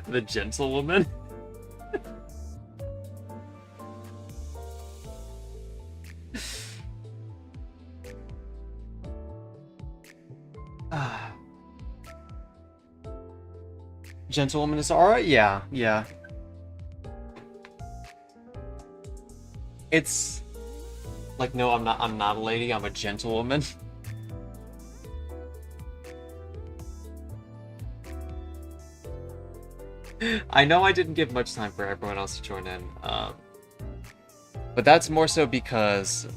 The gentlewoman. Gentlewoman is alright? Yeah, yeah. It's like, no, I'm not a lady, I'm a gentlewoman. I know I didn't give much time for everyone else to join in, but that's more so because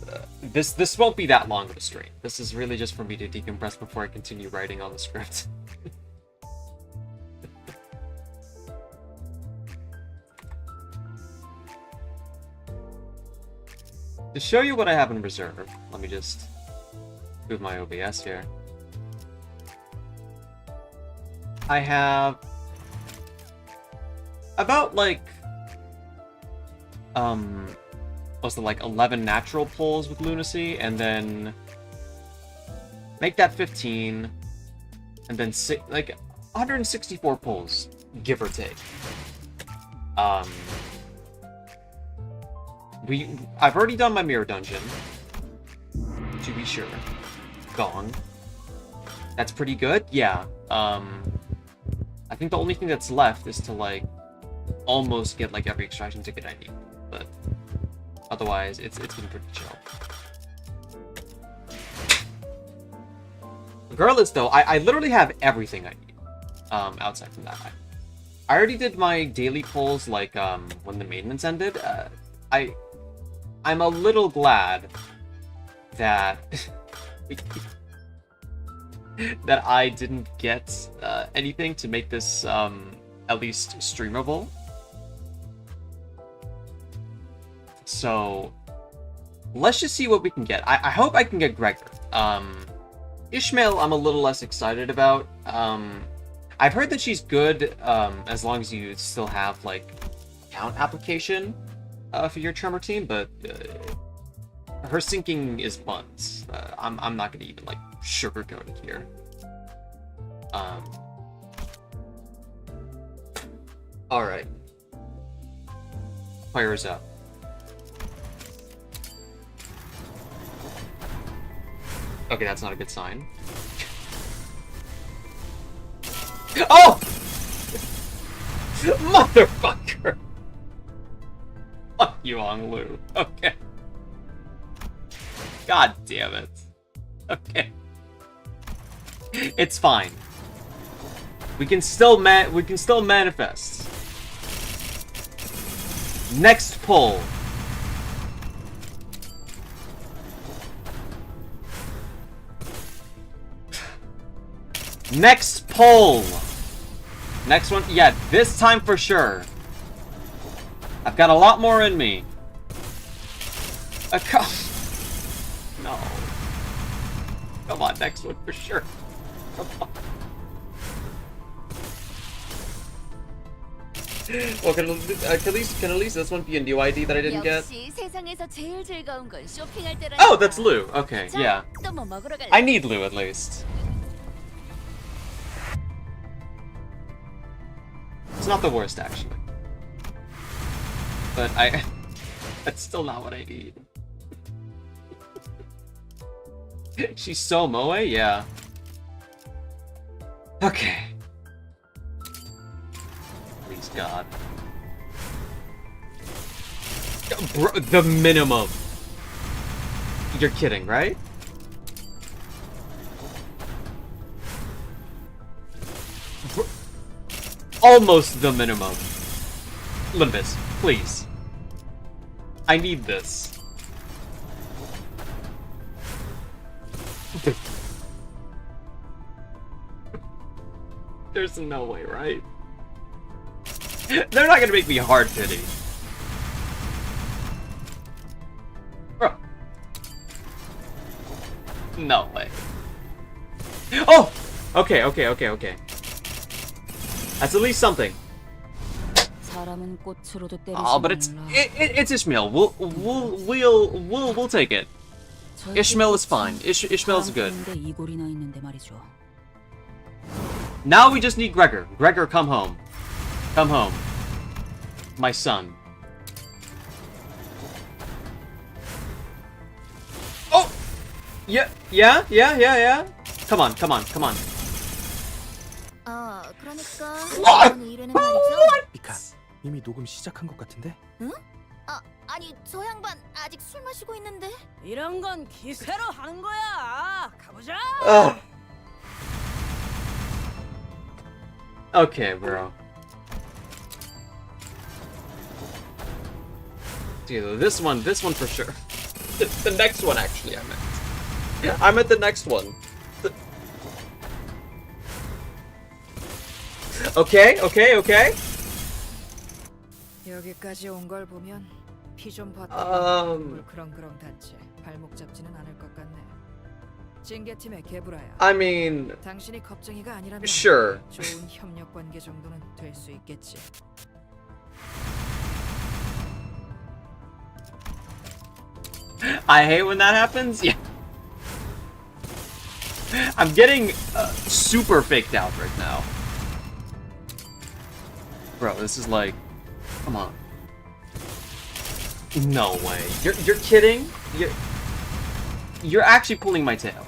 this won't be that long of a stream. This is really just for me to decompress before I continue writing on the script. To show you what I have in reserve, let me just move my OBS here. I have about like what's it, like 11 natural pulls with lunacy, and then make that 15, and then like 164 pulls, give or take. I've already done my mirror dungeon, to be sure. Gone. That's pretty good, yeah. I think the only thing that's left is to like almost get like every extraction ticket I need, but otherwise it's been pretty chill. Regardless though, I literally have everything I need outside from that. I already did my daily pulls like when the maintenance ended. I'm a little glad that that I didn't get anything to make this at least streamable. So let's just see what we can get. I hope I can get Gregor. Ishmael I'm a little less excited about. I've heard that she's good as long as you still have like count application for your tremor team, but her sinking is buns. I'm not gonna even like sugarcoat it here. All right, fire's up. Okay, that's not a good sign. Oh! Motherfucker! Fuck you, Onglu. Okay. God damn it. Okay. It's fine. We can still manifest. Next pull. Next pull. Next one. Yeah, this time for sure. I've got a lot more in me. No. Come on, next one for sure. Come on. Well, can at least this one be a new ID that I didn't get? Oh, that's Lou. Okay, yeah. I need Lou at least. It's not the worst, actually. But that's still not what I need. She's so moe? Yeah. Okay. Please, God. Bro, the minimum. You're kidding, right? Bro, almost the minimum. Limbus, please. I need this. There's no way, right? They're not gonna make me hard pity. Bro. No way. Oh! Okay. That's at least something. Oh, but it's Ishmael. We'll take it. Ishmael is fine. Ishmael's good. Now we just need Gregor. Gregor, come home. Come home. My son. Oh! Yeah. Come on. 그러니까 What? 이번에 일에는 말이죠. 미카, 이미 녹음 시작한 것 같은데? 응? 아니 저 양반 아직 술 마시고 있는데. 이런 건 기세로 하는 거야. 가보자. Okay, bro. Dude, this one for sure. The next one, actually, I meant the next one. Okay. 여기까지 온 걸 보면 피 좀 봤다. 그렁그렁 다치 발목 잡지는 않을 것 같네. 징계팀의 개브라야. I mean, 당신이 겁쟁이가 아니라면 sure. 좋은 협력 관계 정도는 될 수 있겠지. I hate when that happens. Yeah. I'm getting super faked out right now. Bro, this is like, come on. No way. You're kidding? You're actually pulling my tail.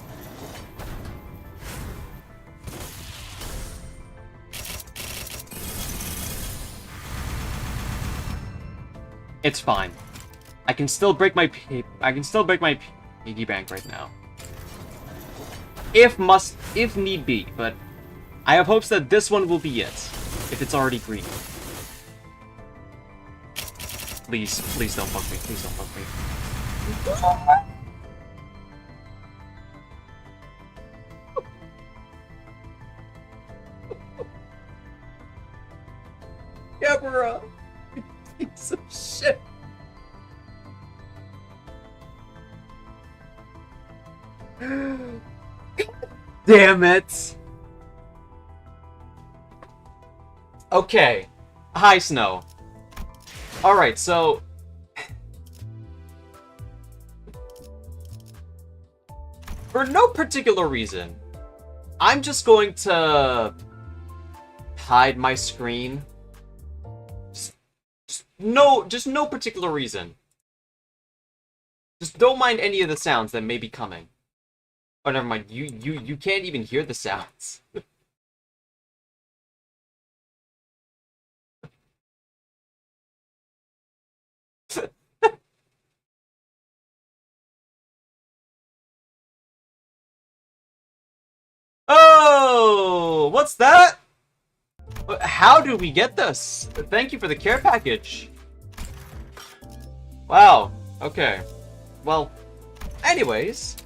It's fine. I can still break my piggy bank right now. If need be, but I have hopes that this one will be it. If it's already green. Please don't fuck me. Please don't fuck me. Yeah, bro. Piece of shit. Damn it. Okay. Hi, Snow. Alright, so... for no particular reason, I'm just going to... hide my screen. Just no particular reason. Just don't mind any of the sounds that may be coming. Oh, never mind. You can't even hear the sounds. Oh, what's that? How did we get this? Thank you for the care package. Wow. Okay. Well, anyways.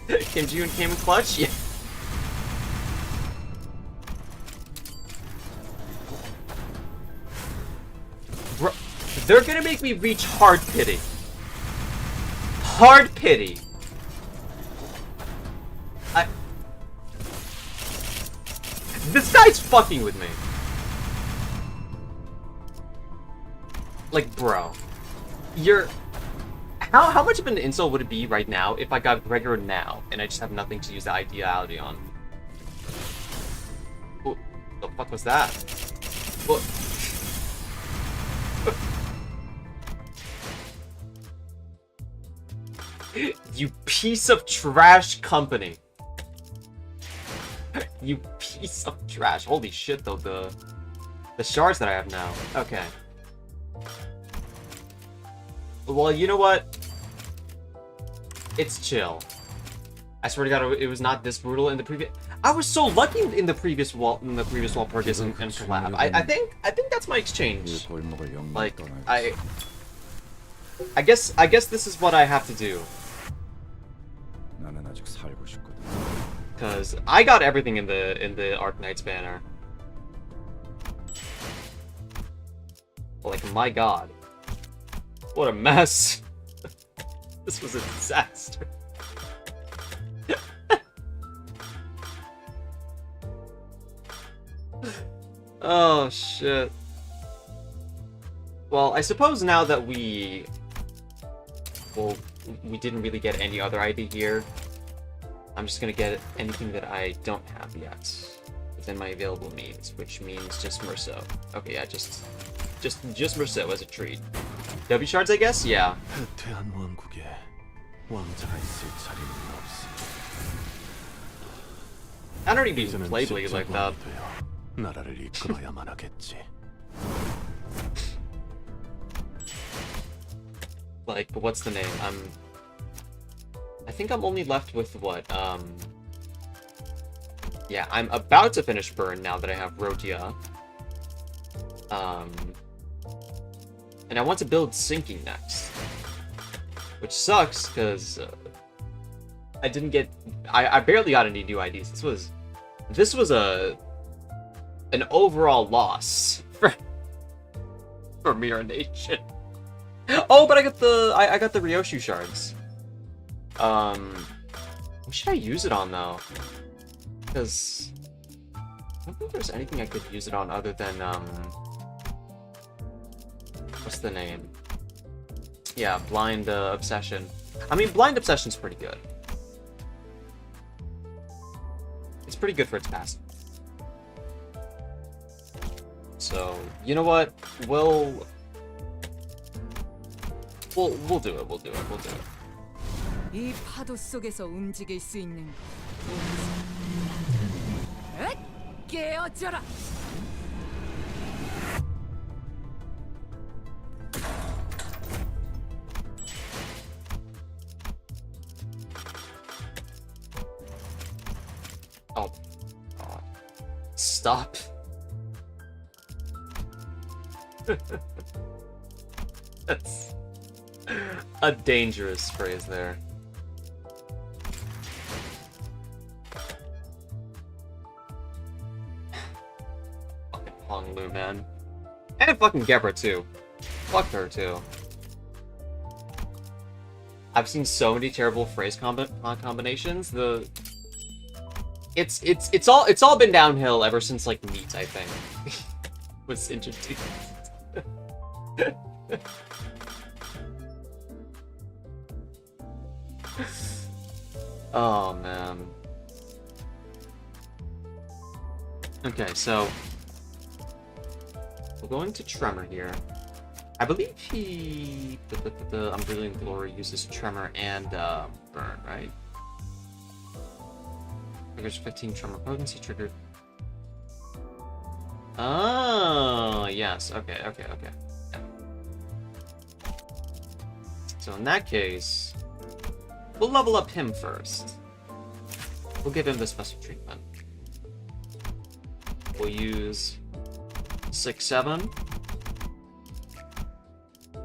Kim June came in clutch? Yeah. Bro, they're gonna make me reach hard pity. Hard pity. This guy's fucking with me. Like, bro. You're... How much of an insult would it be right now if I got Gregor now, and I just have nothing to use the ideality on? What the fuck was that? What? You piece of trash company. You piece of trash. Holy shit, though, the shards that I have now. Okay. Well, you know what? It's chill. I swear to God, it was not this brutal in the previous. I was so lucky in the previous Walpurgis and collab. I think that's my exchange. Like I guess this is what I have to do. Cause I got everything in the Arknight's banner. Like, my God. What a mess. This was a disaster. Oh, shit. Well, I suppose now that we will we didn't really get any other ID here. I'm just gonna get anything that I don't have yet within my available means, which means just Merceau. Okay, yeah, just Merceau as a treat. W shards, I guess? Yeah. 패퇴한 왕국에 왕자가 있을 자리는 없으니 I don't even 이제는 play Blade like that. 되어 나라를 이끌어야만 하겠지. Like, what's the name? I think I'm only left with what? Yeah, I'm about to finish Burn now that I have Rodia. And I want to build Sinking next. Which sucks, because I didn't get... I barely got any new IDs. This was an overall loss for Mirror Nation. Oh, but I got the Ryoshu shards. What should I use it on though? Because I don't think there's anything I could use it on other than what's the name? Yeah, Blind Obsession. I mean, Blind Obsession's pretty good. It's pretty good for its passive. So, you know what? We'll do it. We'll do it. 이 파도 속에서 움직일 수 있는 거. 깨어져라. Oh, God. Stop. That's a dangerous phrase there. Fucking Honglu, man. And fucking Gebra, too. Fuck her, too. I've seen so many terrible phrase combinations. It's all been downhill ever since like Meat, I think, was introduced. Oh man. Okay, so we're going to Tremor here. I believe he Unbrilliant Glory uses Tremor and Burn, right? Triggers 15 Tremor potency triggered. Oh yes, okay. Yeah. So in that case, we'll level up him first. We'll give him the special treatment. We'll use 6-7.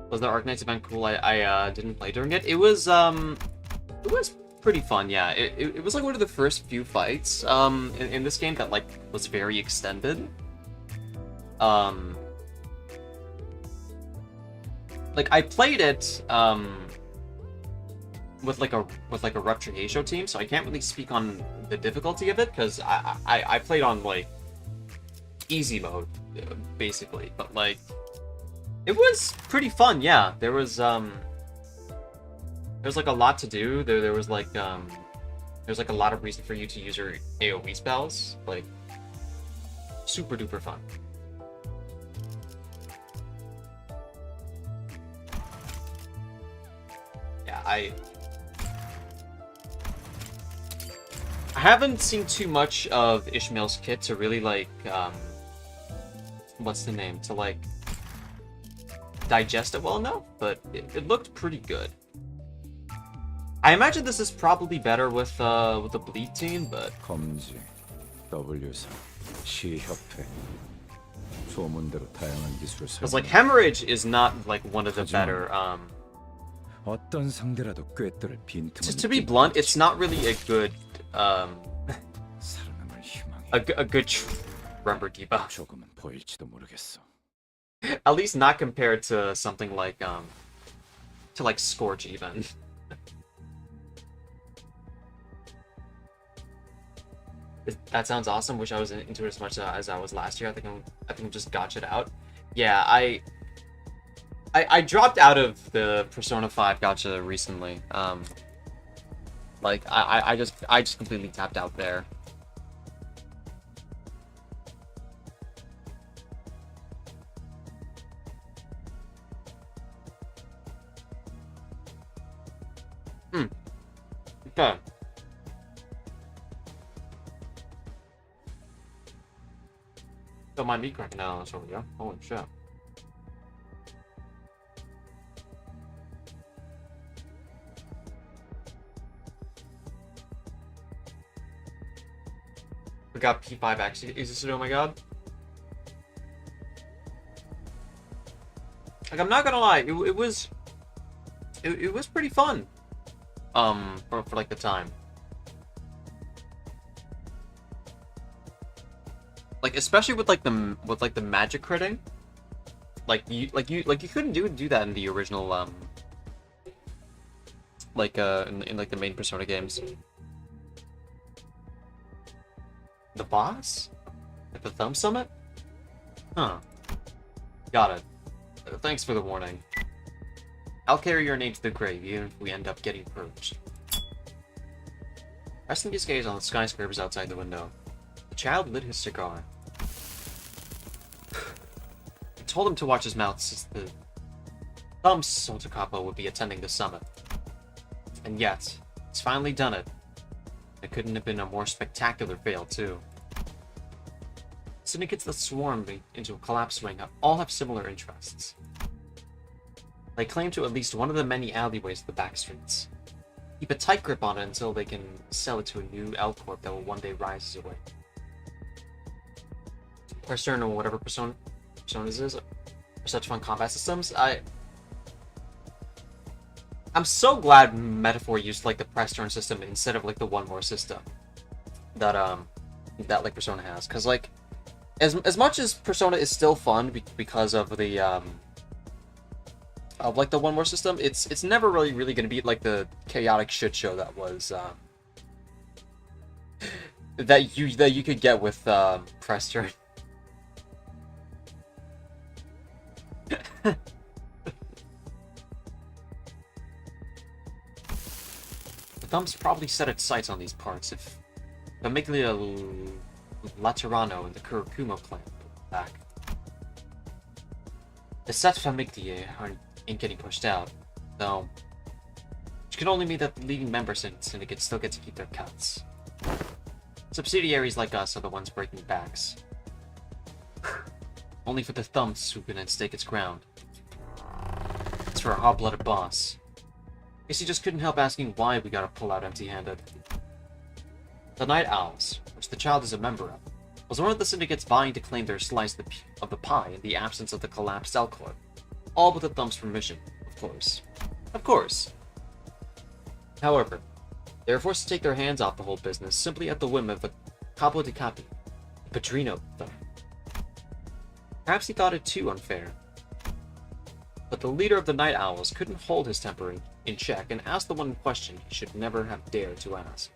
Was the Arknights event cool? I didn't play during it. It was pretty fun, yeah. It was like one of the first few fights in this game that like was very extended. Like I played it with like a Rupture Heisho team, so I can't really speak on the difficulty of it because I played on like easy mode basically, but like it was pretty fun, yeah. There was like a lot to do. There was like there's like a lot of reason for you to use your AoE spells, like super duper fun. Yeah, I haven't seen too much of Ishmael's kit to really like what's the name, to like digest it well enough, but it looked pretty good. I imagine this is probably better with the bleed team, but 검지, W사, 시협회, 소문대로 다양한 기술을 because like hemorrhage is not like one of the better 어떤 상대라도 꿰뚫을 빈틈을 to be blunt, it's not really a good 살아남을 희망이 a good Tremor debuff. 조금은 보일지도 모르겠어. At least not compared to something like to like Scorch even. That sounds awesome. Wish I was into it as much as I was last year. I think I'm just gotcha'd out. Yeah, I dropped out of the Persona 5 gacha recently. Like I just completely tapped out there. Okay. Don't mind me cracking down on this over here. Holy shit. Forgot P5X existed, oh my god. Like, I'm not gonna lie, it was pretty fun. For like the time. Like, especially with like the magic critting. You couldn't do that in the original in like the main Persona games. The boss? At the Thumb Summit? Huh. Got it. Thanks for the warning. I'll carry your name to the grave, even if we end up getting purged. Resting his gaze on the skyscrapers outside the window, the child lit his cigar. I told him to watch his mouth since the Thumb Sotokappa would be attending the summit. And yet, he's finally done it. It couldn't have been a more spectacular fail, too. Syndicates that swarm into a collapse ring all have similar interests. They claim to at least one of the many alleyways of the back streets. Keep a tight grip on it until they can sell it to a new L Corp that will one day rise away. Persona or whatever Personas is, or such fun combat systems. I'm so glad Metaphor used like the press turn system instead of like the one more system that like Persona has, because like as much as Persona is still fun because of the of like the one more system, it's never really gonna be like the chaotic shit show that was that you could get with press turn. The Thumb's probably set its sights on these parts if Famiglia Laterano and the Kurokuma clan pull back. The set Famiglia ain't getting pushed out, though, which can only mean that the leading members in Syndicate still get to keep their cuts. Subsidiaries like us are the ones breaking backs. Only for the Thumb to swoop in and stake its ground. It's for a hot-blooded boss. Guess he just couldn't help asking why we gotta pull out empty-handed. The Night Owls, which the child is a member of, was one of the syndicates vying to claim their slice of the pie in the absence of the collapsed Cell Corp. All with the Thumb's permission, of course. Of course! However, they were forced to take their hands off the whole business simply at the whim of the Capo di Capi, the Padrino Thumb. Perhaps he thought it too unfair. But the leader of the Night Owls couldn't hold his temper in check and asked the one question he should never have dared to ask.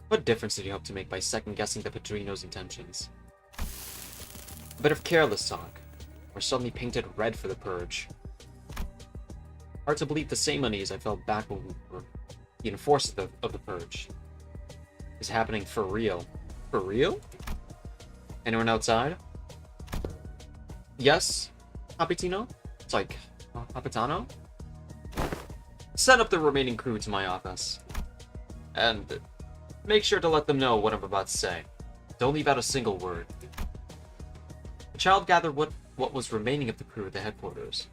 What difference did he hope to make by second-guessing the Padrino's intentions? A bit of careless talk, or suddenly painted red for the purge. Hard to believe the same unease I felt back when we were the enforcers of the purge is happening for real. For real? Anyone outside? Yes, Capitano? It's like, Capitano? Send up the remaining crew to my office. And make sure to let them know what I'm about to say. Don't leave out a single word. The child gathered what was remaining of the crew at the headquarters.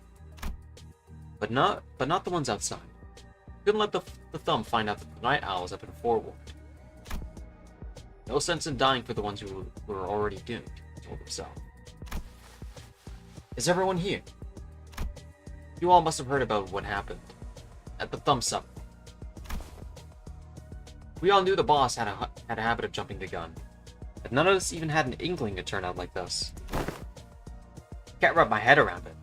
But not the ones outside. Couldn't let the Thumb find out that the Night Owls have been forewarned. No sense in dying for the ones who were already doomed, he told himself. Is everyone here? You all must have heard about what happened at the Thumb Summit. We all knew the boss had a habit of jumping the gun, but none of us even had an inkling it turned out like this. Can't wrap my head around it.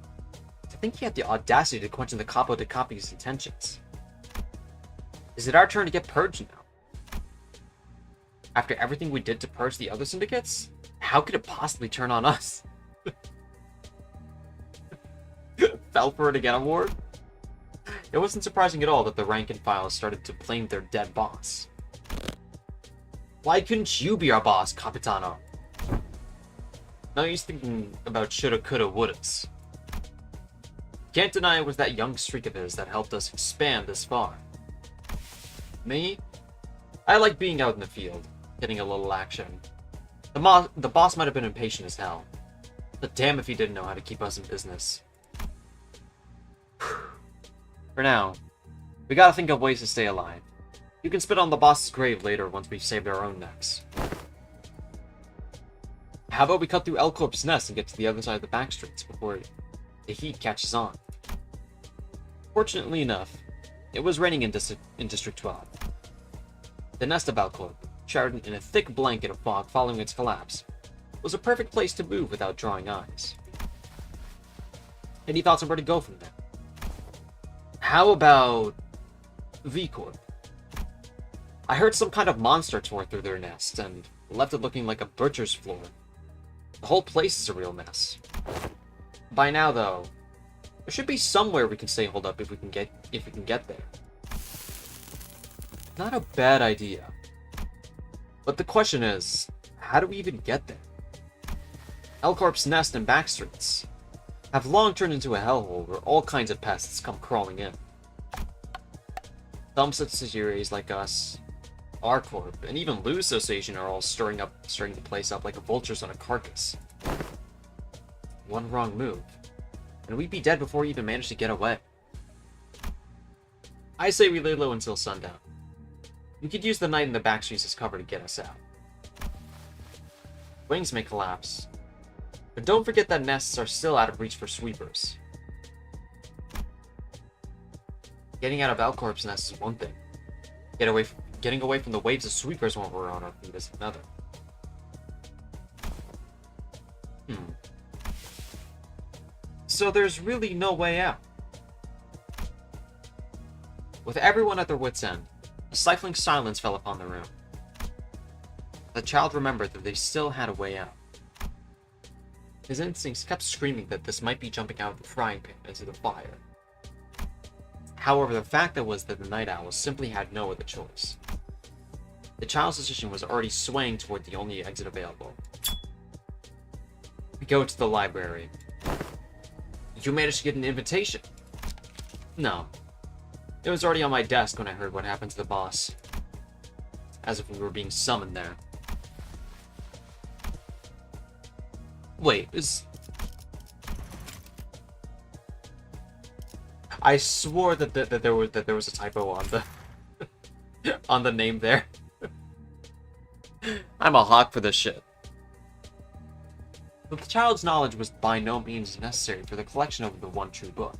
To think he had the audacity to question the Capo di Capi's intentions. Is it our turn to get purged now? After everything we did to purge the other syndicates? How could it possibly turn on us? Fell for it again award? It wasn't surprising at all that the rank and file started to blame their dead boss. Why couldn't you be our boss, Capitano? Now he's thinking about shoulda, coulda, wouldas. Can't deny it was that young streak of his that helped us expand this far. Me? I like being out in the field, getting a little action. The boss might have been impatient as hell, but damn if he didn't know how to keep us in business. For now, we gotta think of ways to stay alive. You can spit on the boss's grave later once we've saved our own necks. How about we cut through L Corp's nest and get to the other side of the back streets before the heat catches on? Fortunately enough, it was raining in District 12. The nest of L Corp, shrouded in a thick blanket of fog following its collapse, was a perfect place to move without drawing eyes. Any thoughts on where to go from there? How about V Corp? I heard some kind of monster tore through their nest and left it looking like a butcher's floor. The whole place is a real mess. By now, though, there should be somewhere we can stay holed up if we can get there. Not a bad idea. But the question is, how do we even get there? L Corp's nest and backstreets have long turned into a hellhole where all kinds of pests come crawling in. Some subsidiaries like us, R Corp, and even Lou's Association are all stirring the place up like vultures on a carcass. One wrong move, and we'd be dead before we even managed to get away. I say we lay low until sundown. We could use the night in the backstreets as cover to get us out. Wings may collapse, but don't forget that nests are still out of reach for sweepers. Getting out of L Corp's nest is one thing. Getting away from the waves of sweepers when we're on our feet is another. So there's really no way out. With everyone at their wits' end, a stifling silence fell upon the room. The child remembered that they still had a way out. His instincts kept screaming that this might be jumping out of the frying pan into the fire. However, the fact was that the night owl simply had no other choice. The child's decision was already swaying toward the only exit available. We go to the library. You managed to get an invitation? No. It was already on my desk when I heard what happened to the boss. As if we were being summoned there. Wait, I swore that there was a typo on the on the name there. I'm a hawk for this shit. But the child's knowledge was by no means necessary for the collection of the one true book.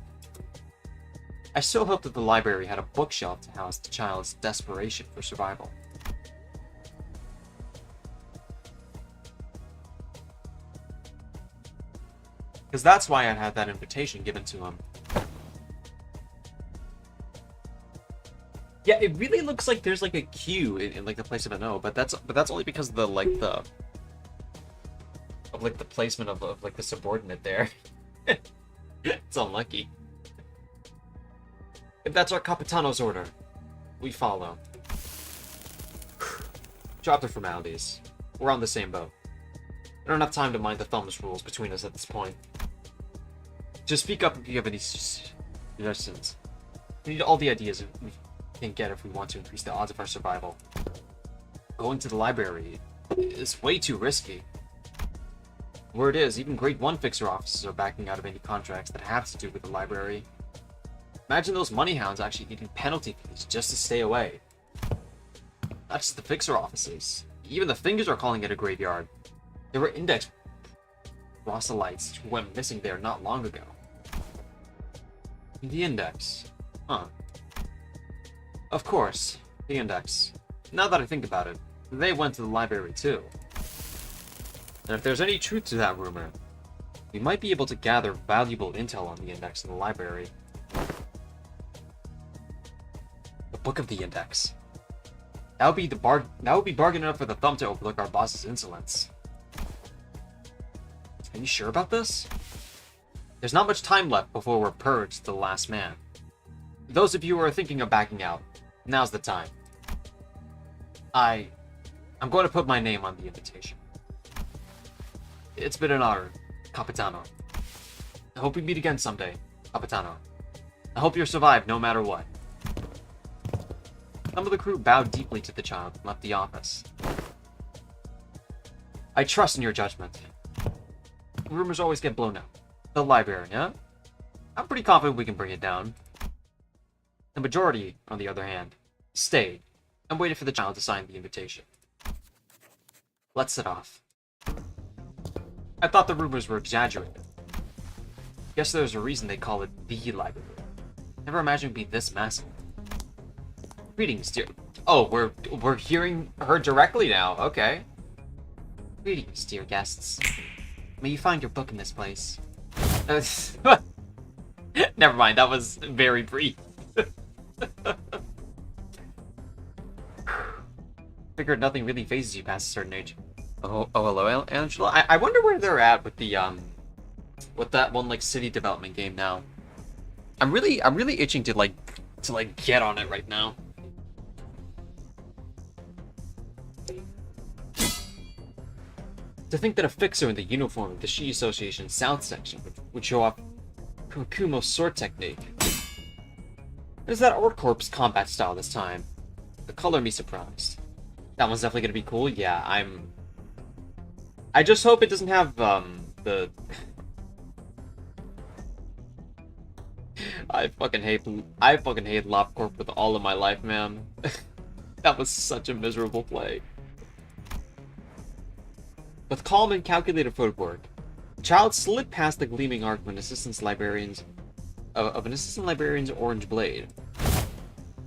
I still hoped that the library had a bookshelf to house the child's desperation for survival. Because that's why I had that invitation given to him. Yeah, it really looks like there's like a Q in like the place of an O, but that's only because of the the placement of like the subordinate there. It's unlucky. If that's our Capitano's order, we follow. Drop the formalities. We're on the same boat. I don't have time to mind the thumbs rules between us at this point. Just speak up if you have any suggestions. We need all the ideas we can get if we want to increase the odds of our survival. Going to the library is way too risky. Word is, even Grade 1 fixer officers are backing out of any contracts that have to do with the library. Imagine those money hounds actually needing penalty fees just to stay away. Not just the fixer offices. Even the fingers are calling it a graveyard. There were index proselytes who went missing there not long ago. The index. Huh. Of course, the index. Now that I think about it, they went to the library too. And if there's any truth to that rumor, we might be able to gather valuable intel on the index in the library. The Book of the Index. That would be bargain enough for the thumb to overlook our boss's insolence. Are you sure about this? There's not much time left before we're purged to the last man. Those of you who are thinking of backing out, now's the time. I'm going to put my name on the invitation. It's been an honor, Capitano. I hope we meet again someday, Capitano. I hope you'll survive no matter what. Some of the crew bowed deeply to the child and left the office. I trust in your judgment. Rumors always get blown out. The library, huh? I'm pretty confident we can bring it down. The majority, on the other hand, stayed and waited for the child to sign the invitation. Let's set off. I thought the rumors were exaggerated. Guess there's a reason they call it the library. Never imagined it'd be this massive. Greetings, dear. Oh, we're hearing her directly now. Okay. Greetings, dear guests. May you find your book in this place. Never mind, that was very brief. Figured nothing really phases you past a certain age. Oh, hello, Angela. I wonder where they're at with the with that one like city development game now. I'm really itching to get on it right now. To think that a fixer in the uniform of the Shi Association South Section would show off Kumo's sword technique. It is that Orc Corps combat style this time. The color me surprised. That one's definitely gonna be cool. Yeah, I just hope it doesn't have the. I fucking hate LobCorp with all of my life, man. That was such a miserable play. With calm and calculated footwork, the child slid past the gleaming arc of an assistant librarian's orange blade. A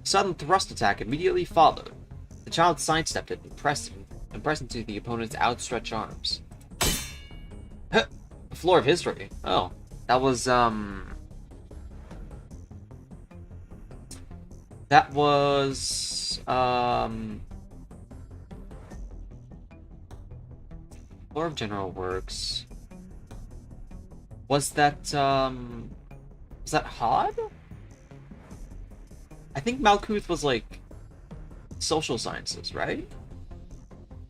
sudden thrust attack immediately followed. The child sidestepped it and pressed into the opponent's outstretched arms. The floor of history. Oh, that was Floor of General Works. Was that Hod? I think Malkuth was like social sciences, right?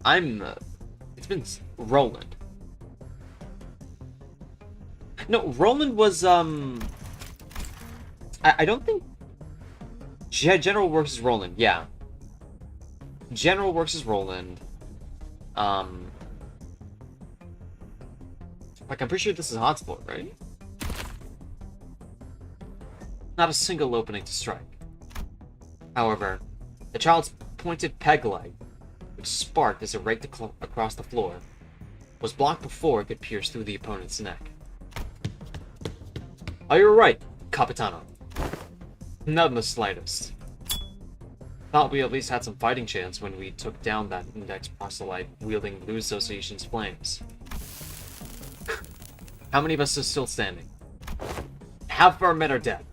It's been Roland. No, Roland was I don't think General Works is Roland. Yeah, General Works is Roland. Like, I'm pretty sure this is Hotspot, right? Not a single opening to strike. However, the child's pointed peg leg, which sparked as it raked across the floor, was blocked before it could pierce through the opponent's neck. Oh, you're right, Capitano. Not in the slightest. Thought we at least had some fighting chance when we took down that index proselyte wielding Blue Association's flames. How many of us are still standing? Half of our men are dead.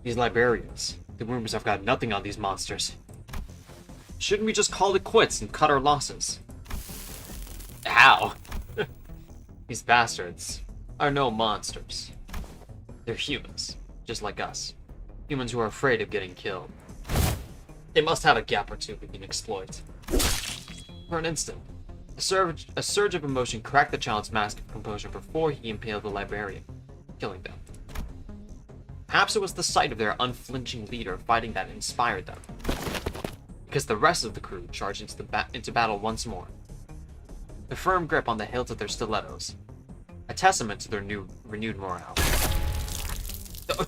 These librarians. The rumors have got nothing on these monsters. Shouldn't we just call it quits and cut our losses? How? These bastards are no monsters. They're humans, just like us. Humans who are afraid of getting killed. They must have a gap or two we can exploit. For an instant, a surge of emotion cracked the child's mask of composure before he impaled the librarian, killing them. Perhaps it was the sight of their unflinching leader fighting that inspired them, because the rest of the crew charged into battle once more. The firm grip on the hilts of their stilettos, a testament to their renewed morale. Oh,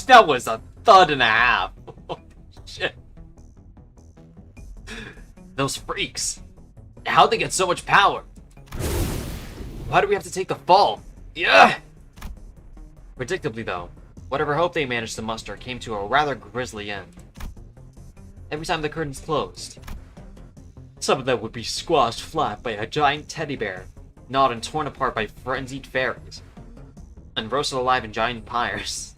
that was a thud and a half. Oh, shit. Those freaks. How'd they get so much power? Why do we have to take the fall? Yeah! Predictably, though, whatever hope they managed to muster came to a rather grisly end. Every time the curtains closed, some of them would be squashed flat by a giant teddy bear, gnawed and torn apart by frenzied fairies, and roasted alive in giant pyres.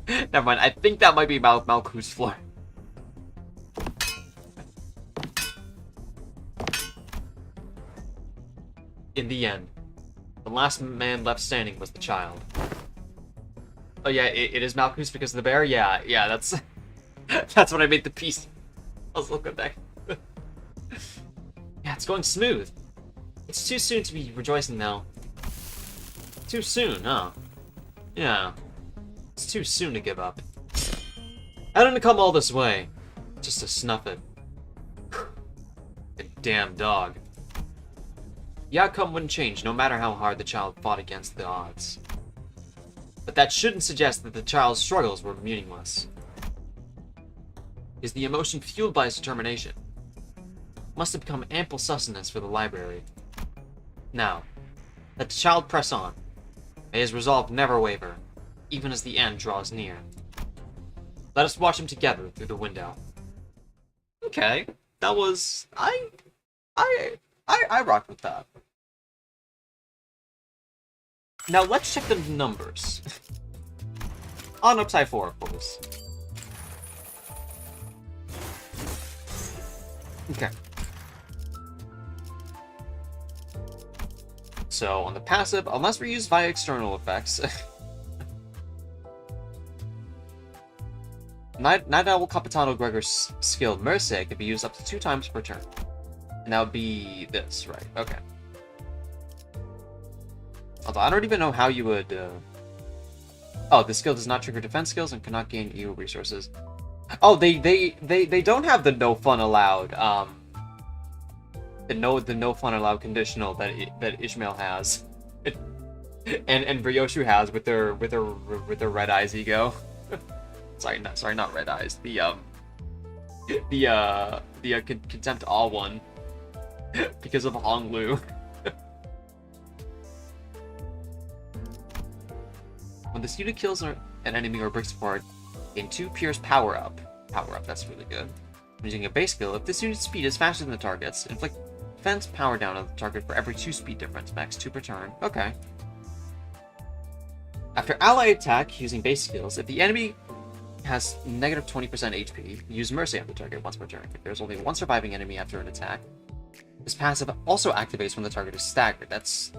Never mind, I think that might be Malkuth's floor. In the end, The last man left standing was the child. Oh yeah, it is Malchus because of the bear? Yeah, that's... that's what I made the piece. I was looking back. Yeah, it's going smooth. It's too soon to be rejoicing now. Too soon, huh? Yeah. It's too soon to give up. I didn't come all this way just to snuff it. A damn dog. The outcome wouldn't change no matter how hard the child fought against the odds. But that shouldn't suggest that the child's struggles were meaningless. Is the emotion fueled by his determination? Must have become ample sustenance for the library. Now, let the child press on. May his resolve never waver, even as the end draws near. Let us watch him together through the window. Okay, that was... I rocked with that. Now let's check the numbers. On upside 4, of course. Okay. So, on the passive, unless we're used via external effects... Night Owl Capitano Gregor's skill Mercy can be used up to 2 times per turn. And that would be this, right? Okay. Although I don't even know how you would... Oh, the skill does not trigger defense skills and cannot gain EU resources. Oh, they don't have the no fun allowed. The no fun allowed conditional that Ishmael has, and Ryoshu has with their red eyes ego. sorry, not red eyes. The contempt all one because of Hong Lu. When this unit kills an enemy or breaks apart, gain 2 Pierce power up. That's really good. When using a base skill, if this unit's speed is faster than the target's, inflict defense power down on the target for every 2 speed difference, max 2 per turn. Okay. After ally attack using base skills, if the enemy has negative 20% HP, use Mercy on the target once per turn. If there's only 1 surviving enemy after an attack, this passive also activates when the target is staggered. That's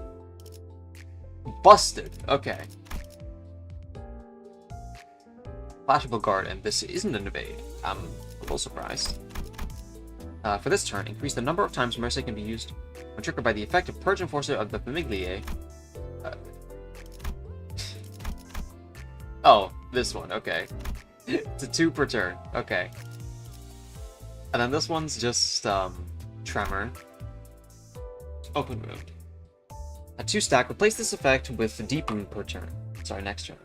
busted. Okay. Flashable Guard, and this isn't an evade. I'm a little surprised. For this turn, increase the number of times Mercy can be used when triggered by the effect of Purge Enforcer of the Famiglie. Oh, this one, okay. It's a 2 per turn, okay. And then this one's just, Tremor. Open Wound. A 2 stack, replace this effect with Deep Wound per turn. Sorry, next turn.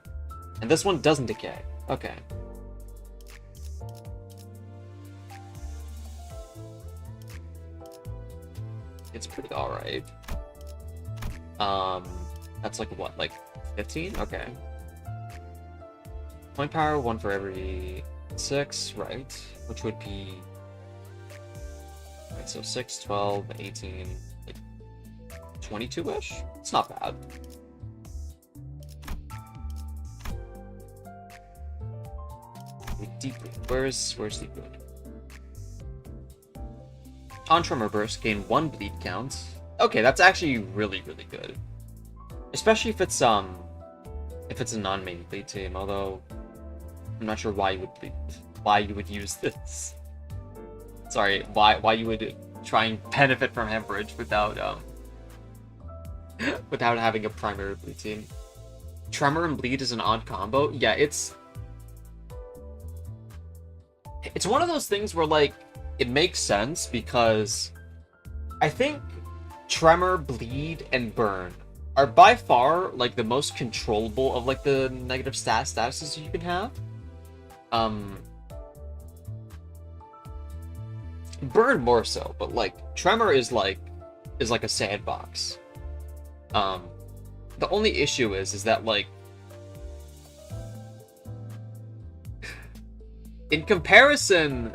And this one doesn't decay. Okay. It's pretty alright. That's like what, like 15? Okay. Point power, 1 for every 6, right? Which would be... Right, so 6, 12, 18, like 22-ish? It's not bad. Deep Wound. Where's Deep Wound? On Tremor Burst, gain 1 bleed count. Okay, that's actually really, really good. Especially if it's a non-main bleed team, although I'm not sure why you would use this. Sorry, why you would try and benefit from hemorrhage without without having a primary bleed team. Tremor and bleed is an odd combo. Yeah, it's one of those things where, like, it makes sense because I think Tremor, Bleed, and Burn are by far, like, the most controllable of, like, the negative statuses you can have. Burn more so, but, like, Tremor is like a sandbox. The only issue is that, like, in comparison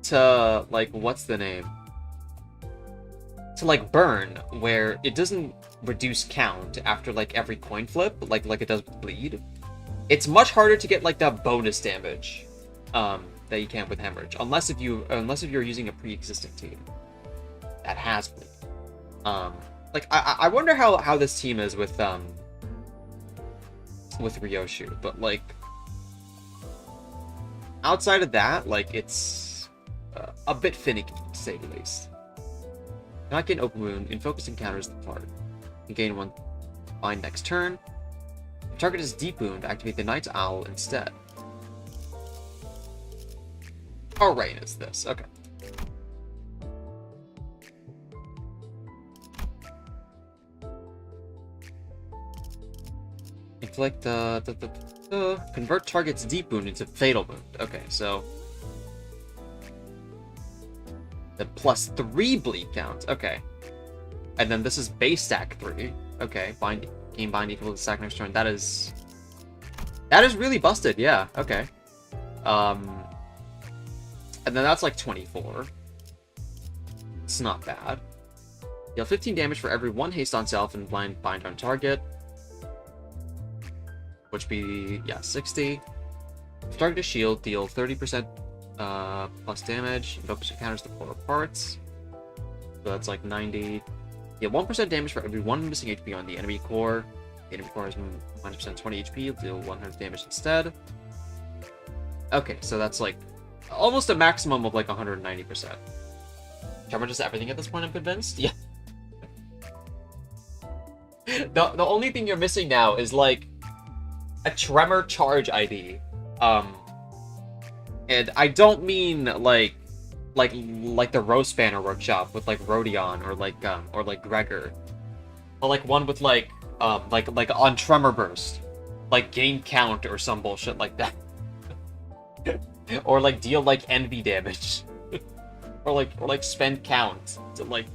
to, like, what's the name? To, like, Burn, where it doesn't reduce count after, like, every coin flip, like it does with Bleed, it's much harder to get, like, that bonus damage that you can with Hemorrhage, unless if you're using a pre-existing team that has Bleed. Like, I wonder how this team is with Ryoshu, but like outside of that, like it's a bit finicky to say the least. Not gain open wound in focus encounters the part. You gain 1 bind next turn. If target is deep wound, activate the Knight's Owl instead. Oh right, it's this. Okay. Inflict convert target's deep wound into fatal wound. Okay, so the +3 bleed count. Okay, and then this is base stack 3. Okay, gain bind equal to the stack next turn. That is really busted. Yeah. Okay. And then that's like 24. It's not bad. Deal 15 damage for every 1 haste on self and bind on target. Which be, yeah, 60. If target is shield, deal 30% plus damage. Focus encounters the polar parts. So that's like 90. Deal 1% damage for every 1 missing HP on the enemy core. The enemy core has -% 20 HP. Deal 100 damage instead. Okay, so that's like almost a maximum of like 190%. Tremor does everything at this point, I'm convinced. Yeah. The only thing you're missing now is like a Tremor charge ID. And I don't mean like the Rose Banner workshop with like Rodion or like Gregor. But like one with like on Tremor Burst. Like gain count or some bullshit like that. Or like deal like envy damage. or like spend count to like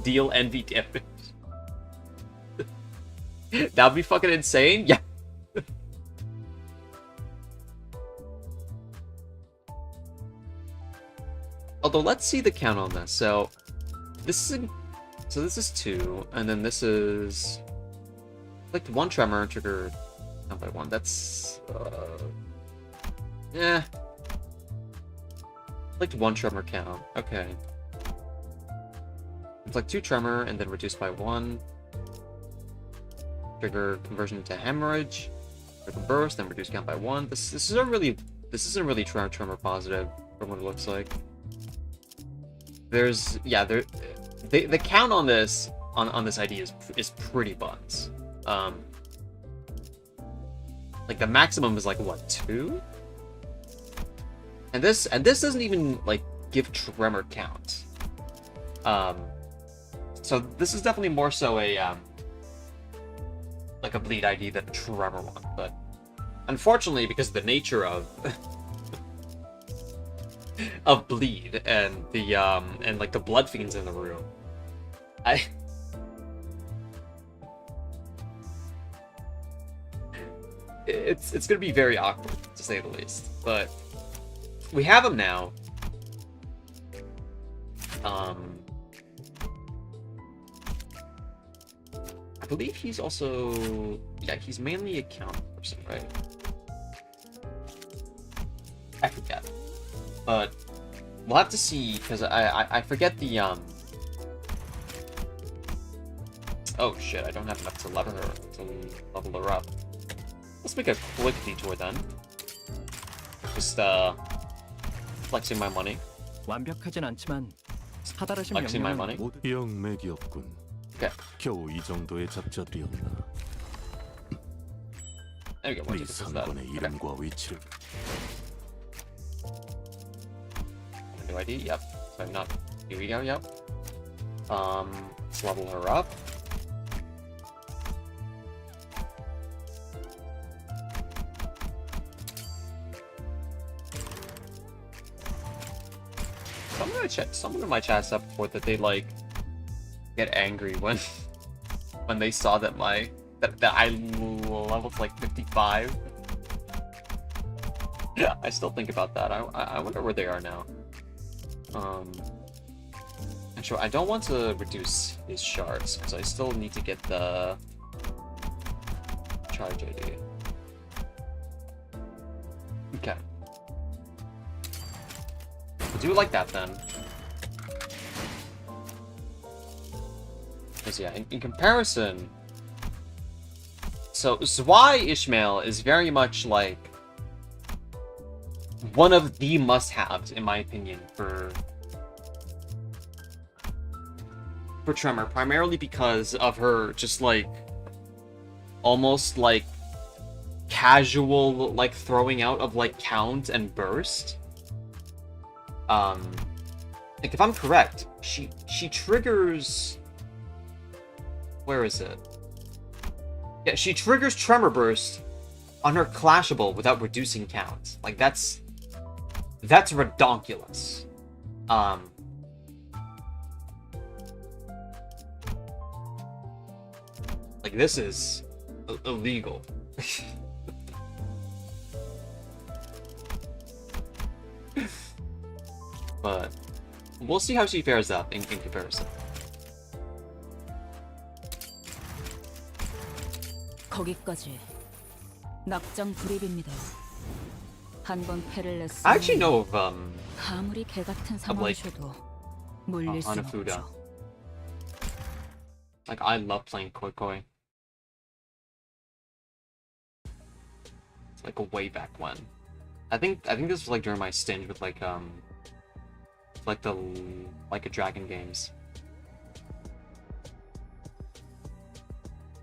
deal envy damage. That'd be fucking insane. Yeah. Although let's see the count on this. So this is 2, and then this is like 1 tremor trigger count by 1. That's like 1 tremor count. Okay. It's like 2 tremor and then reduced by 1. Trigger conversion into hemorrhage. Trigger burst, then reduce count by 1. This isn't really tremor positive from what it looks like. The count on this ID is pretty buns. Like the maximum is like what, 2? And this doesn't even like give tremor count. So this is definitely more so a like a bleed ID than a tremor one, but unfortunately because of the nature of of bleed and the and like the blood fiends in the room, it's gonna be very awkward to say the least. But we have him now. I believe he's also, yeah, he's mainly a count person, right? I forget, but we'll have to see because I forget the Oh shit! I don't have enough to level her up. Let's make a quick detour then. Just flexing my money. 완벽하진 않지만 하다르신 Flexing my money. 모두 영맥이었군. Okay. 겨우 이 정도의 잡자들이었나. There we go. 네 This is that. 상권의 이름과 위치를 New ID. Yep. So I'm not. Here we go. Yep. Let's level her up. Someone in my chat said before that they like get angry when they saw that that I leveled like 55. Yeah, I still think about that. I wonder where they are now. Actually, I don't want to reduce his shards because I still need to get the charge ID. Okay. We'll do it like that then. Because yeah, in comparison, so Zwei Ishmael is very much like one of the must-haves, in my opinion, for Tremor, primarily because of her just like almost like casual like throwing out of like count and burst. Like if I'm correct, she triggers, where is it? Yeah, she triggers Tremor Burst on her Clashable without reducing count. Like that's redonkulous. Like this is illegal. But we'll see how she fares up in comparison. 거기까지 낙장 불입입니다. 한 번 패를 냈으면 I actually know of 아무리 개 같은 like, 상황이셔도 물릴 수 Hanafuda. 없죠. Like I love playing Koi Koi. It's like a way back when. I think this was like during my stint with like the Like a Dragon games.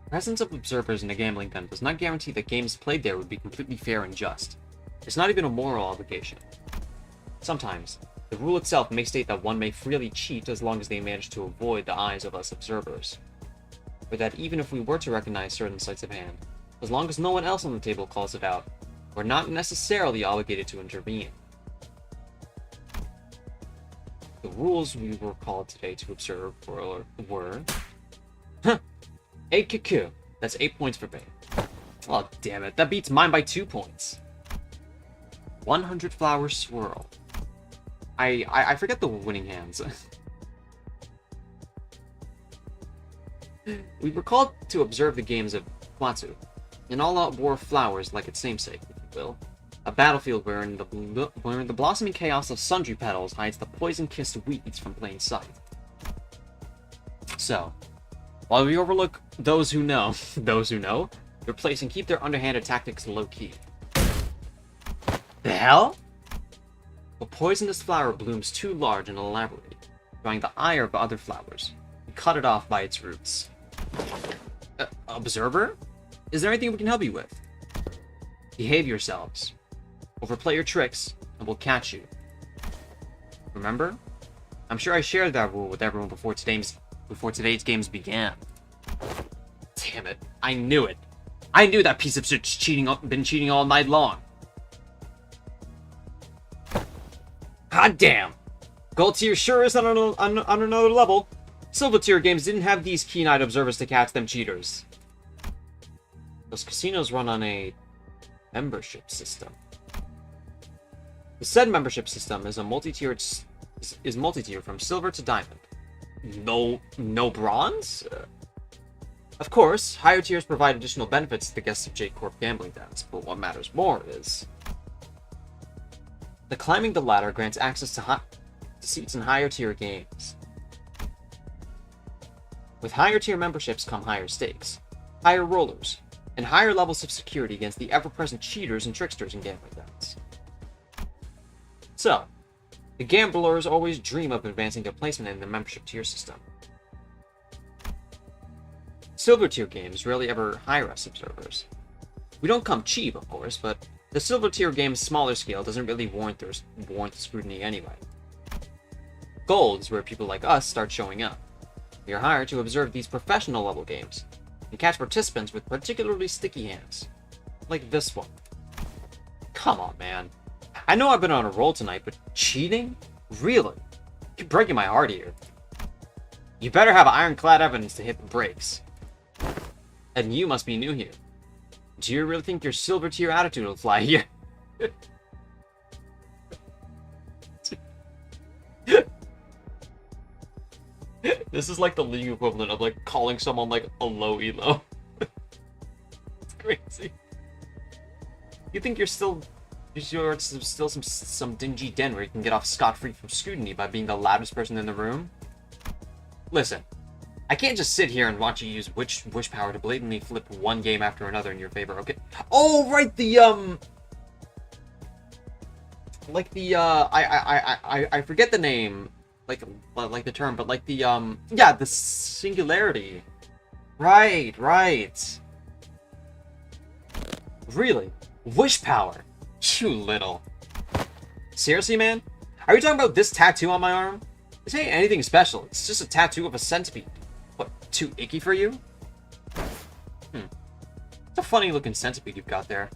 Presence of observers in a gambling den does not guarantee that games played there would be completely fair and just. It's not even a moral obligation. Sometimes, the rule itself may state that one may freely cheat as long as they manage to avoid the eyes of us observers. Or that even if we were to recognize certain sleights of hand, as long as no one else on the table calls it out, we're not necessarily obligated to intervene. The rules we were called today to observe were 8 Kiku. That's 8 points for Bael. Oh, damn it. That beats mine by 2 points. 100 Flower Swirl. I forget the winning hands. We were called to observe the games of Kwatsu, an all-out war of flowers like its namesake, if you will. A battlefield wherein the blossoming chaos of sundry petals hides the poison-kissed weeds from plain sight. So, while we overlook those who know, replace and keep their underhanded tactics low-key. The hell? A poisonous flower blooms too large and elaborate, drawing the ire of other flowers, and cut it off by its roots. Observer? Is there anything we can help you with? Behave yourselves. Overplay your tricks, and we'll catch you. Remember? I'm sure I shared that rule with everyone before today's games began. Damn it. I knew it. I knew that piece of shit's been cheating all night long. God damn. Gold tier sure is on another level. Silver tier games didn't have these keen-eyed observers to catch them cheaters. Those casinos run on a membership system. The said membership system is a multi-tier from silver to diamond. No bronze? Of course, higher tiers provide additional benefits to the guests of J Corp gambling dens, but what matters more is the climbing the ladder grants access to seats in higher tier games. With higher tier memberships come higher stakes, higher rollers, and higher levels of security against the ever-present cheaters and tricksters in gambling dens. So, the gamblers always dream of advancing their placement in the membership tier system. Silver tier games rarely ever hire us observers. We don't come cheap, of course, but the silver tier game's smaller scale doesn't really warrant the scrutiny anyway. Gold is where people like us start showing up. We are hired to observe these professional level games and catch participants with particularly sticky hands, like this one. Come on, man. I know I've been on a roll tonight, but cheating? Really? You're breaking my heart here. You better have ironclad evidence to hit the brakes. And you must be new here. Do you really think your silver tier attitude will fly here? This is like the league equivalent of like calling someone like a low elo. It's crazy. You think you're still some dingy den where you can get off scot-free from scrutiny by being the loudest person in the room? Listen, I can't just sit here and watch you use wish power to blatantly flip one game after another in your favor, okay? Oh, right, I forget the name, like the term, but like the, yeah, the singularity. Right. Really? Wish power? You little. Seriously, man? Are you talking about this tattoo on my arm? This ain't anything special. It's just a tattoo of a centipede. What, too icky for you? It's a funny looking centipede you've got there.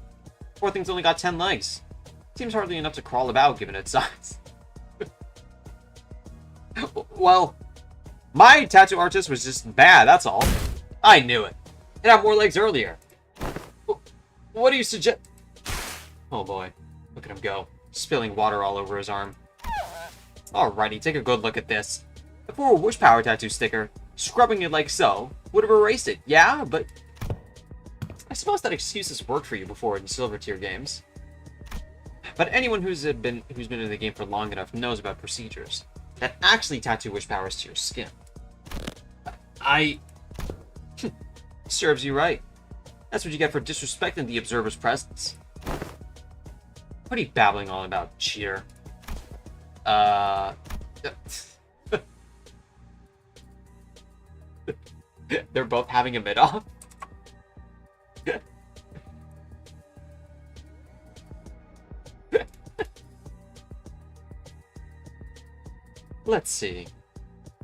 Poor thing's only got 10 legs. Seems hardly enough to crawl about given its size. Well, my tattoo artist was just bad, that's all. I knew it. It had more legs earlier. What do you suggest? Oh boy, look at him go. Spilling water all over his arm. Alrighty, take a good look at this. If it were a wish power tattoo sticker, scrubbing it like so would have erased it, yeah, but I suppose that excuse has worked for you before in silver tier games. But anyone who's been in the game for long enough knows about procedures that actually tattoo wish powers to your skin. Serves you right. That's what you get for disrespecting the observer's presence. What are you babbling on about, cheater? They're both having a mid-off? Let's see.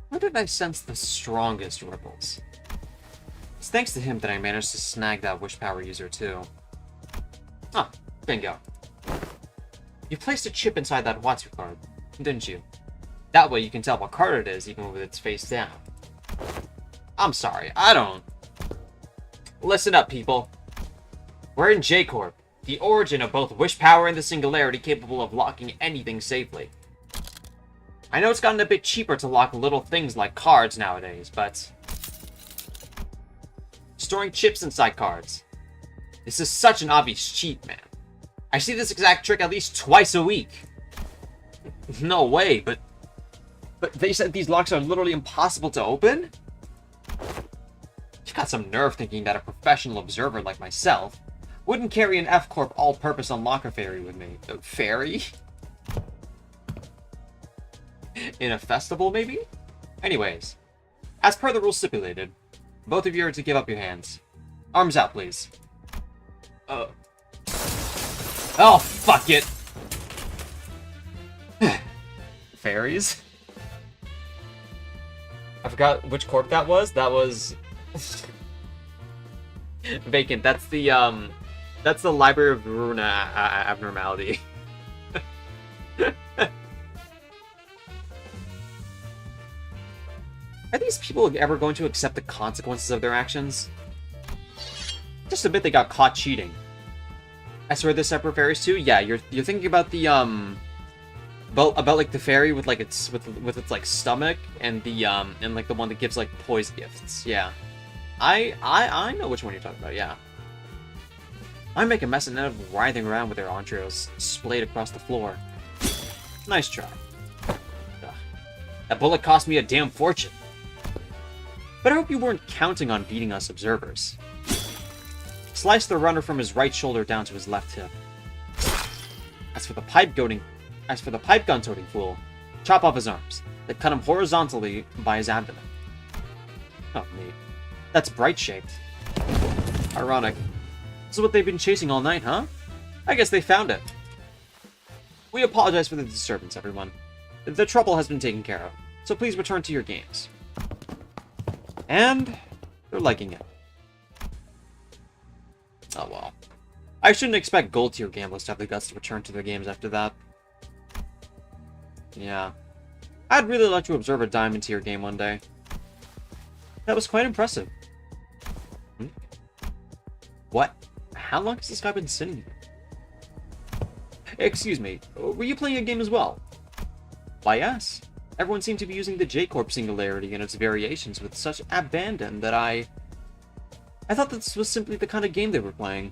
Where did I sense the strongest ripples? It's thanks to him that I managed to snag that wish power user too. Huh, bingo. You placed a chip inside that Watsu card, didn't you? That way you can tell what card it is even with its face down. I'm sorry, I don't... Listen up, people. We're in J-Corp, the origin of both wish power and the singularity capable of locking anything safely. I know it's gotten a bit cheaper to lock little things like cards nowadays, but... Storing chips inside cards. This is such an obvious cheat, man. I see this exact trick at least twice a week. No way, but they said these locks are literally impossible to open? You've got some nerve thinking that a professional observer like myself wouldn't carry an F-Corp all-purpose unlocker fairy with me. A fairy? In a festival, maybe? Anyways, as per the rules stipulated, both of you are to give up your hands. Arms out, please. Oh, fuck it! Fairies? I forgot which corp that was. That was... Vacant. That's the Library of Runa abnormality. Are these people ever going to accept the consequences of their actions? Just admit they got caught cheating. I swear they're separate fairies too? Yeah, you're thinking about the about like the fairy with like its with its like stomach and the and like the one that gives like poise gifts. Yeah. I know which one you're talking about, yeah. I make a mess and end up writhing around with their entrails splayed across the floor. Nice try. Ugh. That bullet cost me a damn fortune. But I hope you weren't counting on beating us observers. Slice the runner from his right shoulder down to his left hip. As for the pipe gun toting fool, chop off his arms, then cut him horizontally by his abdomen. Oh, neat. That's bright-shaped. Ironic. This is what they've been chasing all night, huh? I guess they found it. We apologize for the disturbance, everyone. The trouble has been taken care of, so please return to your games. And they're liking it. Oh well. I shouldn't expect gold tier gamblers to have the guts to return to their games after that. Yeah. I'd really like to observe a diamond tier game one day. That was quite impressive. What? How long has this guy been sitting here? Excuse me, were you playing a game as well? Why yes. Everyone seemed to be using the J-Corp singularity and its variations with such abandon that I thought this was simply the kind of game they were playing.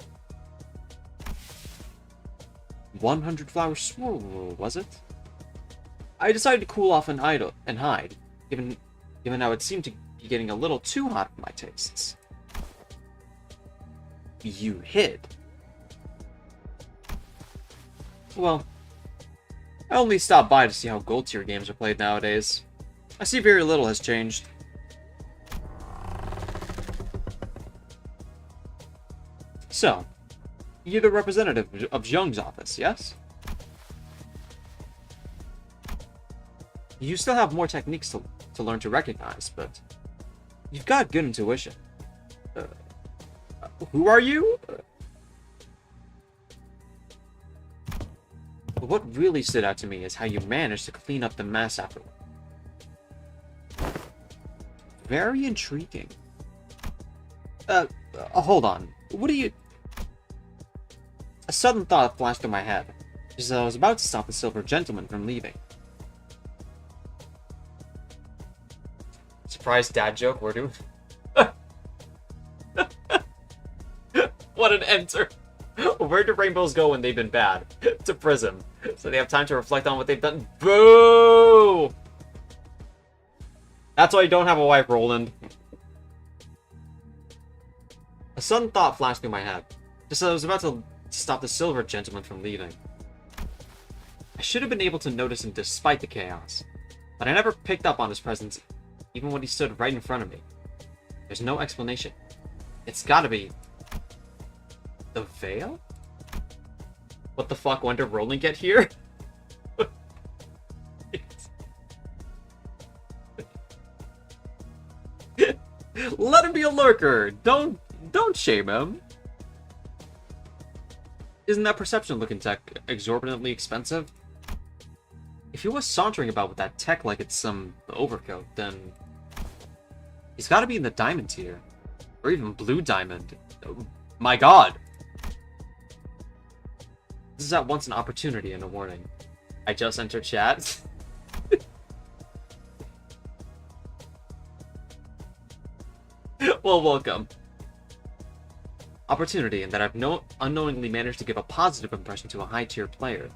100 flower swirl rule, was it? I decided to cool off and hide, given how it seemed to be getting a little too hot for my tastes. You hid. Well, I only stopped by to see how gold tier games are played nowadays. I see very little has changed. So, you're the representative of Zheng's office, yes? You still have more techniques to learn to recognize, but you've got good intuition. Who are you? What really stood out to me is how you managed to clean up the mess afterward. Very intriguing. Hold on. What do you... A sudden thought flashed through my head, as I was about to stop the silver gentleman from leaving. Surprise dad joke, we're doing... What an enter! Where do rainbows go when they've been bad? To Prism. So they have time to reflect on what they've done. Boo! That's why you don't have a wife, Roland. A sudden thought flashed through my head, just as I was about to stop the silver gentleman from leaving. I should have been able to notice him despite the chaos, but I never picked up on his presence, even when he stood right in front of me. There's no explanation. It's gotta be... the Bael? What the fuck, when did Roland get here? Let him be a lurker! Don't shame him! Isn't that perception looking tech exorbitantly expensive? If he was sauntering about with that tech like it's some overcoat, then... he's gotta be in the diamond tier. Or even blue diamond. Oh, my god! This is at once an opportunity and a warning. I just entered chat. Well, welcome. Opportunity in that I've unknowingly managed to give a positive impression to a high-tier player,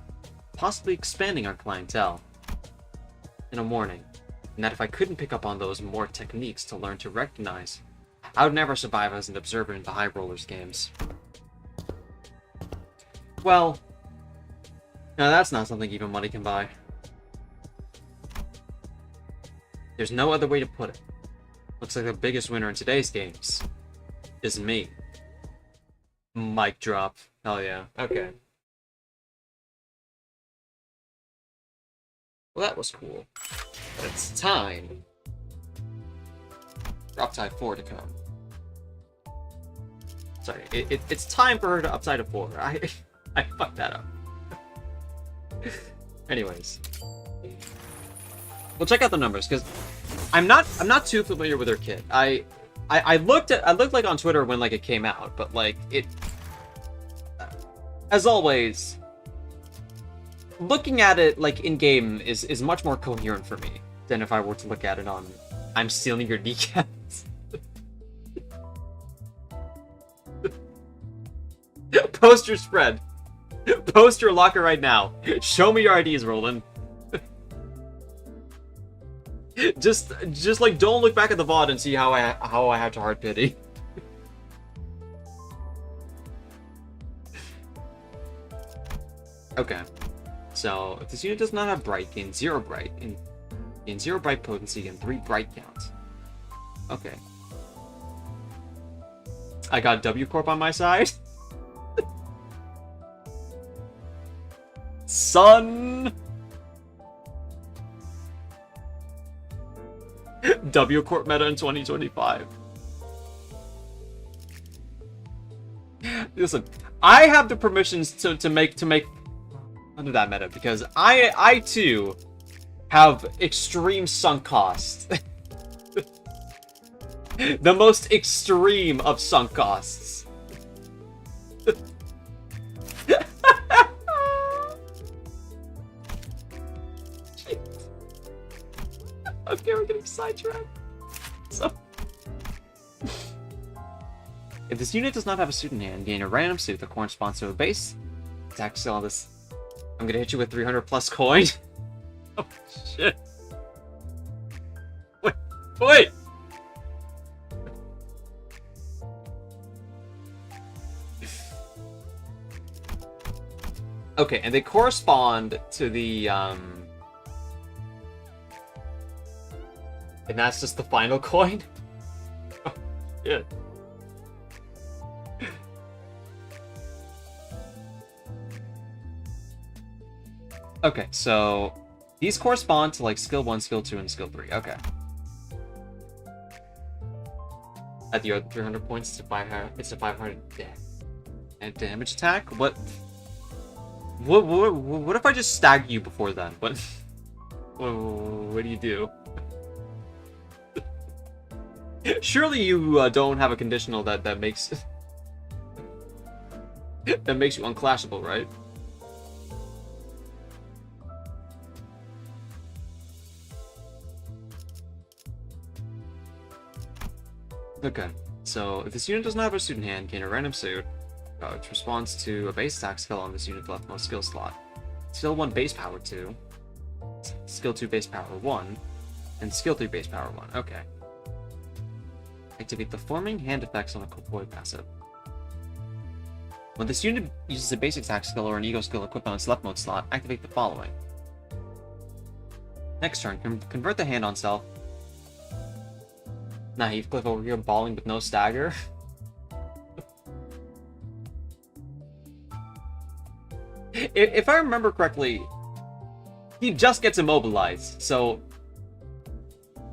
possibly expanding our clientele. And a warning, in that if I couldn't pick up on those more techniques to learn to recognize, I would never survive as an observer in the High Rollers games. Well, now that's not something even money can buy. There's no other way to put it. Looks like the biggest winner in today's games is me. Mic drop. Hell yeah. Okay. Well, that was cool. But it's time for Upside 4 to come. Sorry, it's time for her to Upside a 4. I fucked that up. Anyways. We'll check out the numbers, because I'm not too familiar with her kit. I looked like on Twitter when like it came out, but like it, as always, looking at it like in game is much more coherent for me than if I were to look at it on I'm stealing your kneecaps. Post your spread. Post your locker right now. Show me your IDs, Roland. Just like don't look back at the VOD and see how I have to hard pity. Okay. So if this unit does not have bright, gain 0 bright, and gain 0 bright potency and 3 bright count. Okay. I got W Corp on my side. Son. W Corp meta in 2025. Listen, I have the permissions to make under that meta because I too have extreme sunk costs. The most extreme of sunk costs. Okay, we're getting sidetracked. So, if this unit does not have a suit in hand, gain a random suit that corresponds to a base. Attack sell this. I'm gonna hit you with 300 plus coin. Oh shit! Wait! Okay, and they correspond to the, and that's just the final coin? Oh, yeah. Okay, so these correspond to like skill 1, skill 2, and skill 3. Okay. At the other 300 points, it's a 500 and damage attack. What if I just stagger you before then? What do you do? Surely you don't have a conditional that makes that makes you unclashable, right? Okay, so if this unit does not have a suit in hand, gain a random suit, which responds to a base attack skill on this unit's leftmost skill slot. Skill 1 base power 2, skill 2 base power 1, and skill 3 base power 1. Okay. Activate the forming hand effects on a Kopoi passive. When this unit uses a base attack skill or an ego skill equipped on its leftmost slot, activate the following. Next turn, convert the hand on self. Nah, Heathcliff over here balling with no stagger. If I remember correctly, he just gets immobilized, so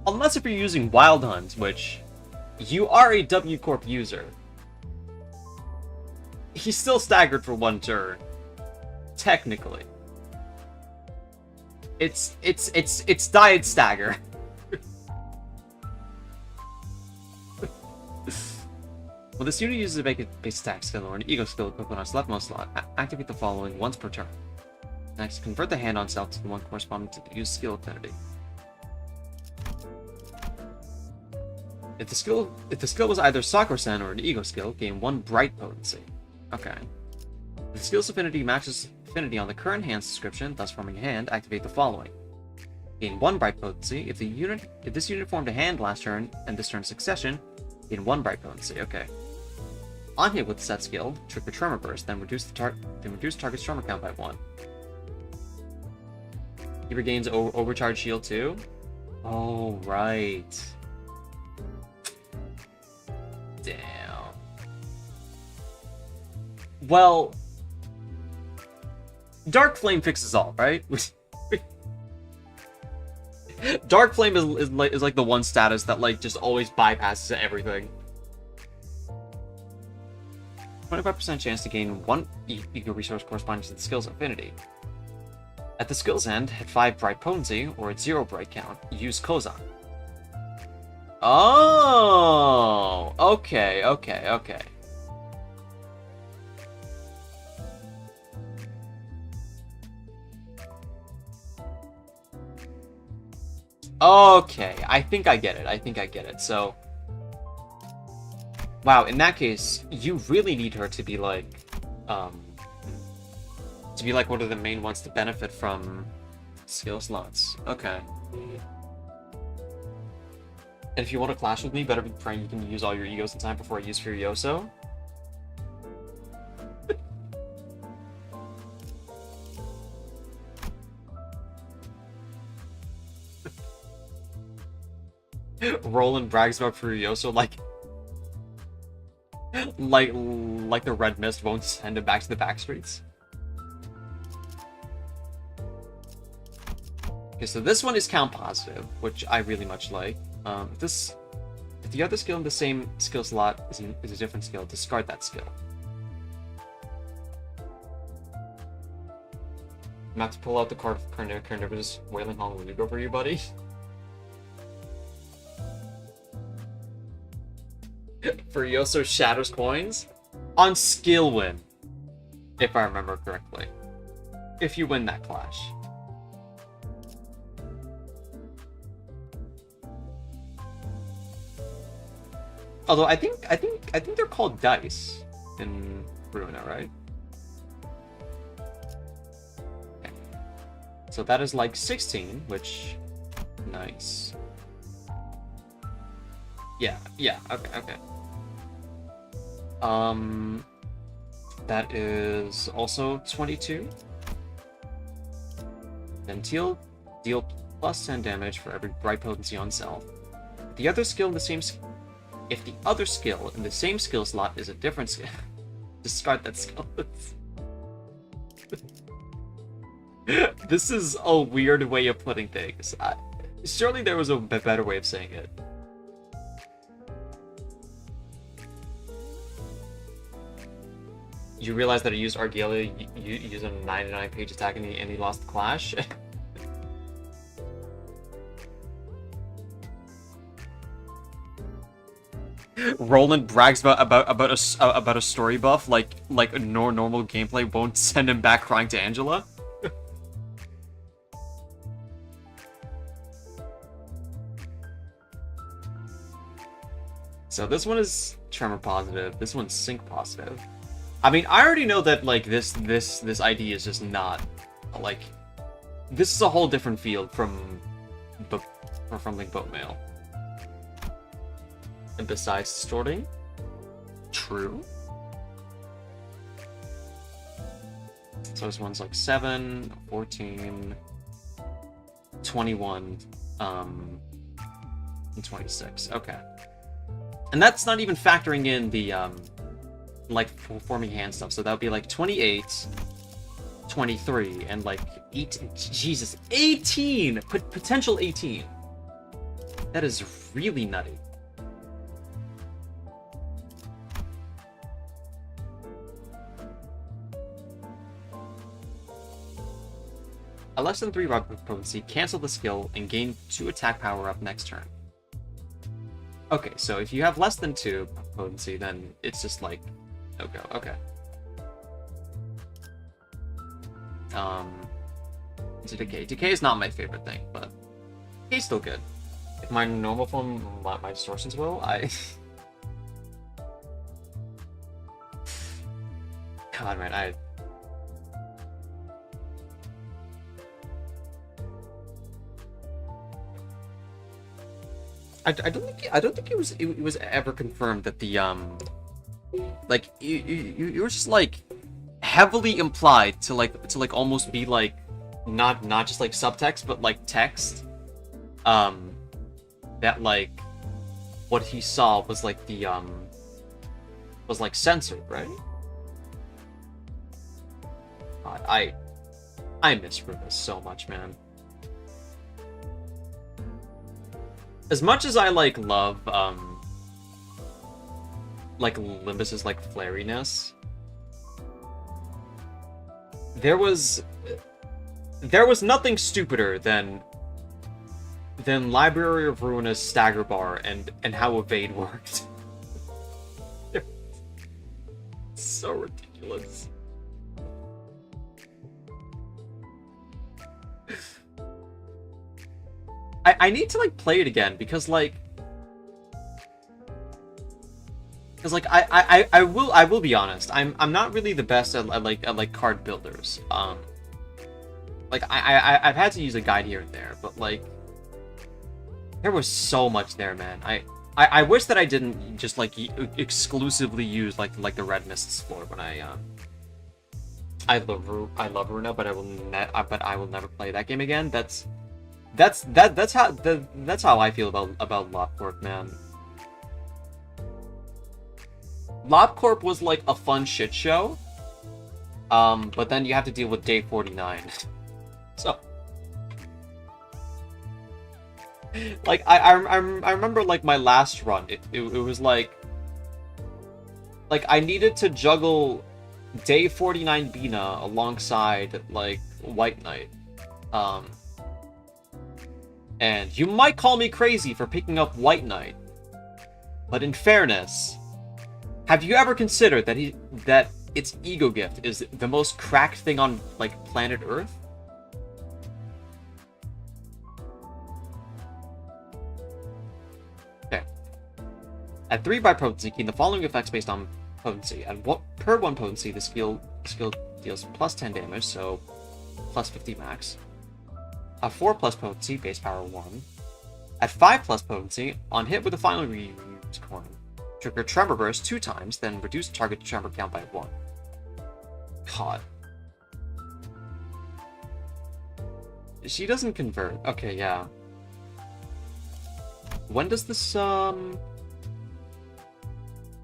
unless if you're using Wild Hunt, which you are a W Corp user, he's still staggered for 1 turn. Technically. It's diet stagger. When this unit uses a base attack skill or an ego skill equipped on its leftmost slot, activate the following once per turn. Next, convert the hand on self to the one corresponding to the used skill affinity. If the skill was either Sakura-sen or an ego skill, gain 1 bright potency. Okay. If the skill's affinity matches affinity on the current hand's description, thus forming a hand, activate the following. Gain 1 bright potency. If this unit formed a hand last turn and this turn's succession, gain 1 bright potency. Okay. On hit with set skill, trigger Tremor Burst, then reduce target's Tremor count by 1. He regains overcharge shield too. Oh right. Damn. Well, Dark Flame fixes all, right? Dark Flame is like the one status that like just always bypasses everything. 25% chance to gain 1 ego resource corresponding to the skill's affinity. At the skill's end, at 5 bright potency or at 0 bright count, use Kozan. Oh, okay. Okay, I think I get it. So, wow, in that case, you really need her to be like one of the main ones to benefit from skill slots. Okay. And if you want to clash with me, better be praying you can use all your egos in time before I use Furioso. Roland brags about Furioso like the red mist won't send him back to the back streets. Okay, so this one is count positive, which I really much like. If the other skill in the same skill slot is a different skill, discard that skill. I'm about to pull out the card of Carnivorous Wailing Hallelujah for you, buddy. Furioso shatters coins on skill win, if I remember correctly. If you win that clash. Although I think they're called dice in Ruina, right? Okay. So that is like 16, which nice. Yeah, okay. That is also 22. Then deal plus 10 damage for every bright potency on self. If the other skill in the same skill slot is a different skill, discard that skill. This is a weird way of putting things. Surely there was a better way of saying it. You realize that I used Argalia using a 99-page attack and he lost the clash? Roland brags about a story buff like normal gameplay won't send him back crying to Angela. So this one is tremor positive. This one's sync positive. I mean, I already know that like this ID is just not like this is a whole different field from like boat mail. And besides distorting, true. So this one's like 7, 14, 21, and 26. Okay. And that's not even factoring in the like forming hand stuff. So that would be like 28, 23, and like 18. Jesus, 18! Potential 18. That is really nutty. A less than 3 rock potency, cancel the skill, and gain 2 attack power up next turn. Okay, so if you have less than 2 potency, then it's just like no-go. Okay. Into Decay. Decay is not my favorite thing, but Decay's still good. If my normal form, my distortions will, God, man, I don't think it was ever confirmed that the like you were just like heavily implied to like almost be like not just like subtext but like text that like what he saw was like the was like censored, right? God, I miss Rubus so much, man. As much as I like love like Limbus's like flariness, there was nothing stupider than Library of Ruina's stagger bar and how evade worked. So ridiculous. I need to like play it again because I will be honest, I'm not really the best at like card builders. Like I've had to use a guide here and there, but like there was so much there, man. I wish that I didn't just like exclusively use like the Red Mist's floor when I love Runa, but I will never play that game again. That's how I feel about LobCorp, man. LobCorp was like a fun shit show, but then you have to deal with day 49. So, like I remember like my last run, it was like I needed to juggle day 49 Bina alongside like White Knight, and you might call me crazy for picking up White Knight, but in fairness, have you ever considered that its ego gift is the most cracked thing on like planet Earth? Okay. At 3 by potency, key the following effects based on potency. At per 1 potency, the skill deals plus 10 damage, so plus 50 max. At 4 plus potency, base power 1. At 5 plus potency, on hit with the final reuse coin, trigger Tremor Burst 2 times, then reduce target tremor count by 1. God. She doesn't convert. Okay, yeah. When does this,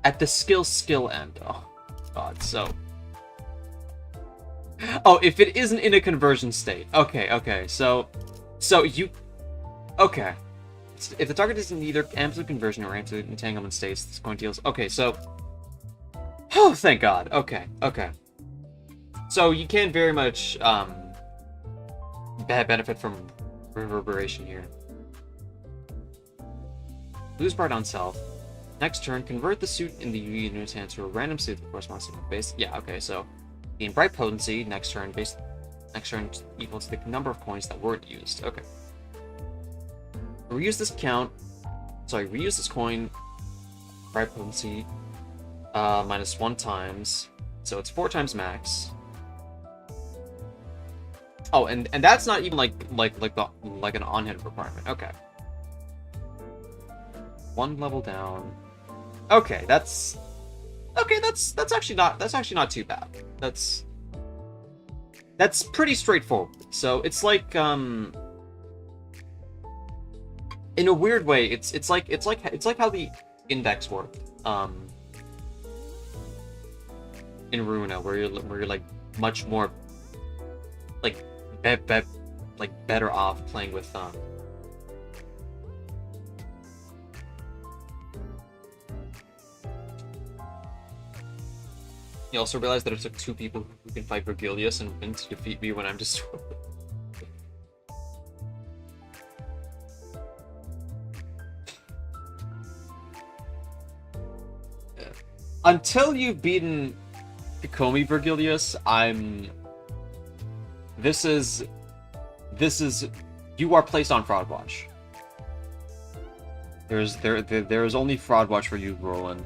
at the skill end. Oh, God, so... Oh, if it isn't in a conversion state. Okay, so you... Okay. If the target is in either absolute conversion or absolute entanglement states, this coin deals... Okay, so... Oh, thank God. Okay. So you can very much, benefit from reverberation here. Lose part on self. Next turn, convert the suit in the unit's hand to a random suit that corresponds to the base. Yeah, okay, so gain bright potency. Next turn equal to the number of coins that weren't used. Okay. Reuse this coin. Bright potency. Minus 1 times. So it's 4 times max. Oh, and that's not even like an on-hit requirement. Okay. 1 level down. Okay, that's actually not too bad. That's pretty straightforward. So it's like in a weird way, it's like how the index worked in Runa, where you're like much more like better off playing with You also realize that it took 2 people who can fight Vergilius and win to defeat me when I'm just... Yeah. Until you've beaten Pikomi Vergilius, This is... You are placed on Fraud Watch. There is only Fraud Watch for you, Roland.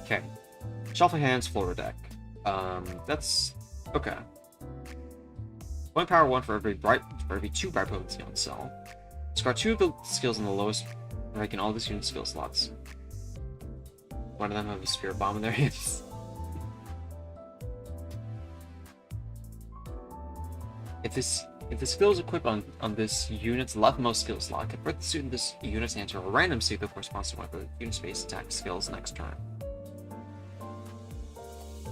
Okay. Shuffle hands, floor deck. That's okay. Point power 1 for every 2 bright potency on cell. Discard 2 of the skills in the lowest rank in all this unit skill slots. One of them have a spirit bomb in their hands. If the skill is equipped on this unit's leftmost skill slot, convert the suit in this unit's hand to a random suit that corresponds to one of the unit space attack skills next turn.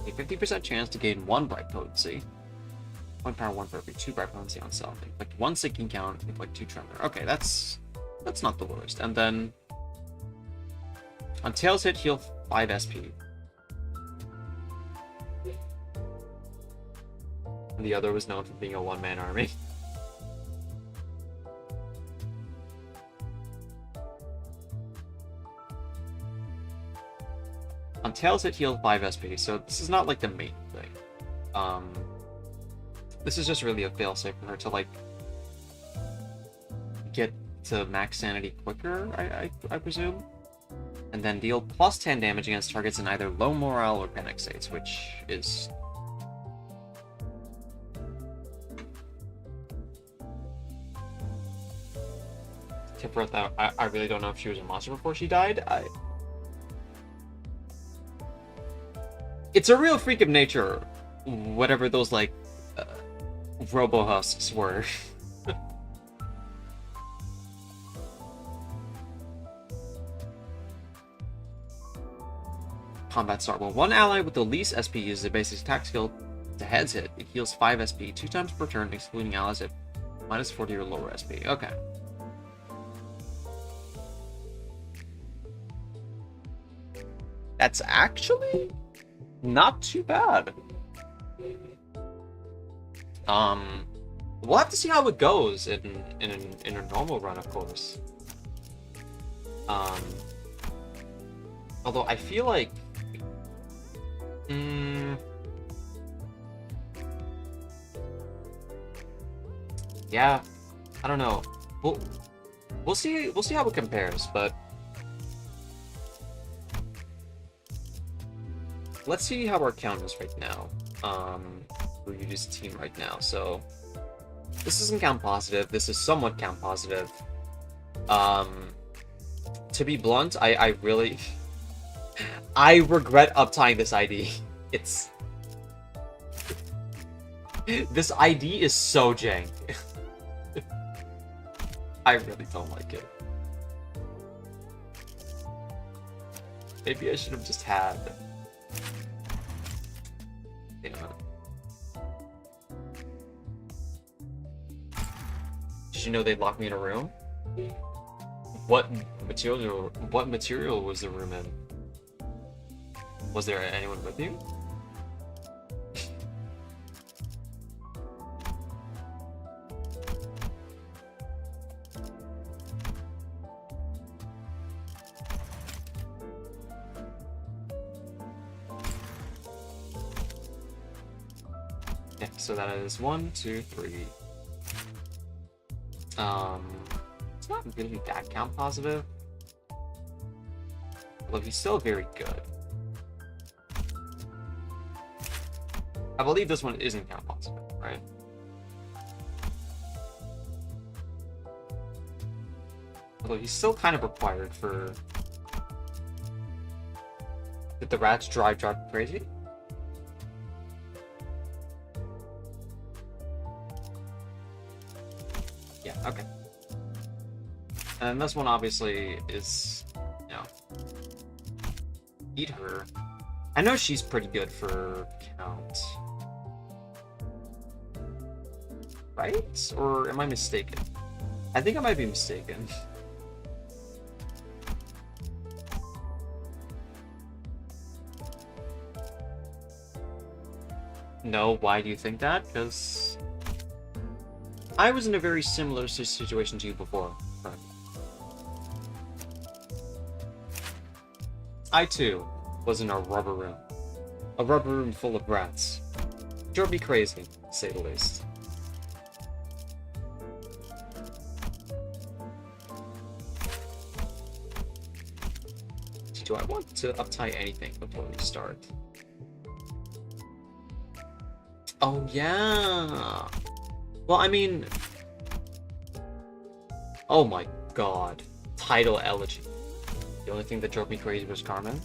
A 50% chance to gain 1 bright potency. Point power 1 for every 2 bright potency on self. Inflict 1 sinking count, inflict 2 tremor. Okay, that's not the worst. And then on Tails hit, heal 5 SP. And the other was known for being a one-man army. On Tails hit, heal 5 SP, so this is not like the main thing. This is just really a failsafe for her to like get to max sanity quicker, I presume. And then deal plus 10 damage against targets in either low morale or panic states, which is... Tipworth, I really don't know if she was a monster before she died. It's a real freak of nature, whatever those, like, robo-husks were. Combat start. When one ally with the least SP uses a basic attack skill to heads hit, it heals 5 SP 2 times per turn, excluding allies at minus 40 or lower SP. Okay. That's actually not too bad. We'll have to see how it goes in a normal run, of course. Although I feel like, yeah, I don't know. We'll see how it compares, but let's see how our count is right now. For Yuji's team right now. So this isn't count positive. This is somewhat count positive. To be blunt, I really I regret uptying this ID. This ID is so jank. I really don't like it. Maybe I should have just had... You know. Did you know they'd lock me in a room? What material was the room in? Was there anyone with you? Yeah, so that is 1, 2, 3. It's not really that count positive. Although he's still very good. I believe this one isn't count positive, right? Although he's still kind of required for... Did the rats drive crazy? Yeah, okay. And this one obviously is, you know, eat her. I know she's pretty good for count. Right? Or am I mistaken? I think I might be mistaken. No, why do you think that? Because I was in a very similar situation to you before. Right. I too was in a rubber room. A rubber room full of rats. Drove me crazy, to say the least. Do I want to uptie anything before we start? Oh yeah! Well, I mean... Oh my god. Title elegy. The only thing that drove me crazy was Carmen.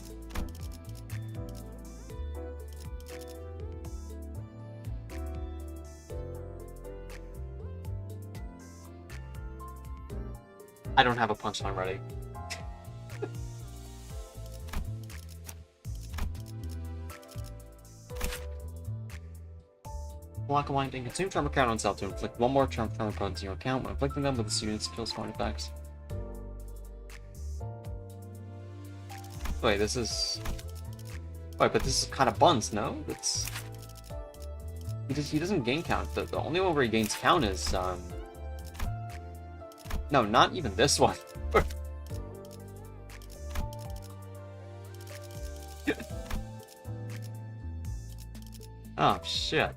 I don't have a punchline ready. Block a line and consume charm account on self to inflict one more charm code on your account when inflicting them with the student's skill scoring effects. Wait, this is... Wait, but this is kind of buns, no? It's... He doesn't gain count. The only one where he gains count is, No, not even this one. Oh, shit.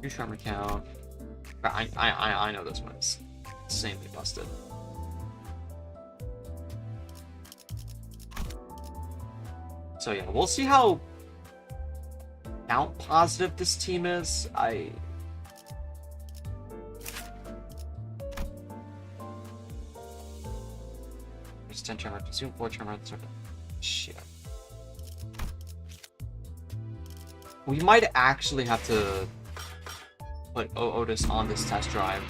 New charm account. I know this one's insanely busted. So yeah, we'll see how count positive this team is. There's 10 charm, consume 4 charm, shit. We might actually have to put Otis on this test drive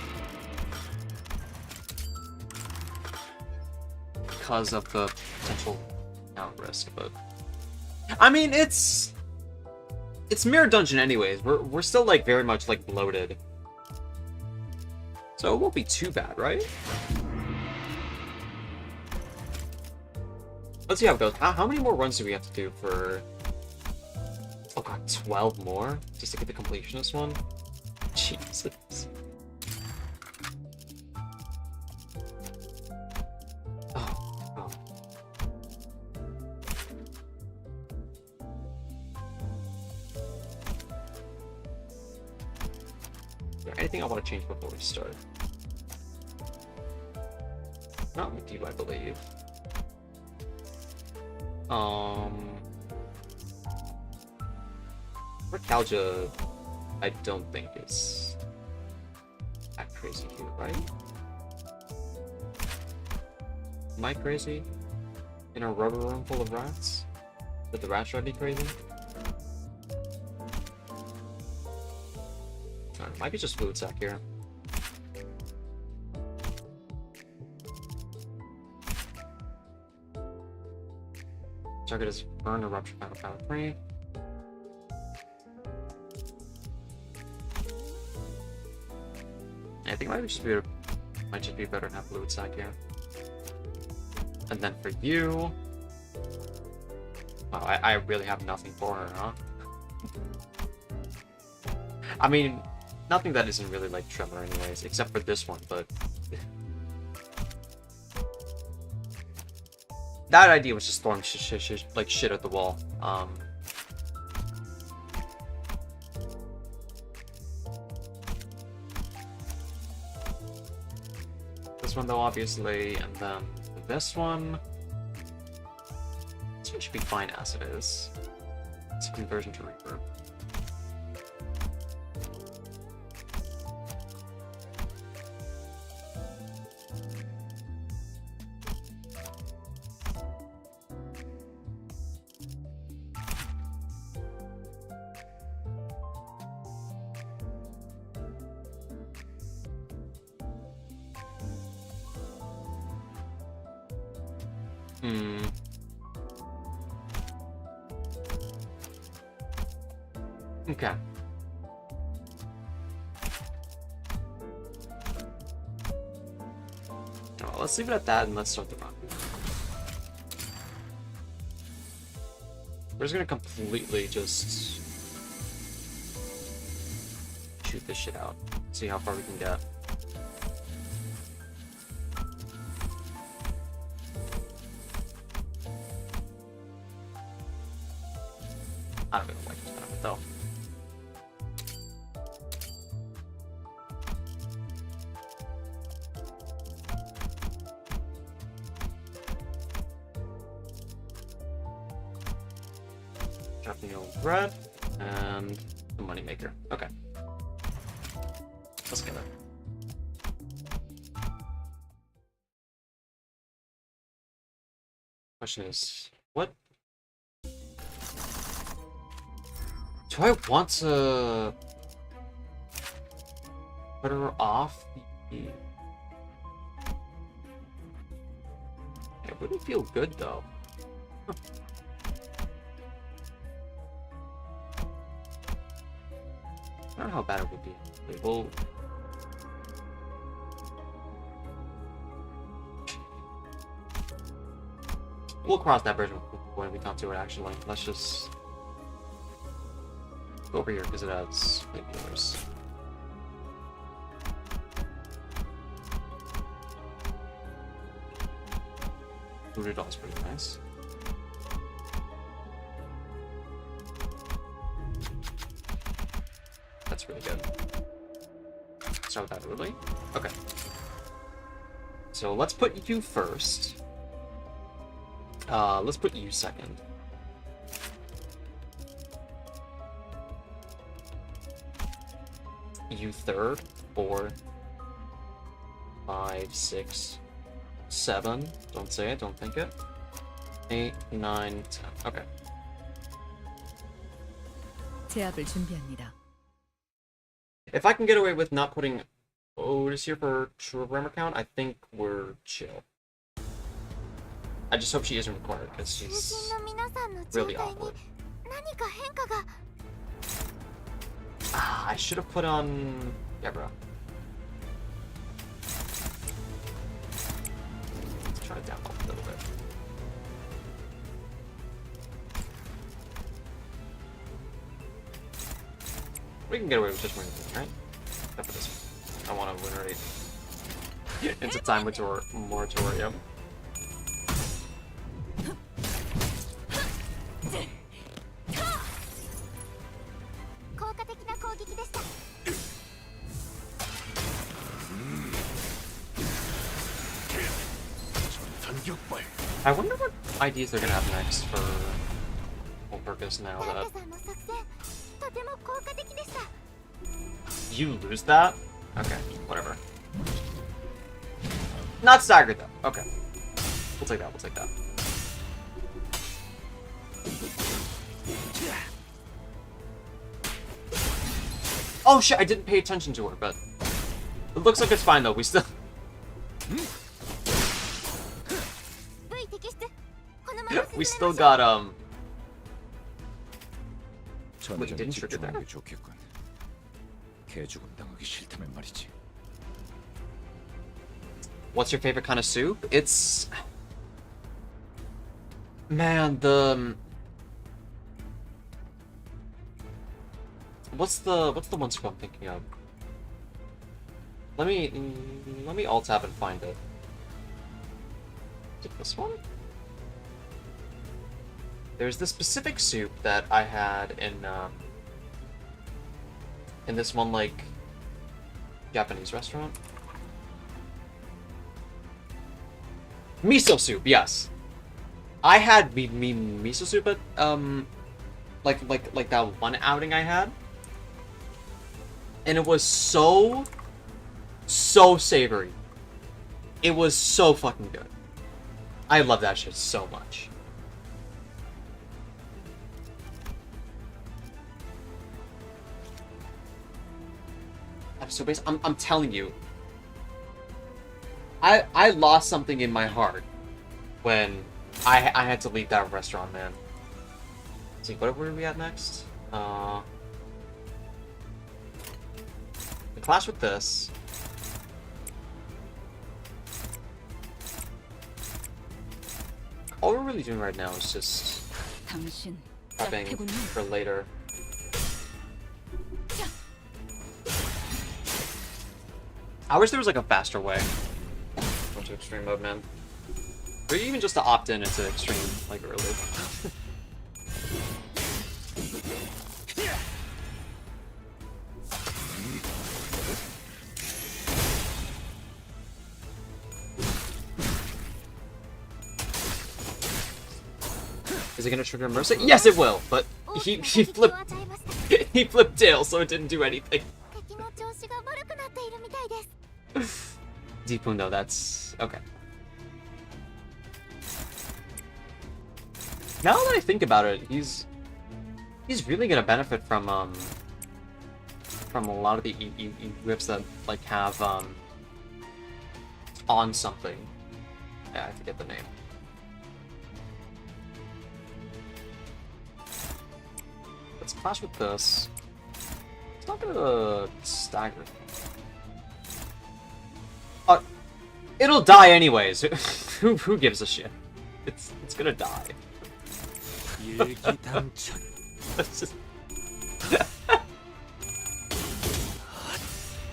because of the potential count risk, but I mean it's Mirror Dungeon anyways. We're still like very much like bloated, so it won't be too bad, right? Let's see how it goes. How many more runs do we have to do for? Oh god, 12 more just to get the completionist one. Jesus. Oh. Is there anything I want to change before we start? Not with you, I believe. Recalja, I don't think is that crazy here, right? Am I crazy? in a rubber room full of rats? Did the rats drive me crazy? Might be just fluid sack here. Target is burn or rupture power 3. I think it might just be better to have fluid sack here. And then for you, oh, I really have nothing for her, huh? I mean, nothing that isn't really like Tremor anyways, except for this one, but that idea was just throwing shit at the wall. This one though, obviously, and then this one. This one should be fine as it is. It's a conversion to reverb. Okay. Oh, let's leave it at that and let's start the run. We're just gonna completely just shoot this shit out. See how far we can get. I don't really like this kind of it though. Drop the old bread and the moneymaker. Okay. Let's get it. Question is, what? Do I want to put her off the... It wouldn't feel good though. Huh. I don't know how bad it would be. We'll cross that bridge when we come to it actually. Let's just go over here because it has flamethrowers. Voodoo doll's pretty nice. That's really good. Start with that early. Okay. So let's put you first. Let's put you second. You third, 4, 5, 6, 7. Don't say it, don't think it. 8, 9, 10. Okay. 제압을 준비합니다. If I can get away with not putting Otis here for true grammar count, I think we're chill. I just hope she isn't required because she's really awkward. Ah, I should have put on Deborah. Let's try to down a little bit. We can get away with just winning, right? Except for this one. I want to win rate into time moratorium. I wonder what ideas they're gonna have next for Walpurgis now that you lose that? Okay, whatever. Not staggered though. Okay. We'll take that, we'll take that. Oh shit, I didn't pay attention to her, but it looks like it's fine though. We still 部位摘出このまま進めましょう we still got 전장에 didn't trigger 집중하는 that? 게 좋겠군. 개죽음 당하기 싫다면 말이지. What's your favorite kind of soup? It's man, the what's the one soup I'm thinking of? Let me alt tab and find it. Is it this one? There's this specific soup that I had in this one like Japanese restaurant. Miso soup, yes. I had miso soup at like that one outing I had, and it was so savory. It was so fucking good. I love that shit so much. So basically, I'm telling you, I lost something in my heart when I had to leave that restaurant, man. Let's see, what were we at next? The clash with this. All we're really doing right now is just 당신 prepping 짝패군요. for later. I wish there was like a faster way go to extreme mode, man. Or even just to opt in into extreme like early. Is it gonna trigger Mercy? Yes, it will. But he flipped 与えました he flipped tail, so it didn't do anything. 敵の調子が悪くなっているみたいです Deepun though, that's okay. Now that I think about it, he's really gonna benefit from a lot of the whips that like have on something. Yeah, I forget the name. Let's clash with this. It's not gonna stagger. It'll die anyways. Who gives a shit? It's gonna die. 일기당천. Let's just...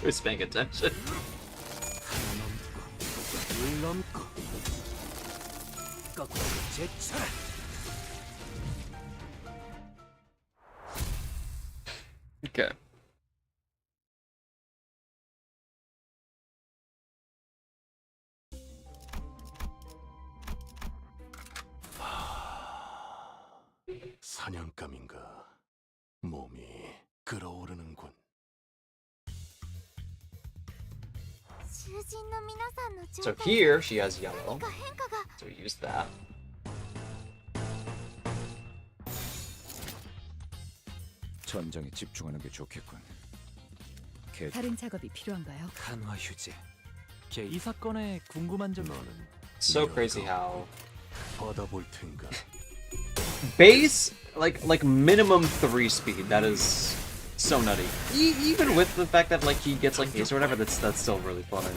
Who's paying attention? 물 넘고 거꾸로 제쳐라. Okay. 사냥감인가 몸이 끓어오르는군. 囚人の皆さんの状 So 態 here she has yellow. 何か変化が So we use that. 전장에 집중하는 게 좋겠군. 개 다른 작업이 필요한가요? 간화 휴재. 이 사건에 궁금한 점 너는 So crazy how 받아볼 텐가. base like minimum 3 speed. That is so nutty. Even with the fact that like he gets like haste or whatever, that's still really funny.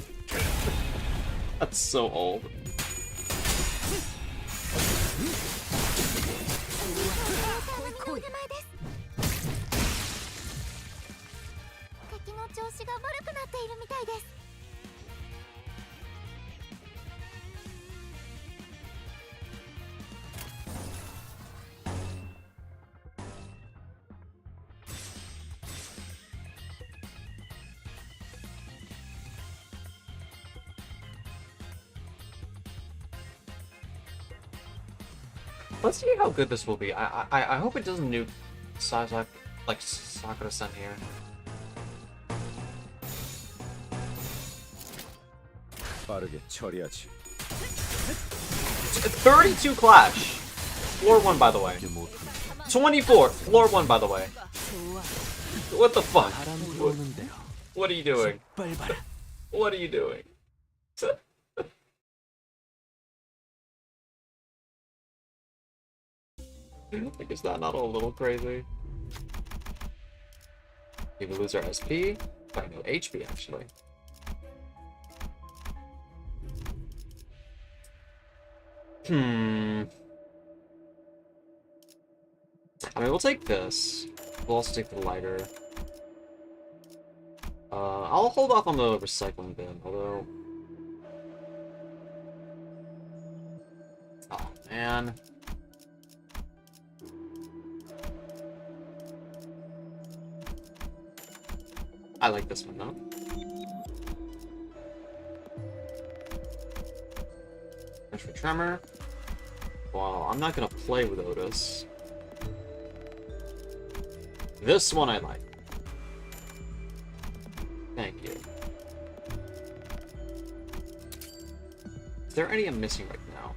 That's so old. の腕前です敵の調子が悪くなっているみたいです Let's see how good this will be. I hope it doesn't nuke like Sakura-san here. 빠르게 처리하지. 32 clash. Floor 1 by the way. 이게 못하는 24. Floor 1 by the way. 좋아. What the fuck? 바람 불어오는데요. What are you doing? 빨바람. What are you doing? Like, is that not a little crazy? Did we lose our SP? Wait, no, HP actually. I mean, we'll take this. We'll also take the lighter. I'll hold off on the recycling bin, although... Oh, man. I like this one, though. There's for Tremor. Well, I'm not gonna play with Otis. This one I like. Thank you. Is there any I'm missing right now?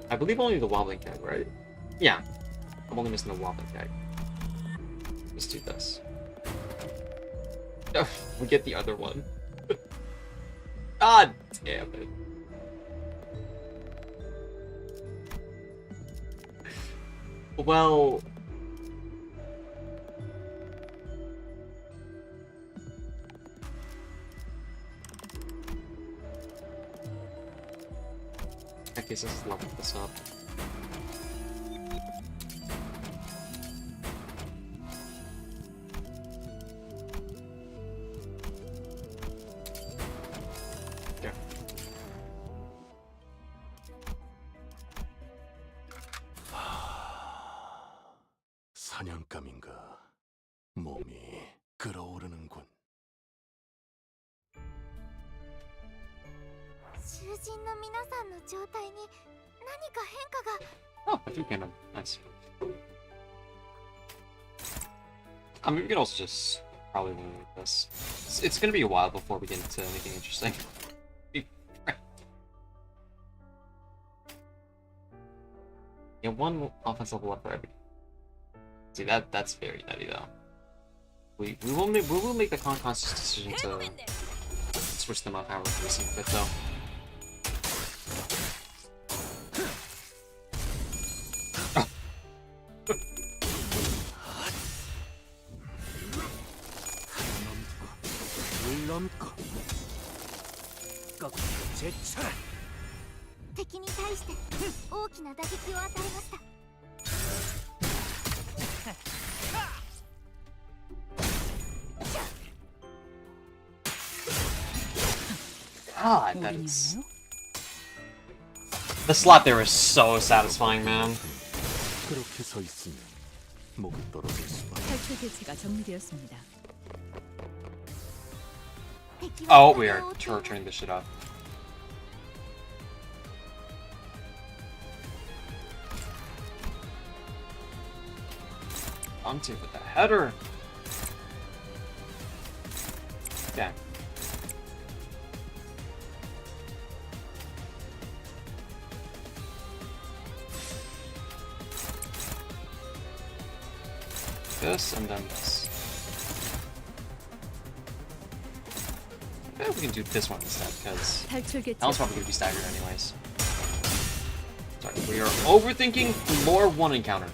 I believe only the wobbling keg, right? Yeah. I'm only missing the wobbling keg. Let's do this. Oh, we get the other one. God damn it. Well... I guess let's level this up. There. 사냥감인가 몸이 끓어오르는군. 囚人の皆さんの状態に何か変化が。 Oh, I think cannon. Nice. I mean, we can also just probably win with this. It's gonna be a while before we get into anything interesting. Yeah, one offense level up for every. See, that's very nutty though. We will make the conscious decision to switch them up however we see fit though. 물넘고 꺾고 제쳐라. 敵に対して大きな打撃を与えました。 God, that is... The slap there is so satisfying, man. 그렇게 서 있으면 목이 떨어질 수밖에. 탈출 개체가 정리되었습니다. Oh, we are turning this shit up. Onto with the header. Yeah. This and then this. Maybe we can do this one instead, because 탈출 개체 that one's probably gonna be staggered anyways. Sorry, we are overthinking floor 1 encounter.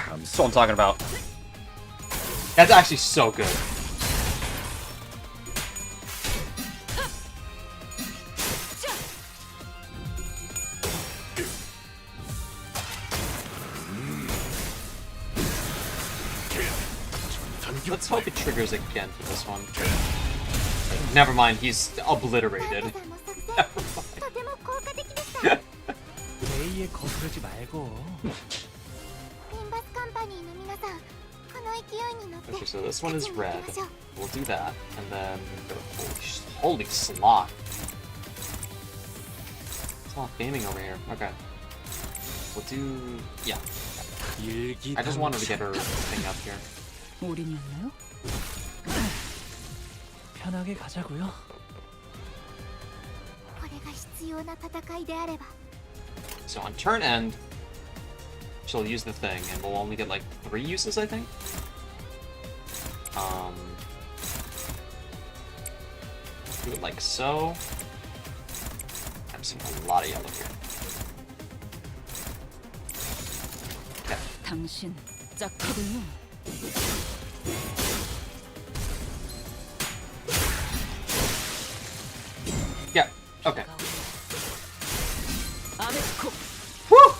That's what I'm talking about. That's actually so good. Let's hope it triggers again for this one. Never mind, he's obliterated. 레이에 거스르지 말고. Limbus Company の皆さん、この勢いに乗って Okay, so this one is 勝ちに行 red. きましょう。 We'll do that, and then holy slot! It's all gaming over here. Okay, we'll do yeah. I just wanted to get her thing up here. 올인이었나요? 편하게 가자고요. これが必要な戦いであれば So on turn end, she'll use the thing, and we'll only get like 3 uses, I think. Do it like so. I'm seeing a lot of yellow here. Okay. 당신 짝하군요. Yeah. Okay. 아메코. Whew!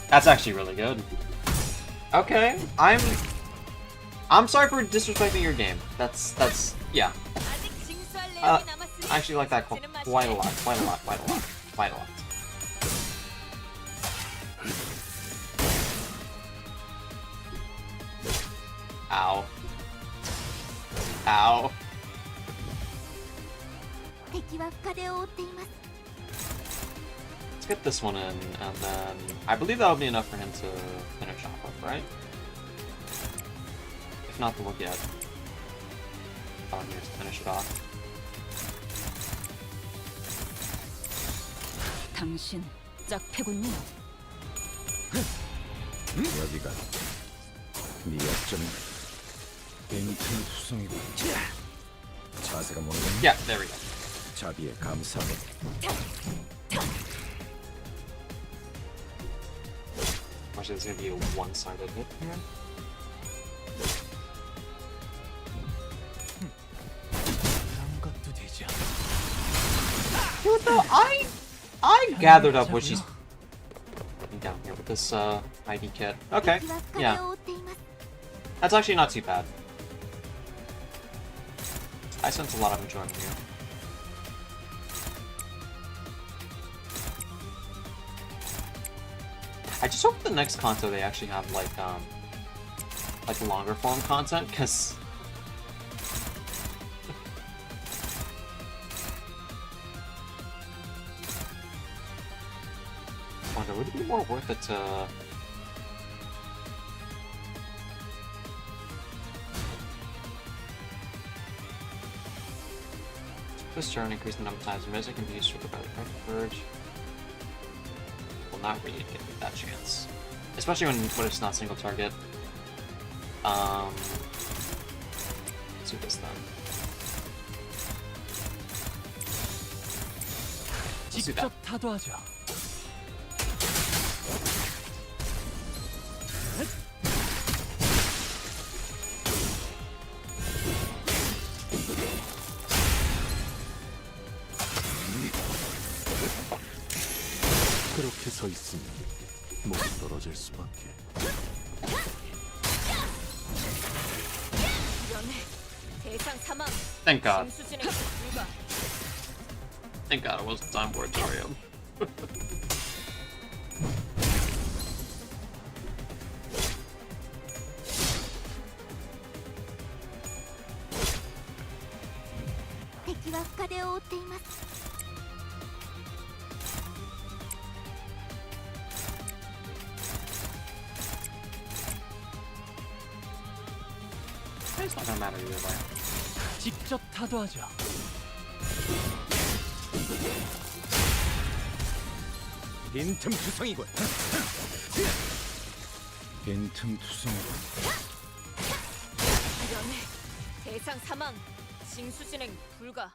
That's actually really good. Okay, I'm sorry for disrespecting your game. That's yeah. I actually like that quite a lot. Ow. Ow. 敵は深手を負っています Let's get this one in, and then I believe that'll be enough for him to finish off with, right? If not, then we'll get on here to finish it off. 당신 짝패군요. 여기가 네 약점은 빈틈 투성이고 자세가 뭐는 Yeah, there we go. 자비에 감사하게. Actually, it's gonna be a one-sided hit here. 그런 것도 되죠. Dude, though, I gathered up what she's putting down here with this ID kit. Okay, 敵は深手 yeah, を負っています that's actually not too bad. I sense a lot of enjoyment here. I just hope the next Kanto they actually have like longer form content, because I wonder, would it be more worth it to this turn increase the number of times music can be used to prevent purge? Will not really give it that chance, especially when it's not single target. Let's do this then. Let's do that. 직접 타도하죠. 그렇게 서 있으면 목이 떨어질 수밖에. 대상 사망. Thank God. 진수진행 불가. Thank God it wasn't time moratorium.敵は深手を負っています It's not gonna matter either way. 직접 타도하죠. 빈틈 투성이군. 빈틈 투성이군. 연애. 대상 사망. 징수진행 불가.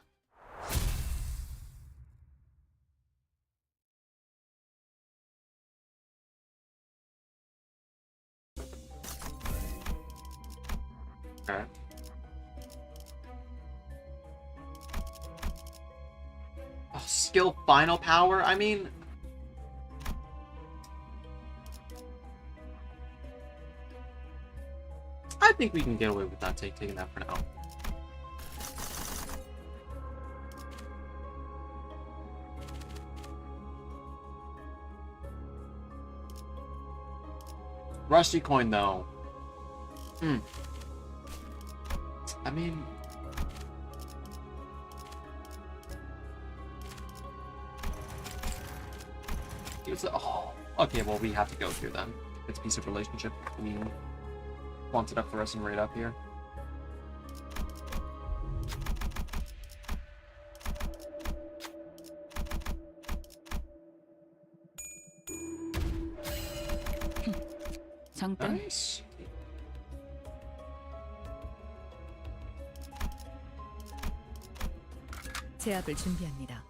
Okay. Oh, skill final power? I mean... I think we can get away with that, taking that for now. Rusty coin, though. I mean... Oh, okay, well, we have to go through then. It's a piece of relationship. I mean, wants it up for us and right up here. Nice. 제압을 준비합니다.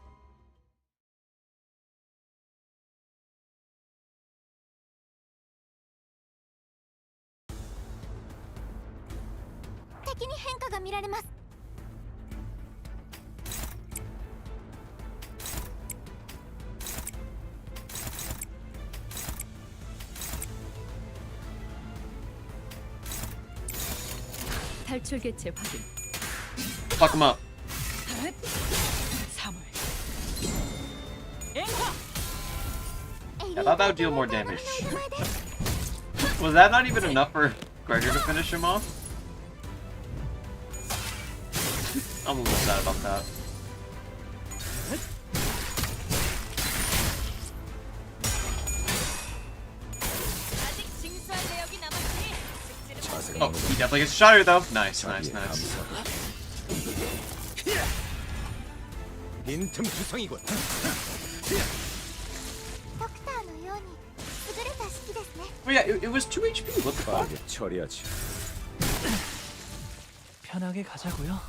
敵に変化が見られます。 탈출 개체 확인. Fuck him up. 사물. Yeah, that'll deal more damage. Was that not even enough for Gregor to finish him off? I'm a little sad about that. 아직 징수할 내역이 남았으니 직지를 자세가 Oh, he definitely gets shot though. Nice, nice, 자비에 nice. 감사하다. 빈틈 투성이군. ドクターのように優れた式ですね。 Oh yeah, it was 2 HP. What the fuck? 빠르게 처리하지. 편하게 가자고요.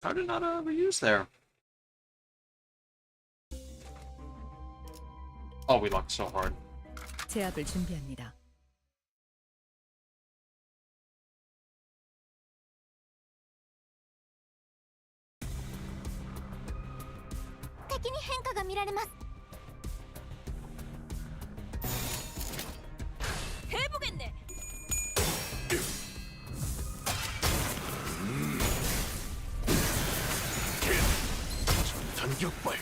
How did not reuse there? Oh, we locked so hard. 제압을 준비합니다.敵に変化が見られます。 해보겠네. 전격발.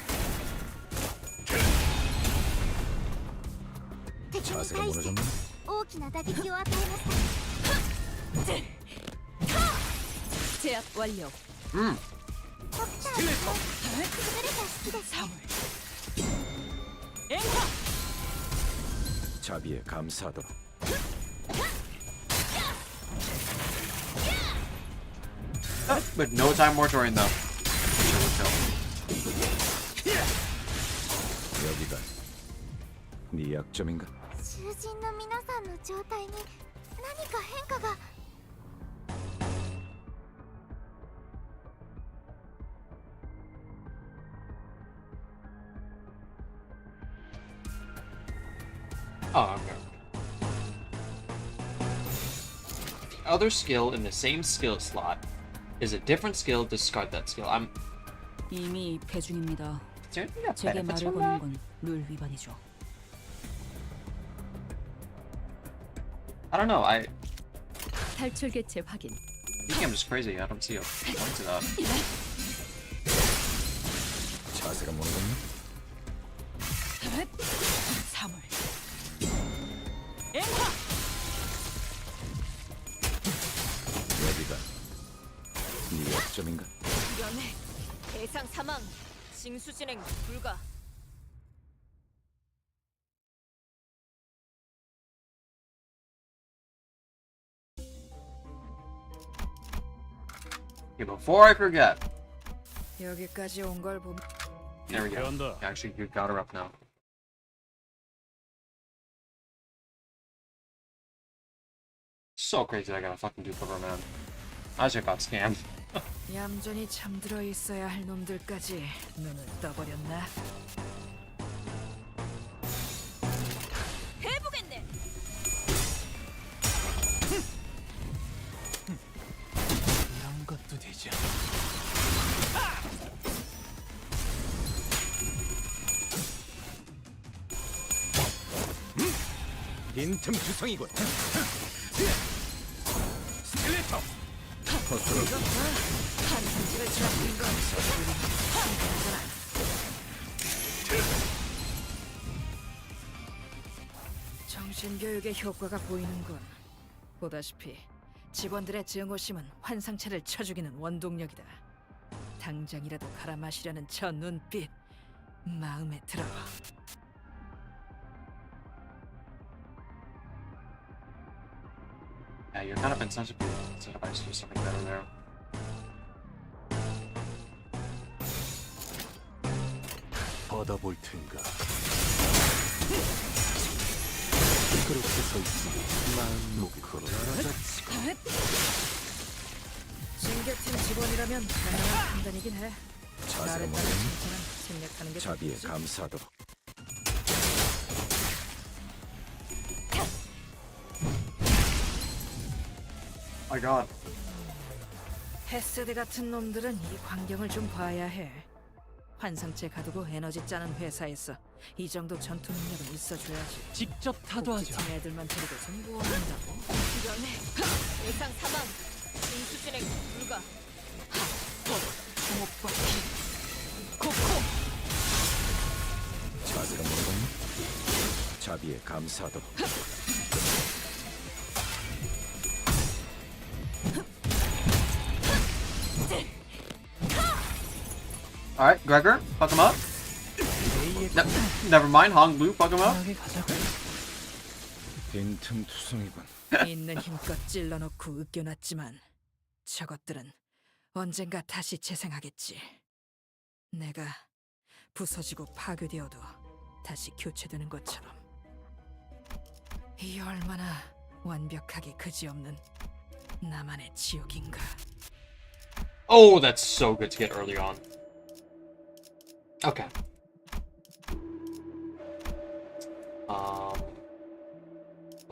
敵に 자세가 対して 무너졌나? 大きな打撃を与えました。 제압 완료. ドクターのように優れた式ですね。 자비에 감사하도록. With no time moratorium though. 여기가 네 약점인가? 囚人の皆さんの状態に何か変化が。 Oh, okay. The other skill in the same skill slot is a different skill. Discard that skill. 이미 입회 중입니다. Is there anything that 제게 benefits 말을 from 거는 that? 건 룰 위반이죠. I don't know. 탈출 개체 확인. I think I'm just crazy. I don't see a point to that. 자세가 무너졌나? 사물. 여기가 네 약점인가? 연애. 대상 사망. 징수 진행 불가. Okay, before I forget. 여기까지 온 걸 보면 There we go. 간다. Actually, you got her up now. So crazy. I gotta fucking do cover, man. I just got scammed. 얌전히 잠들어 있어야 할 놈들까지 눈을 떠버렸나? 해보겠네. 이런 것도 되죠. 빈틈 투성이군. 스켈레터. 한승질을 잡는 건 정신교육의 효과가 보이는군. 보다시피 직원들의 증오심은 환상체를 쳐 죽이는 원동력이다. 당장이라도 갈아 마시려는 저 눈빛 마음에 들어. Yeah, you're kind of insensitive. So if I just do something better there. 받아볼 텐가. 그렇게 서 있으니 마음 놓고 열어젖히고 징계팀 직원이라면 가능한 판단이긴 해. 자세가 나를 따라 뭐냐면 칭찬은 생략하는 게 자비에 좋겠지? 감사하도록. My God. 헤스드 같은 놈들은 이 광경을 좀 봐야 해. 환상체 가두고 에너지 짜는 회사에서 이 정도 전투 능력은 있어줘야지. 직접 타도하죠. 팀 애들만 데리고서 뭐 한다고? 이런 대상 사망. 징수 진행 불가. 자세가 뭐라고니? 자비에 감사하도록. Alright, Gregor, fuck him up. Never mind, Hong Lu, fuck him up. 빈틈투성이군. 있는 힘껏 찔러놓고 으껴놨지만 저것들은 언젠가 다시 재생하겠지. 내가 부서지고 파괴되어도 다시 교체되는 것처럼. 이 얼마나 완벽하게 그지없는 나만의 지옥인가. Oh, that's so good to get early on. Okay.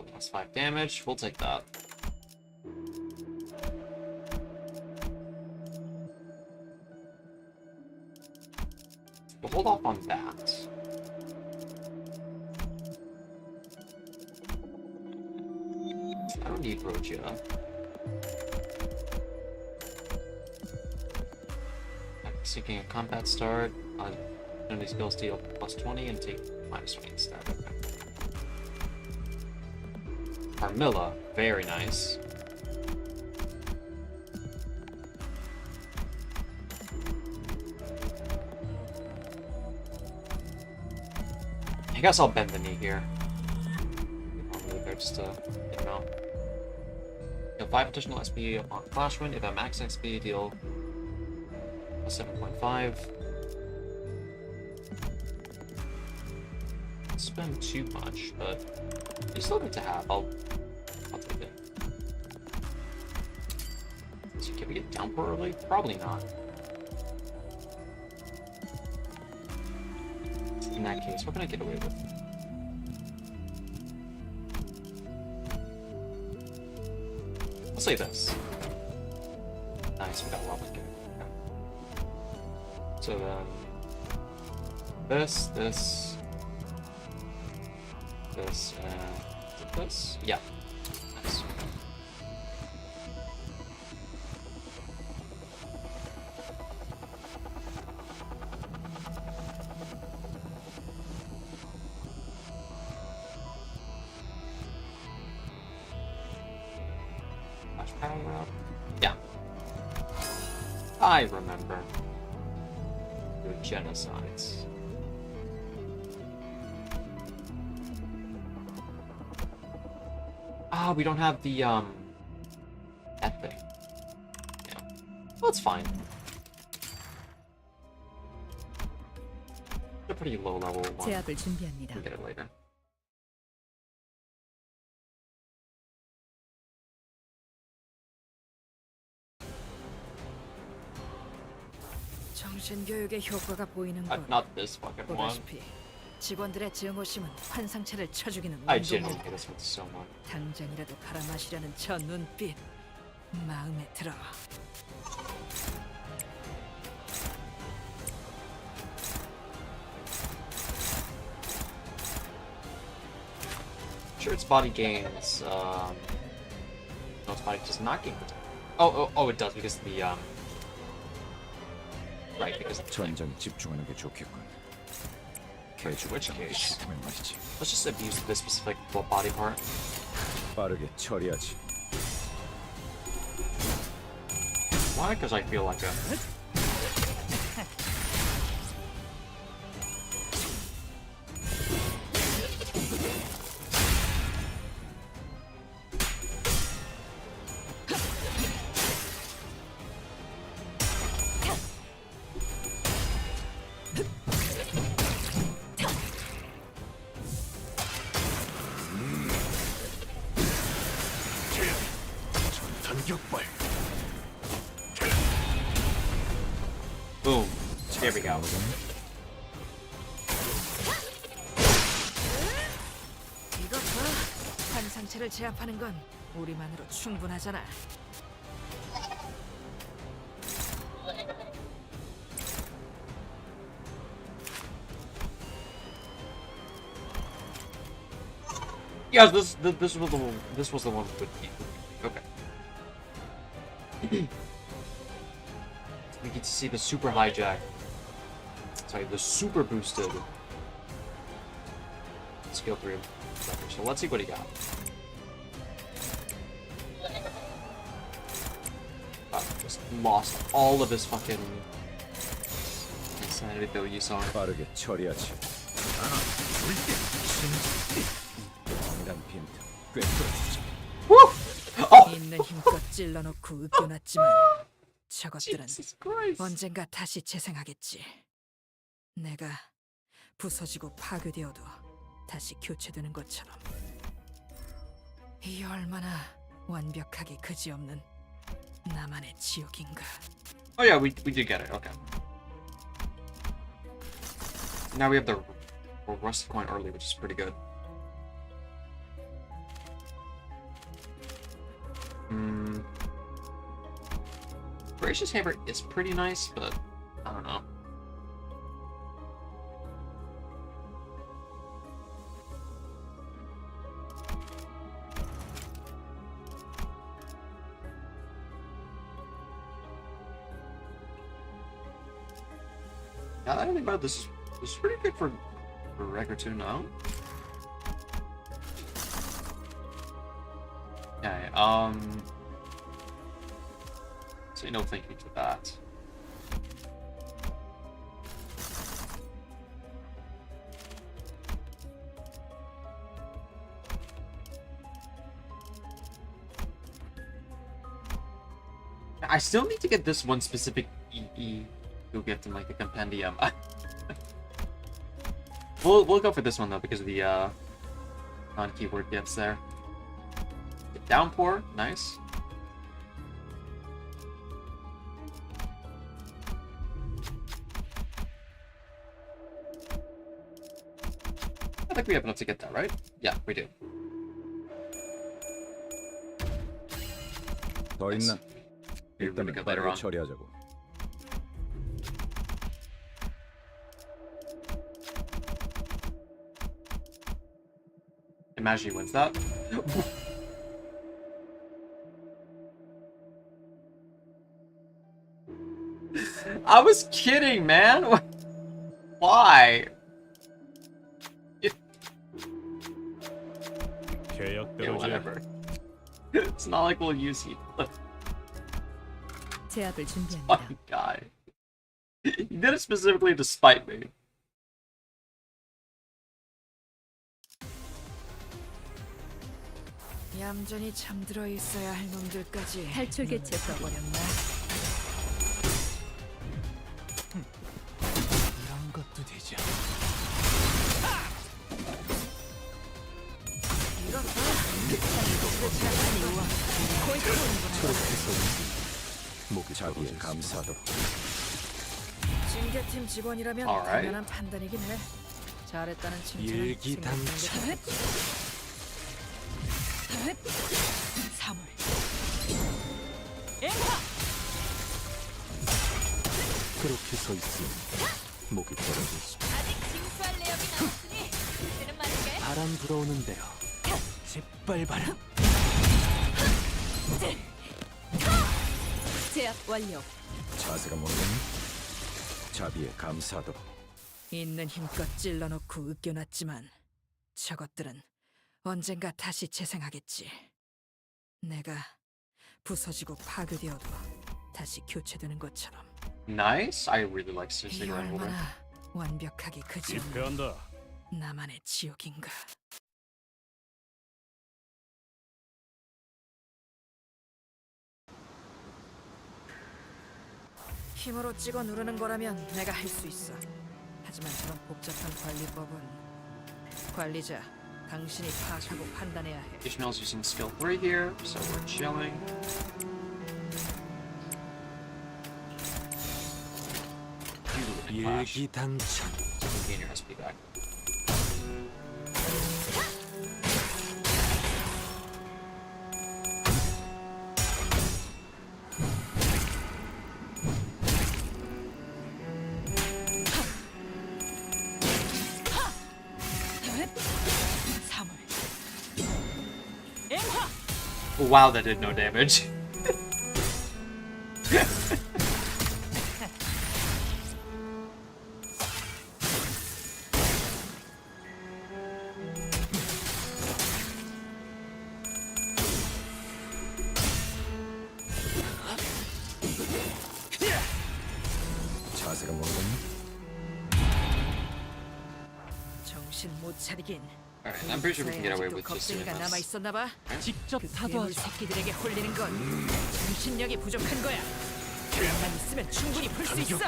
Plus 5 damage. We'll take that. We'll hold off on that. I don't need Rogia. I'm seeking a combat start on enemy skills deal plus 20 and take minus 20 instead. Okay. Carmilla, very nice. I guess I'll bend the knee here. I'll move there just to get him out. Deal 5 additional SP on Clash Wind. If at max XP, deal plus 7.5. Don't spend too much, but it's still good to have. I'll take it. So can we get downpour early? Probably not. In that case, what can I get away with? I'll say this. Nice, we got a lot of good. Okay. So then, this, and this. Yeah. Nice. Flash power up. Yeah. I remember your genocides. Ah, we don't have the, that thing. Yeah. Well, it's fine. They're pretty low level one. 제압을 준비합니다. We'll get it later. 정신교육의 효과가 보이는군. Not this fucking one. 보다시피 직원들의 증오심은 환상체를 쳐죽이는 I 운동이다. genuinely hate this one so much. 당장이라도 갈아마시려는 저 눈빛 마음에 들어. Sure, its body gains, no, its body does not gain protection. Oh, it does because of the, right, because of the thing. 전장 집중하는 게 좋겠군. Which 개죽을 case? 싫다면 말이지. Let's just abuse this specific body part. 빠르게 처리하지. Why? Because I feel like a... Here we go. 이거 봐. 한 상체를 제압하는 건 우리만으로 충분하잖아. Yeah, this was the one with me. Okay. We get to see the super hijack. Sorry, the super boosted skill 3. So let's see what he got. Just lost all of his fucking insanity ability song. 빠르게 처리하지. 이란 빈틈 꿰뚫어주지. Oh! 있는 힘껏 찔러놓고 으깨놨지만 저것들은 Jesus Christ. 언젠가 다시 재생하겠지. 내가 부서지고 파괴되어도 다시 교체되는 것처럼. 이 얼마나 완벽하게 그지없는 나만의 지옥인가. Oh yeah, we did get it. Okay. Now we have the rusted coin early, which is pretty good. Gracious Hammer is pretty nice, but I don't know. Now that I think about it, this is pretty good for record 2 now. Okay, say no thank you to that. I still need to get this one specific EE to get in like the compendium. We'll go for this one though because of the non-keyword gets there. The downpour, nice. I think we have enough to get that, right? Yeah, we do. 더 있나? Be really 일단은 good later 빠르게 on. 처리하자고. Imagine he wins that. I was kidding, man. Why? Yeah, whatever. It's not like we'll use heat. 제압을 준비합니다. Fucking guy. He did it specifically to spite me. 얌전히 잠들어 있어야 할 놈들까지 탈출 개체 써버렸나? 이런 것도 되죠. 이거 봐. 목이 자기의 감사도. 징계팀 직원이라면 Alright. 당연한 판단이긴 해. 잘했다는 칭찬은 일기당초. 생각한 게 3월 그렇게 서 있으면 목이 떨어지죠. 아직 징수할 내역이 남았으니 이제는 말할게. 바람 불어오는 대로 짓밟아라. 제압 완료. 자세가 모르겠니? 자비의 감사도. 있는 힘껏 찔러놓고 으깨놨지만 저것들은 언젠가 다시 재생하겠지. 내가 부서지고 파괴되어도 다시 교체되는 것처럼. Nice. I really like 이 Sisig right over. 얼마나 완벽하게 그지없는 집회한다. 나만의 지옥인가. 힘으로 찍어 누르는 거라면 내가 할 수 있어. 하지만 저런 복잡한 관리법은 관리자, 당신이 파악하고 판단해야 해. Ishmael's using skill 3 here, so we're chilling. flash. 일기당천. So you can gain your SP back. 사물. 엠화. Wow, that did no damage. 자세가 모르겠네. 정신 못 차리긴. Alright, I'm pretty sure we can get away with just doing 겁쟁이가 남아 this. 있었나 봐. 직접 그 괴물 새끼들에게 홀리는 건 정신력이 부족한 거야. 만 있으면 충분히 풀 수 있어.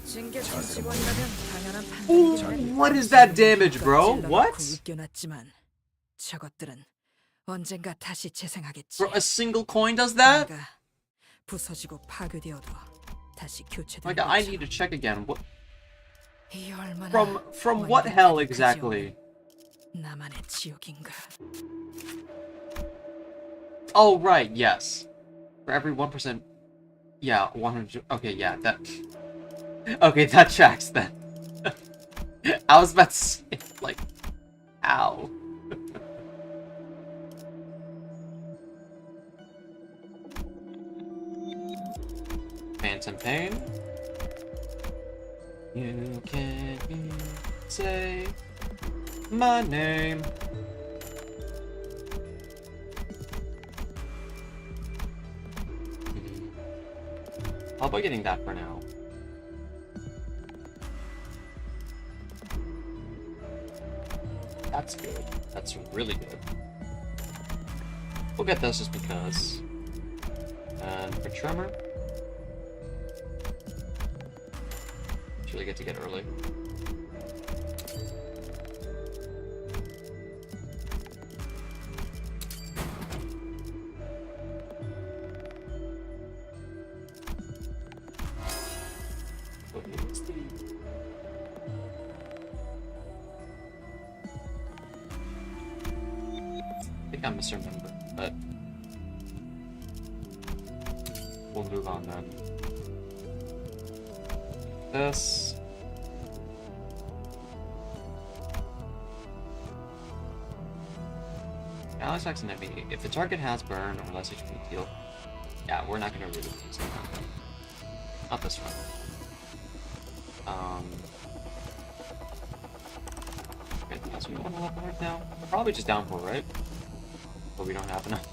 징계청 직원이라면 당연한 판단이겠네. What is that damage, bro? What? 웃겨놨지만 저것들은 언젠가 다시 재생하겠지. Bro, a single coin does that? 내가 부서지고 파괴되어도 다시 Oh 교체되는 my god, I 것처럼. need to check again. What? 이 얼마나 From what hell 완벽하지 exactly? 않은 나만의 지옥인가. Oh, right, yes. For every 1%. Yeah, 100. Okay, yeah, that. Okay, that tracks then. I was about to say, like, ow. Phantom Pain. You can say my name. How about getting that for now? That's good. That's really good. We'll get this just because. And for Tremor, it's really good to get early. I think I misremembered, but we'll move on then. This. Alex X and enemy. If the target has burn or less HP deal, yeah, we're not gonna really use it. Not this one. Anything else we want to level right now? Probably just downpour, right? But we don't have enough.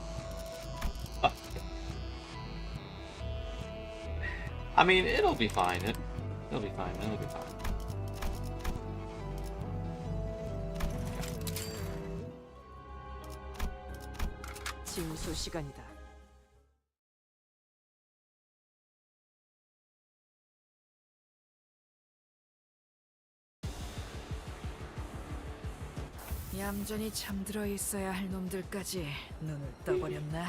I mean, it'll be fine. It'll be fine. It'll be fine. 징수 시간이다. 얌전히 잠들어 있어야 할 놈들까지 눈을 떠버렸나?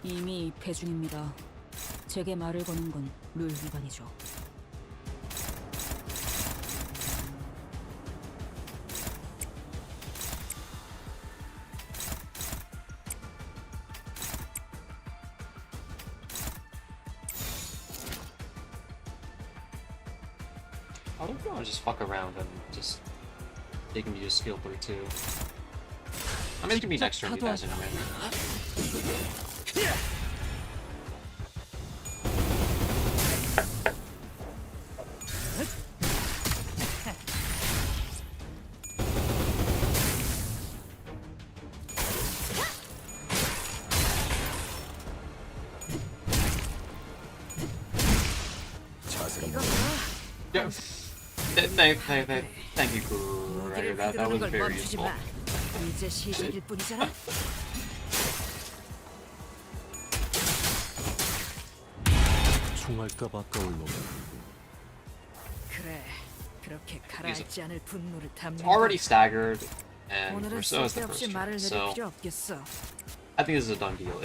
이미 입회 중입니다. 제게 말을 거는 건 룰 위반이죠. I don't want to just fuck around and just they can use skill 3 too. I mean, it can be next turn, you guys anyway. 자세가 이거 Yeah. Thank you, Guru. 무기를 That 휘두르는 was 걸 very 멈추지 useful. 마. 이제 시작일 뿐이잖아. 총알값 아까울 놈. 그래, 그렇게 가라앉지 않을 분노를 담는 It's already staggered, and 오늘은 Rousseau is the first 쓸데없이 turn, 말을 내릴 so 필요 없겠어. I think this is a done deal.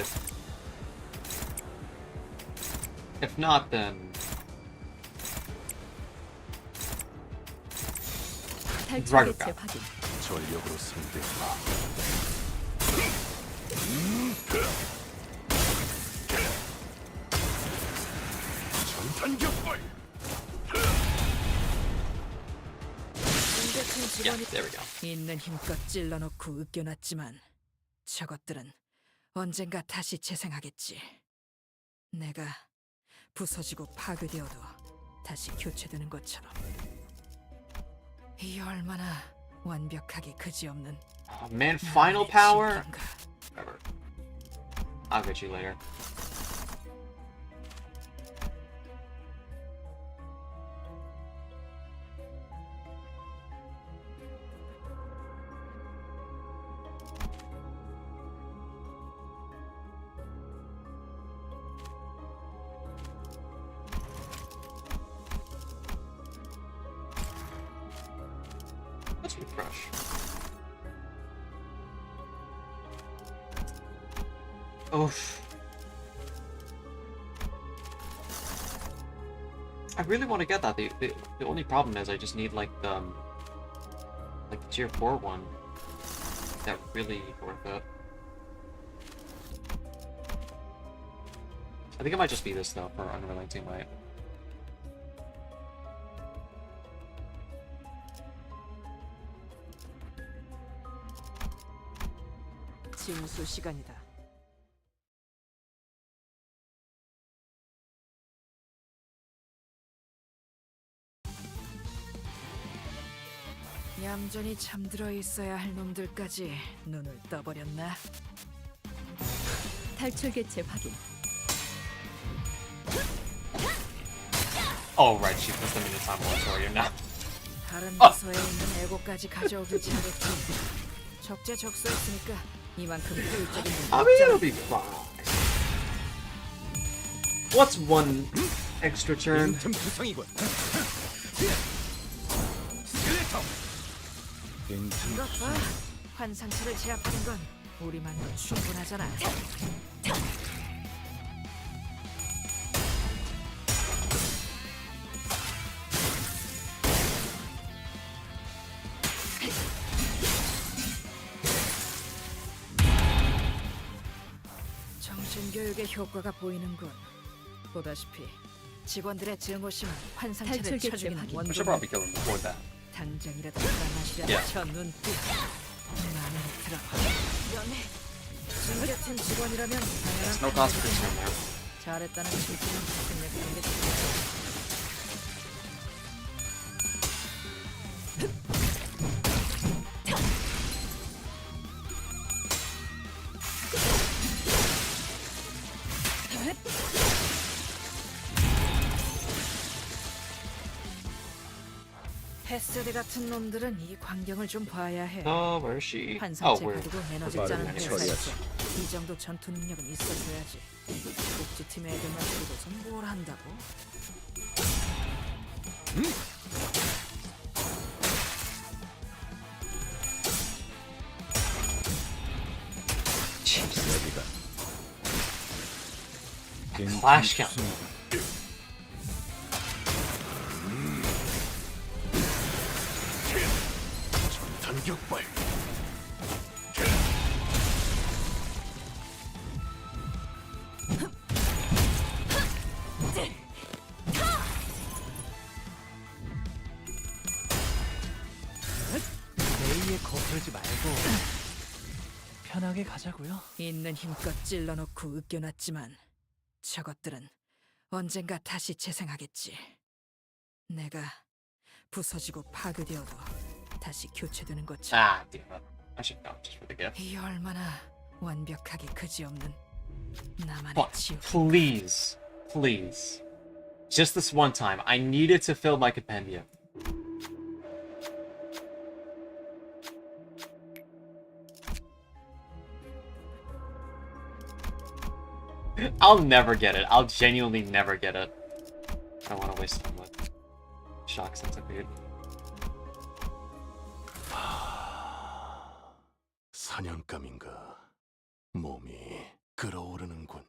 If not, then 탈출의 드라이브가. 재확인. 전력으로 상대해봐. 전탄격발. 상대팀 yeah, 직원이 there we go. 있는 힘껏 찔러놓고 으껴놨지만 저것들은 언젠가 다시 재생하겠지. 내가 부서지고 파괴되어도 다시 교체되는 것처럼. 이 얼마나 완벽하게 그지없는 Oh, man, final power. 신기인가. Whatever. I'll get you later. Let's refresh. Oof. I really want to get that. The only problem is I just need like the tier 4 one. That really worth it. I think it might just be this though for unrelenting light. 징수 시간이다. 얌전히 잠들어 있어야 할 놈들까지 눈을 떠버렸나? 탈출 개체 확인. Oh right, she puts them in the time moratorium now. 다른 부서에 있는 애고까지 가져오길 잘했지. 적재적소했으니까 이만큼 효율적인 건 I mean, it'll 없잖아. be fine. What's one extra turn? 빈틈 투성이군. 빈틈 이것 봐. 환상체를 제압하는 건 우리만으로 충분하잖아. 정신교육의 효과가 보이는군. 보다시피 직원들의 증오심은 환상체를 탈출 개체 쳐죽이는 확인. I should 원동력. probably kill him before that. 당장이라도 가마시려는 Yeah. 저 눈빛 마음에 들어. 연애 진격팀 직원이라면 당연한 No cost for this one there. 잘했다는 칭찬은 생략하는 게 좋겠다. 헤스드 같은 놈들은 이 광경을 좀 봐야 해. Oh, where is she? Oh, 환상체 we're 가지고 에너지 we're 짜는 about to 회사에서 이 정도 전투 능력은 있어줘야지. 복지팀 애들만 두고선 뭘 한다고? 여기가. 빈틈 Flash count. 투성이군. 전탄격발. 메이에 거슬지 말고 편하게 가자고요. 있는 힘껏 찔러놓고 으껴놨지만 저것들은 언젠가 다시 재생하겠지. 내가 부서지고 파괴되어도 다시 교체되는 것처럼. Ah, damn it. I should go just for the gift. 이 얼마나 완벽하게 그지없는 나만의 But 지옥. please, please, just this one time, I needed to fill my compendium. I'll never get it. I'll genuinely never get it. I don't want to waste time with shock centipede. 사냥감인가. 몸이 끓어오르는군.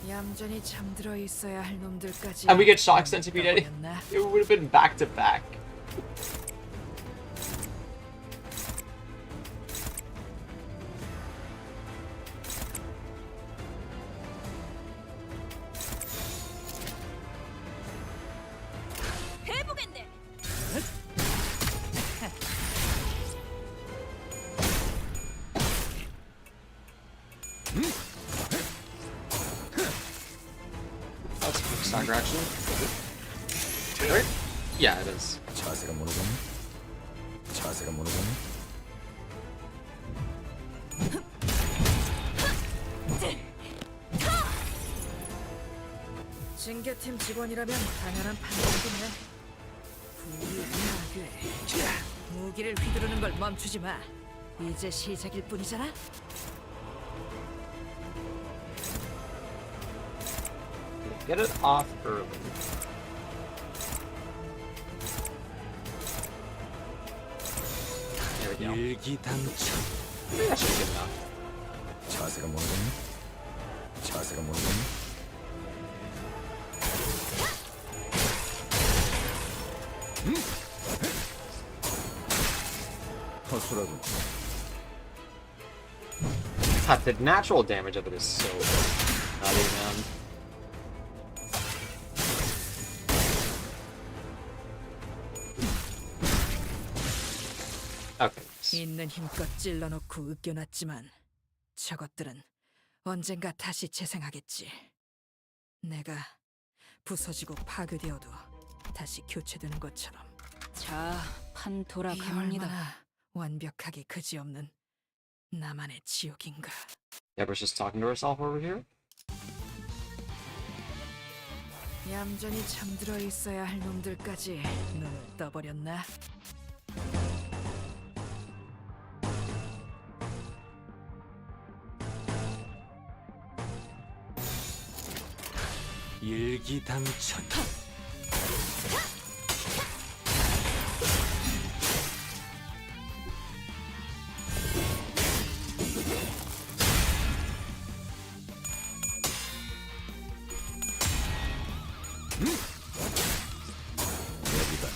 얌전히 잠들어 있어야 할 놈들까지. And we get shock centipede. 떠버렸나? It would have been back to back. 해보겠네. That's a quick stagger, actually. Right? Yeah, it is. 자세가 무너졌네. 자세가 무너졌네. 징계팀 직원이라면 당연한 판단이네. 불이나괴. 무기를 휘두르는 걸 멈추지 마. 이제 시작일 뿐이잖아. Get it off early. There we go. 일기당천. That should be good enough. 자세가 무너졌네. 자세가 무너졌네. 허술하군. God, the natural damage of it is so nutty, man. Okay. 있는 힘껏 찔러놓고 으깨놨지만 저것들은 언젠가 다시 재생하겠지. 내가 부서지고 파괴되어도 다시 교체되는 것처럼. 자, 판 이게 돌아갑니다. 얼마나 완벽하게 그지없는 나만의 지옥인가. Deborah's just talking to herself over here. 얌전히 잠들어 있어야 할 놈들까지 눈을 떠버렸나? 일기당천. 여기다.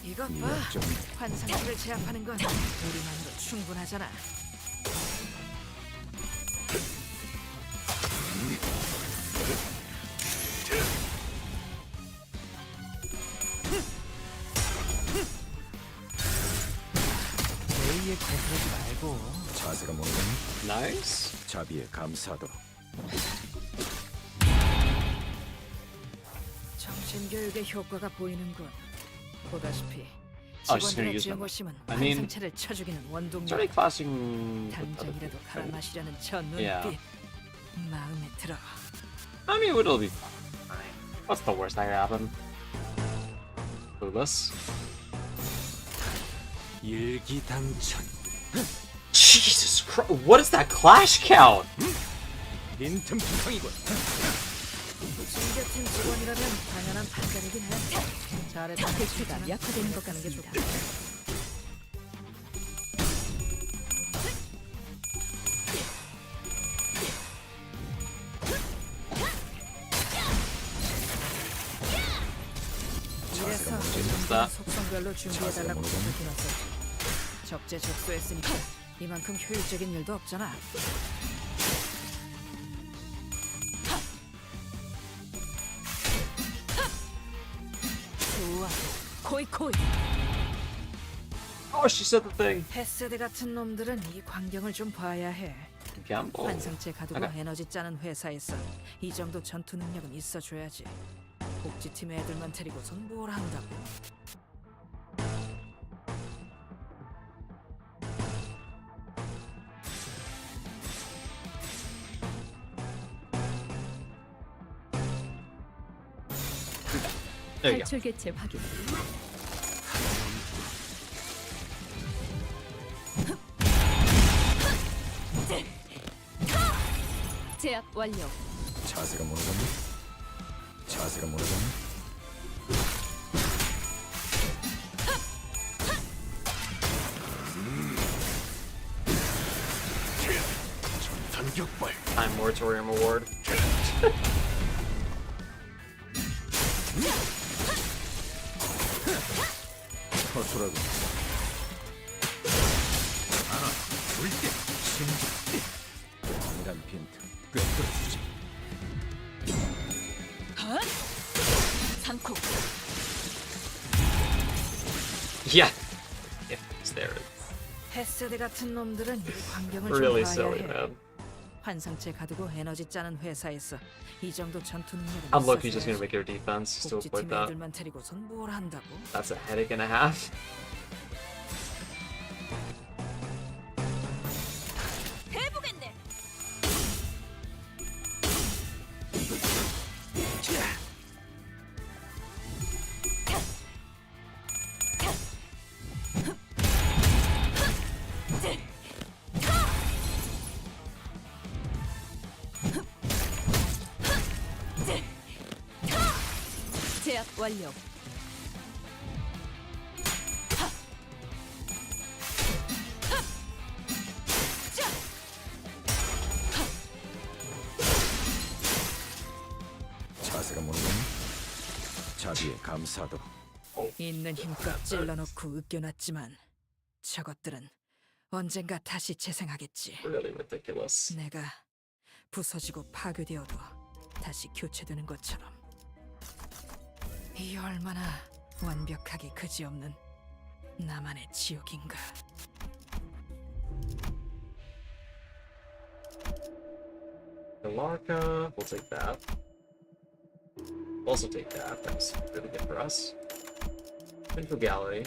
이것 이 봐. 약점. 환상체를 제압하는 건 우리만으로 충분하잖아. A에 거부하지 말고. 자세가 무너졌네. Nice. 자비에 감사하도록. 정신교육의 효과가 보이는군. 보다시피 Oh, she's gonna 직원들의 use them. 증오심은 I mean, 환상체를 쳐죽이는 원동력. It's already clashing with other 당장이라도 things, 갈아 right? 마시려는 저 눈빛. Yeah. 마음에 들어. I mean, it'll be fine. What's the worst that could happen? Clueless. 일기당천. Jesus Christ! What is that clash count? 빈틈투성이군. 징계팀 직원이라면 당연한 판단이긴 해. 잘했다. 대추가 약화되는 것 가는 게 같습니다. 좋다. 이래서 무너졌다. 속성별로 준비해달라고 부탁해놨어. 적재적소했으니까 이만큼 효율적인 일도 없잖아. 좋아. 코이코이. Oh, she said the thing. 패세드 같은 놈들은 이 광경을 좀 봐야 해. Gamble. 환상체 가두고 오케이. 에너지 짜는 회사에서 이 정도 전투 능력은 있어줘야지. 복지팀 애들만 데리고선 뭘 한다고. There you go. 탈출 개체 확인. 제압 완료. 자세가 무너졌네. 자세가 무너졌네. moratorium award. 허술하고. 강인한 빈틈 꿰뚫어주지. 상코. Yeah. Yeah, it's there. 헤세드 같은 놈들은 이 광경을 Really 좀 봐야 silly, 해. man. 환상체 가두고 에너지 짜는 회사에서 이 정도 전투 능력은 I'm lucky just gonna 있어줘야지. make your defense to avoid 복지팀 that. 애들만 데리고선 뭘 한다고? That's a headache and a half. 해보겠네. 제압 완료. 자세가 뭐냐? 자비에 감사도. 있는 힘껏 찔러놓고 으껴놨지만 저것들은 언젠가 다시 재생하겠지. Really ridiculous. 내가 부서지고 파괴되어도 다시 교체되는 것처럼. 이 얼마나 완벽하게 그지없는 나만의 지옥인가. Galarka, we'll take that. Also take that. That's really good for us. Infogality.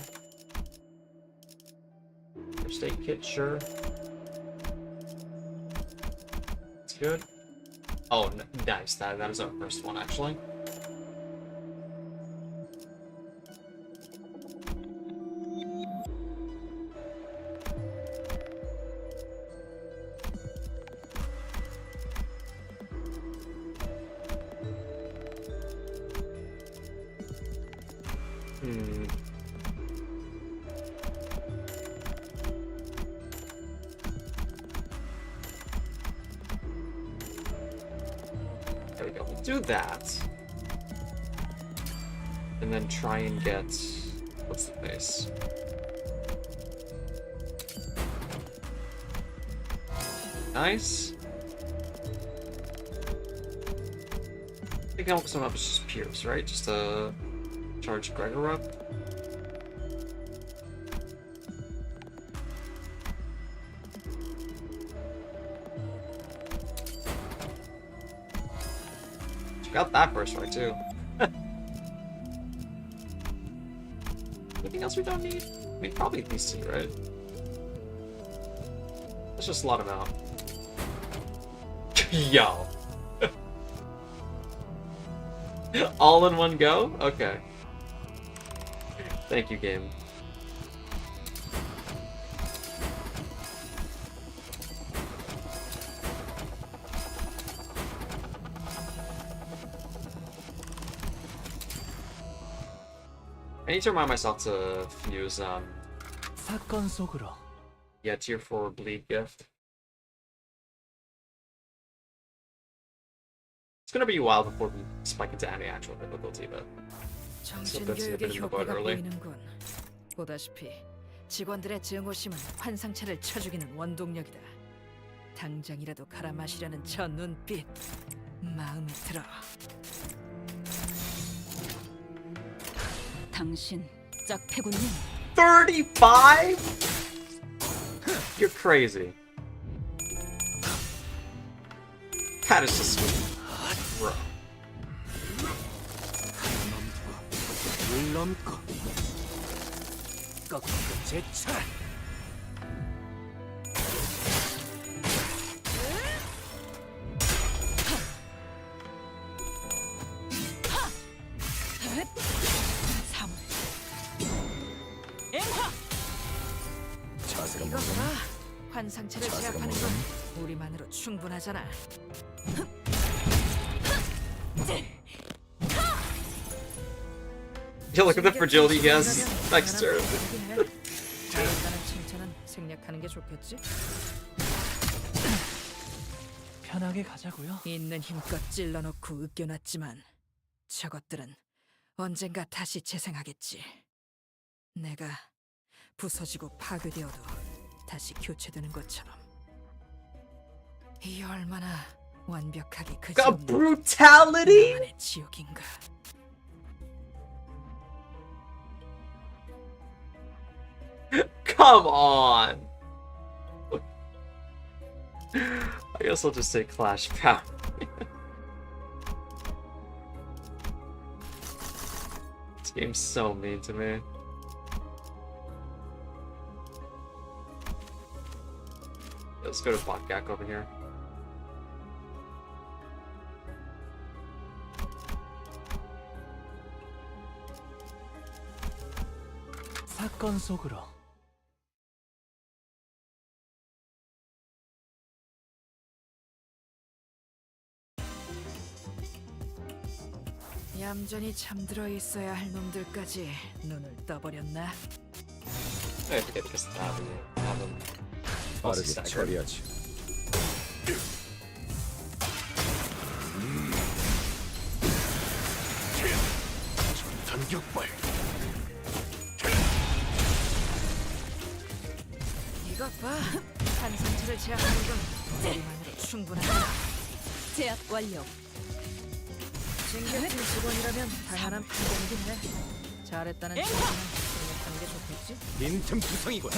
First aid kit, sure. It's good. Oh, nice. That is our first one, actually. There we go. We'll do that. And then try and get... What's the face? Nice. I think Elkson up is just Pierce, right? Just charge Gregor up. Got that first right too. Anything else we don't need? I mean, probably these two, right? Let's just slot them out. Yo. All in one go? Okay. Thank you, game. I need to remind myself to use 사건 속으로. yeah, tier 4 bleed gift. It's gonna be a while before we spike into any actual difficulty, but 정신교육의 효과가 보이는군. 보다시피 직원들의 증오심은 환상체를 쳐죽이는 원동력이다. 당장이라도 갈아 마시려는 저 눈빛 마음에 들어. 당신 짝패군요. 35? You're crazy. That is just sweet. Bro. 물 넘고 꺾고 제차. 자세가 이거 뭐냐? 봐. 환상체를 제압하는 건 우리만으로 충분하잖아. Yeah, look at the fragility he has next to her. 잘한다는 칭찬은 생략하는 게 좋겠지? 편하게 가자고요. 있는 힘껏 찔러놓고 으깨놨지만 저것들은 언젠가 다시 재생하겠지. 내가 부서지고 파괴되어도 다시 교체되는 것처럼. 이 얼마나 완벽하게 got 그지없는 brutality. 나만의 지옥인가. Come on. I guess I'll just say Clash Power. This game's so mean to me. Let's go to Botgak over here. 사건 속으로. 얌전히 잠들어 있어야 할 놈들까지 눈을 떠버렸나? I forget because have them 빠르게 staggered. 처리하지. 전격발. 이것 봐. 한 상처를 제압하는 건 우리만으로 충분하다. 제압 완료. 챙겨팀 직원이라면 당연한 판단이긴 해. 잘했다는 칭찬은 생각하는 게 좋겠지? 빈틈 투성이군.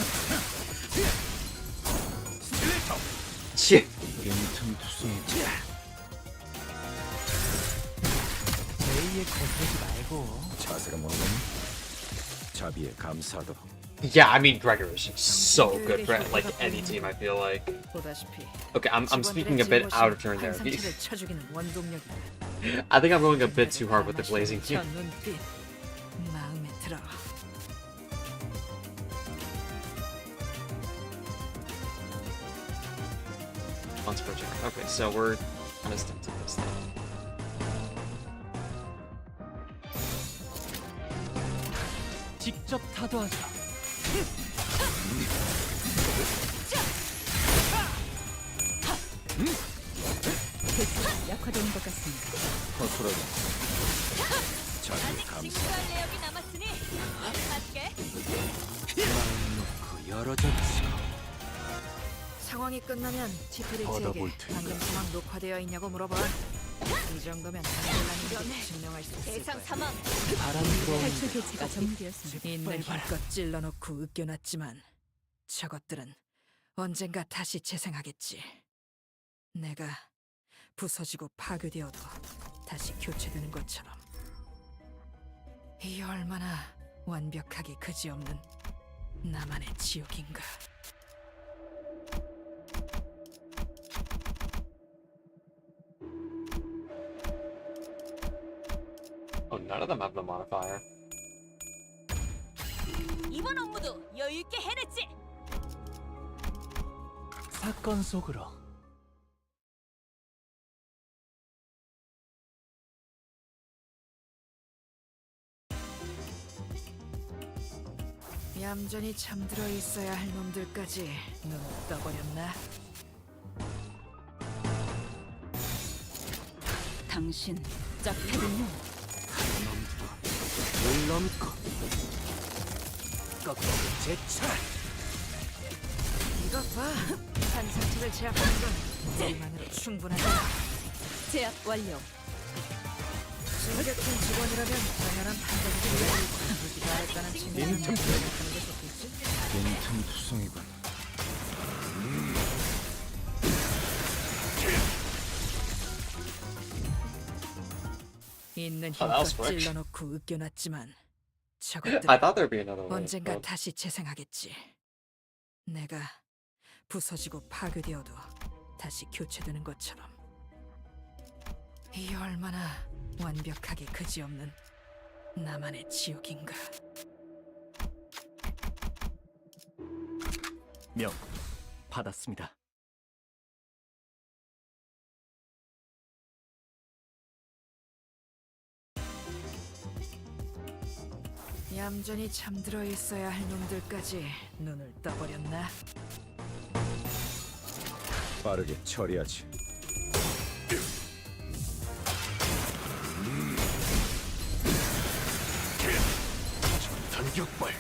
Shit. 빈틈 투성이군. 제이의 거스르지 말고. 자세가 뭐는? 자비에 감사도. Yeah, I mean Gregor is so good for like any team. I feel like. 보다시피 Okay, I'm speaking a bit out of turn there. 한 상처를 쳐주기는 원동력이다. I think I'm going a bit too hard with the blazing 저 cube. 눈빛 마음에 들어. Once per check. Okay, so we're kind of stuck to this thing. 직접 타도하자. 약화되는 것 같습니다. 허술하게. 자비에 감사. 징수할 내역이 남았으니 할게. 마음 놓고 열어줬지. 상황이 끝나면 티프리츠에게 버더볼트. 방금 상황 녹화되어 있냐고 물어봐. 이 정도면 안전한지 증명할 수 있을 대상 거야. 사망. 바람 불어오는 탈출 개체가 전문되었습니다. 있는 힘껏 찔러놓고 으깨놨지만 저것들은 언젠가 다시 재생하겠지. 내가 부서지고 파괴되어도 다시 교체되는 것처럼. 이 얼마나 완벽하게 그지없는 나만의 지옥인가. Oh, none of them have the modifier. 이번 업무도 여유 있게 해냈지. 사건 속으로. 얌전히 잠들어 있어야 할 놈들까지 눈을 떠버렸나? 당신 짝패군요. 물 넘고. 꺾고 제철. 이것 봐. 한 상처를 제압하는 건 우리만으로 충분하다. 제압 완료. 승객팀 직원이라면 당연한 판단이긴 해. 잘했다는 칭찬은 빈틈 생각하는 게 좋겠지? 빈틈 투성이군. 있는 Oh, that was 힘껏 quick. 찔러놓고 으깨놨지만 I 저것들 thought there'd be another one. 언젠가 but- 다시 재생하겠지. 내가 부서지고 파괴되어도 다시 교체되는 것처럼. 이 얼마나 완벽하게 그지없는 나만의 지옥인가. 명 받았습니다. 얌전히 잠들어 있어야 할 놈들까지 눈을 떠버렸나? 빠르게 처리하지. 격발.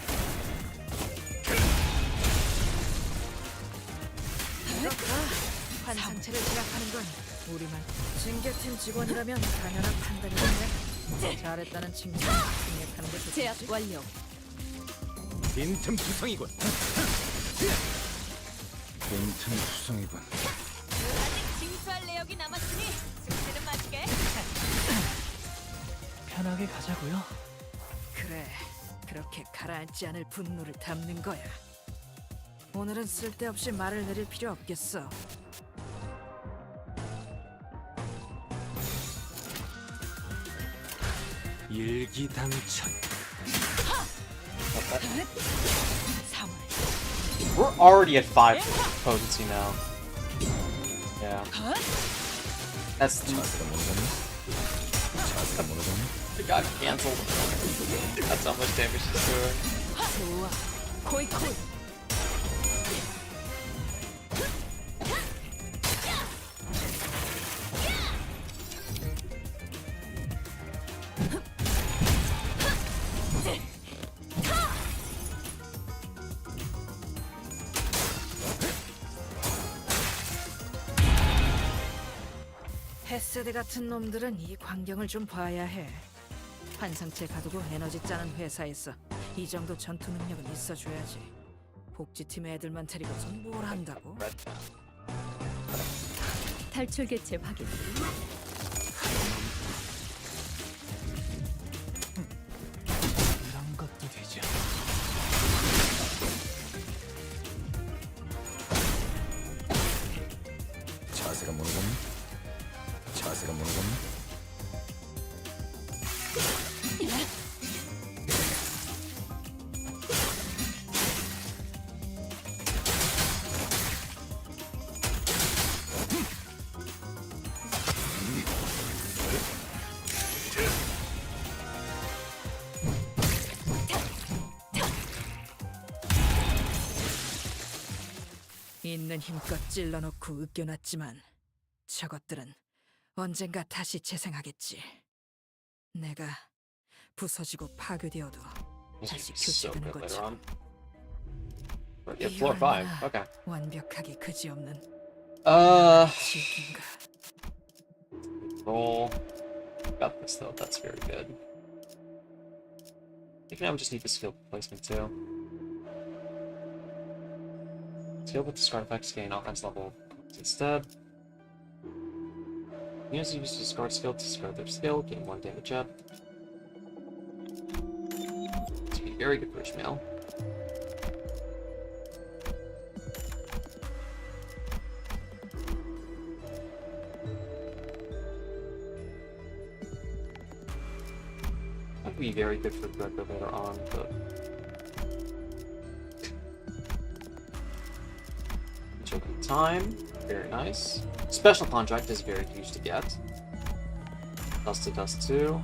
환상체를 제압하는 건 우리만 징계팀 직원이라면 당연한 판단이겠네. 잘했다는 칭찬 생략하는 게 제압 좋겠지. 완료. 빈틈 투성이군. 빈틈 투성이군. 아직 징수할 내역이 남았으니 숙제는 마치게. 편하게 가자고요. 그래, 그렇게 가라앉지 않을 분노를 담는 거야. 오늘은 쓸데없이 말을 내릴 필요 없겠어. 일기당천. We're already at 5 potency now. Yeah. That's 자세가 모르겠네. 자세가 모르겠네. it got cancelled. That's how much damage she's doing. 좋아, 코이코이. 헤세드 같은 놈들은 이 광경을 좀 봐야 해. 환상체 가두고 에너지 짜는 회사에서 이 정도 전투 능력은 있어줘야지. 복지팀 애들만 데리고선 뭘 한다고? 탈출 개체 확인. 이런 것도 되죠. 자세가 모르겠네. 자세가 모르겠네. 있는 힘껏 찔러놓고 으껴놨지만 저것들은 언젠가 다시 재생하겠지. 내가 부서지고 파괴되어도 다시 So 교체되는 good later 것처럼. on. But yeah, 4 or 5. Okay. 완벽하게 그지없는 Uh, 질긴가. roll. Got this though. That's very good. I think now we just need the skill placement too. Skill with discard effects gain offense level instead. Units use discard skill to discard their skill, gain 1 damage up. This would be very good for Ishmael. That would be very good for Greco later on, but choking time, very nice. Special contract is very huge to get. Dust to dust 2.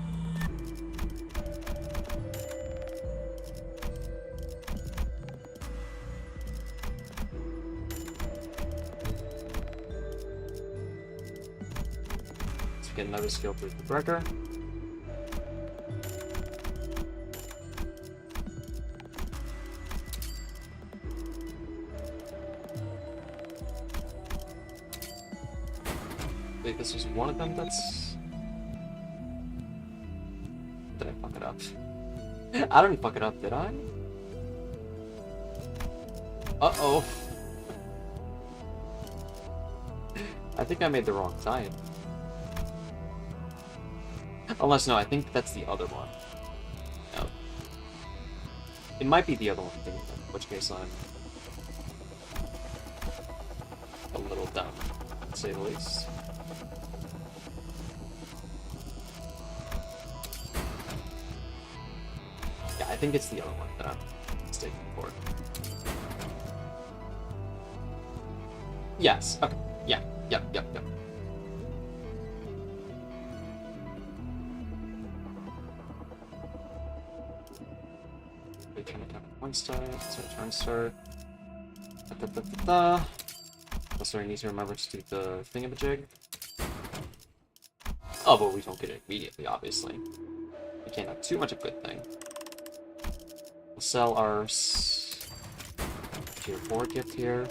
Let's get another skill for the breaker. Wait, this was one of them that's... Did I fuck it up? I didn't fuck it up, did I? Uh-oh. I think I made the wrong type. Unless, no, I think that's the other one. No. It might be the other one, in which case I'm a little dumb, to say the least. Yeah, I think it's the other one that I'm mistaken for. Yes, okay. Yeah, yep. Wait, can I have one star? Turn start. Also, I need to remember to do the thingamajig. Oh, but we don't get it immediately, obviously. We can't have too much of a good thing. sell our tier 4 gift here.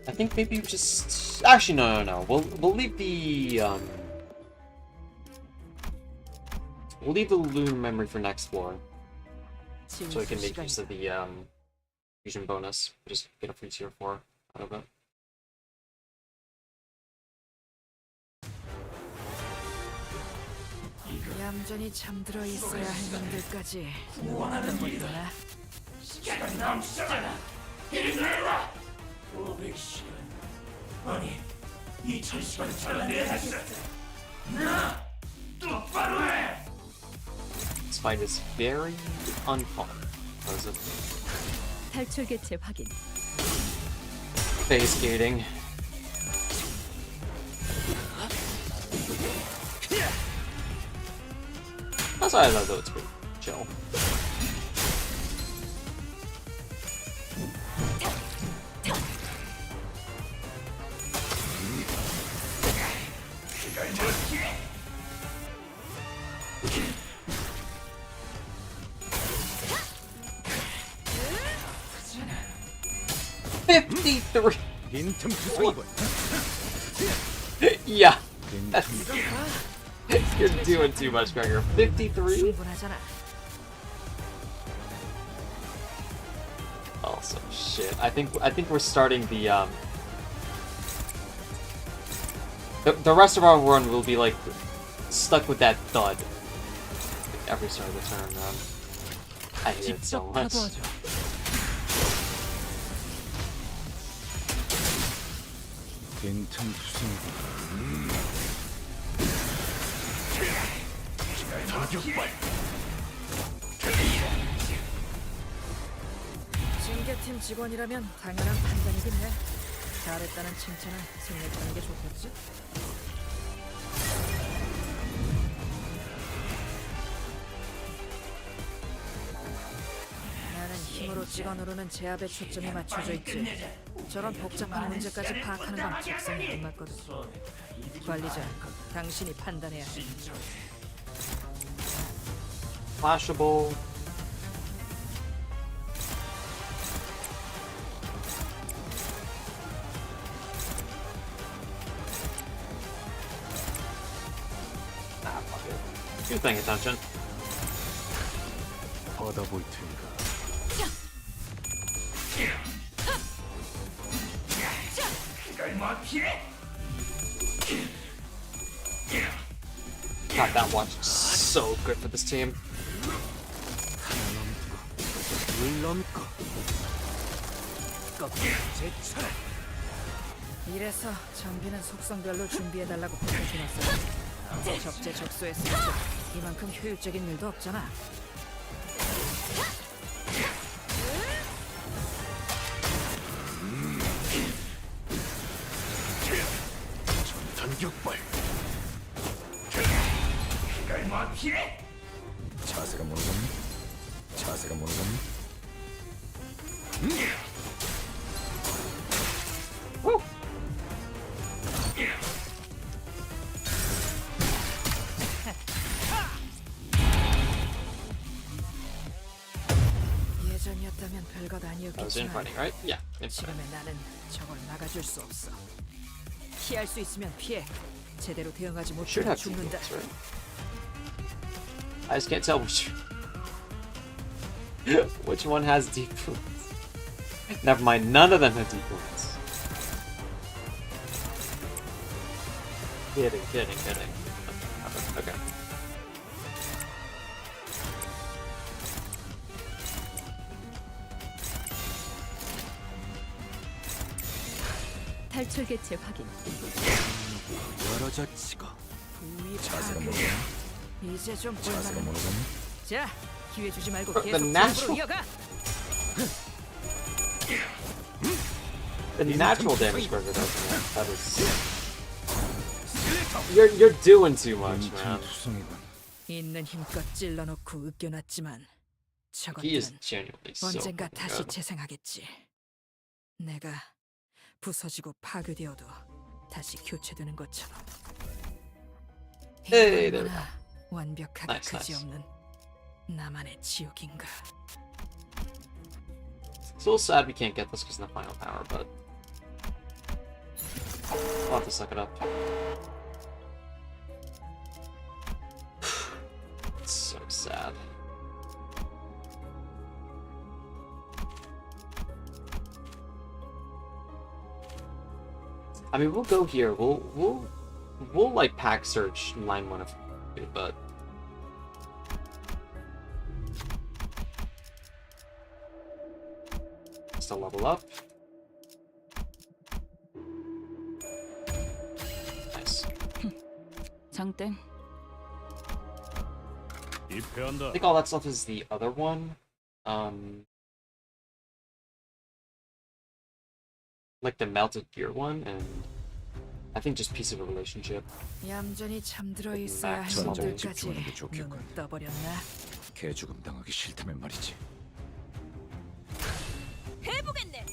I think maybe just actually no. We'll leave the we'll leave the loom memory for next floor, so we can make use of the fusion bonus. Just get a free tier 4 out of it. 얌전히 잠들어 있어야 할 놈들까지 어떤 걸 떠나? 아니, 2000시간 잘라내야겠어. 나 똑바로 해. This fight is very unfun. What is it? 탈출 개체 확인. Phase gating. That's why I thought that was pretty chill. $53. Yeah, that's, you're doing too much, Gregor. 53. 충분하잖아. Also, shit. I think we're starting the the rest of our run will be like stuck with that thud every start of the turn. I hate it so much. 징계팀 직원이라면 당연한 판단이긴 해. 잘했다는 칭찬은 승리했다는 게 좋겠지? 나는 힘으로 찍어 누르는 제압에 초점이 맞춰져 있지. 저런 복잡한 문제까지 파악하는 건 적성이 안 맞거든. 관리자, 당신이 판단해야 해. Flashable. Ah, fuck it. You're paying attention. 받아볼 테니까. God, that watch is so good for this team. 이래서 장비는 속성별로 준비해달라고 부탁해놨어. 적재적소했으니까 이만큼 효율적인 일도 없잖아. 전격발. 자세가 뭐는 겁니? 자세가 뭐는 겁니? 예전이었다면 별것 That was 아니었겠지만 infighting, right? Yeah, infighting. 지금의 나는 저걸 막아줄 수 없어. 피할 수 있으면 피해. 제대로 대응하지 Should 못하면 have deep 죽는다. points, right? I just can't tell which one has deep points. Never mind, none of them have deep points. Kidding. Okay. 탈출 개체 확인. 여러 자치가. 부위 자세가 파괴. 뭐는 겁니? 이제 좀 자세가 볼만해. 뭐는 겁니? 자, 기회 주지 말고 The 계속 natural- 쪽으로 이어가. The natural damage Gregor does, man. That is... You're doing too much, man. 투성이군. 있는 힘껏 찔러놓고 으깨놨지만 He is 저것들은 genuinely so 언젠가 fucking 다시 good. 재생하겠지. 내가 부서지고 파괴되어도 다시 교체되는 것처럼. Hey, 이게 there we 얼마나 완벽하게 Nice, nice. 그지없는 나만의 지옥인가. It's a little sad we can't get this because of the final power, but I'll have to suck it up. It's so sad. I mean, we'll go here. We'll like pack search line one if we do, but still level up. Nice. 장땡. 입회한다. I think all that stuff is the other one. Like the melted gear one, and I think just piece of a relationship. 얌전히 잠들어 있어야 할 전적으로 놈들까지 집중하는 게 좋겠군. 눈을 떠버렸나? 개죽음 당하기 싫다면 말이지. 해보겠네.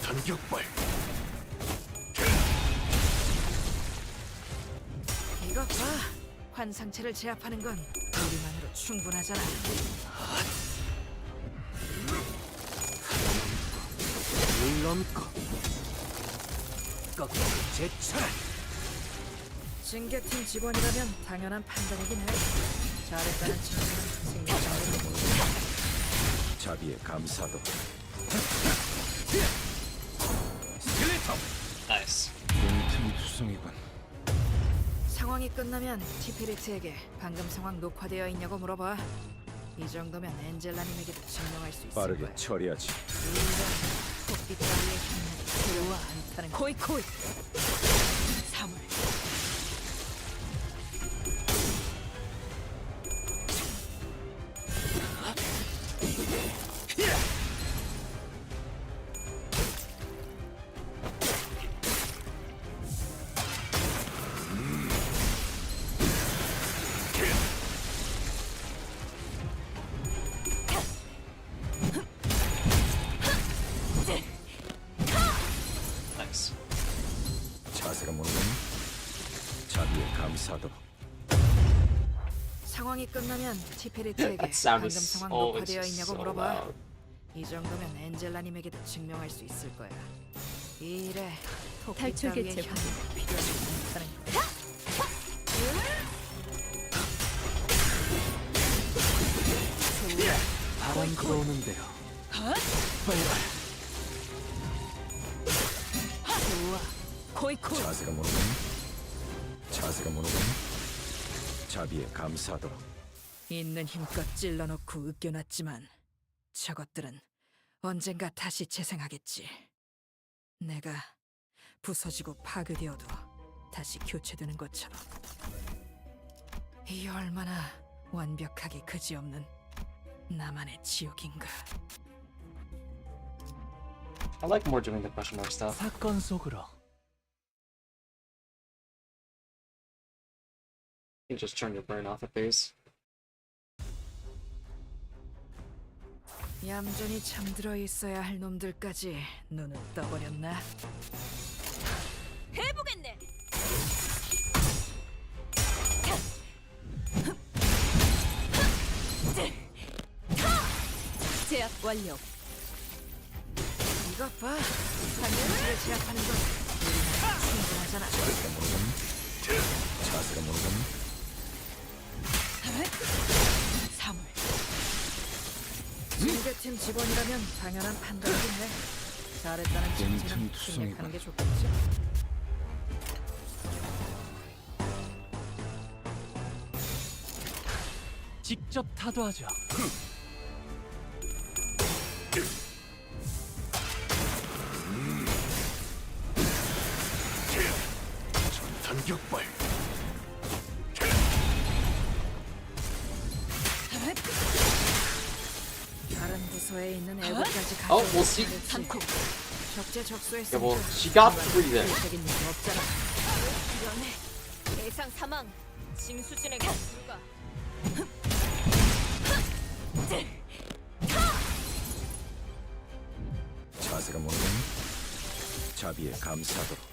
단격발. 이것 봐. 환상체를 제압하는 건 우리만으로 충분하잖아. 물론고. 꺾고 제쳐라. 징계팀 직원이라면 당연한 판단이긴 해. 잘했다는 칭찬은 생각장애도 모르고. 자비에 감사도. Nice. 빈틈 투성이군. 상황이 끝나면 티페리트에게 방금 상황 녹화되어 있냐고 물어봐. 이 정도면 엔젤라님에게도 증명할 수 있을 빠르게 거야. 처리하지. 토끼 따위의 힘은 필요와 않다는 거. 코이코이. 사물. Nice. 자세가 모르군. 자비에 감사도. 상황이 끝나면 티페리트에게 That sound 방금 is 상황 always 녹화되어 just 있냐고 so 물어봐. loud. 이 정도면 엔젤라님에게도 증명할 수 있을 거야. 이 일에 토끼 탈출 따위의 개체 힘은 필요하지 않다는 거야. 바람 불어오는데요. 좋아. 코이코이. 자세가 모르군. 자세가 모르군. 자비에 감사도. 있는 힘껏 찔러놓고 으깨놨지만 저것들은 언젠가 다시 재생하겠지. 내가 부서지고 파괴되어도 다시 교체되는 것처럼. 이 얼마나 완벽하게 그지없는 나만의 지옥인가. I like more doing the question mark stuff. 사건 속으로. You can just turn your brain off at these. 얌전히 잠들어 있어야 할 놈들까지 눈을 떠버렸나? 해보겠네. 제압 완료. 이것 봐. 환경체를 제압하는 건 우리나라 충분하잖아. 자세가 모르군. 자세가 모르군. 사물. 징계팀 직원이라면 당연한 판단이긴 해. 잘했다는 칭찬은 생략하는 게 좋겠지. 직접 타도하죠. 단격발. 저에 있는 애고까지 Oh, we'll see. 적재적소했으니까 Yeah, well, she got 3 there. 적인 일이 없잖아. 위험해. 대상 사망. 징수진에게 불가. 자세가 모르겠니? 자비에 감사하도록.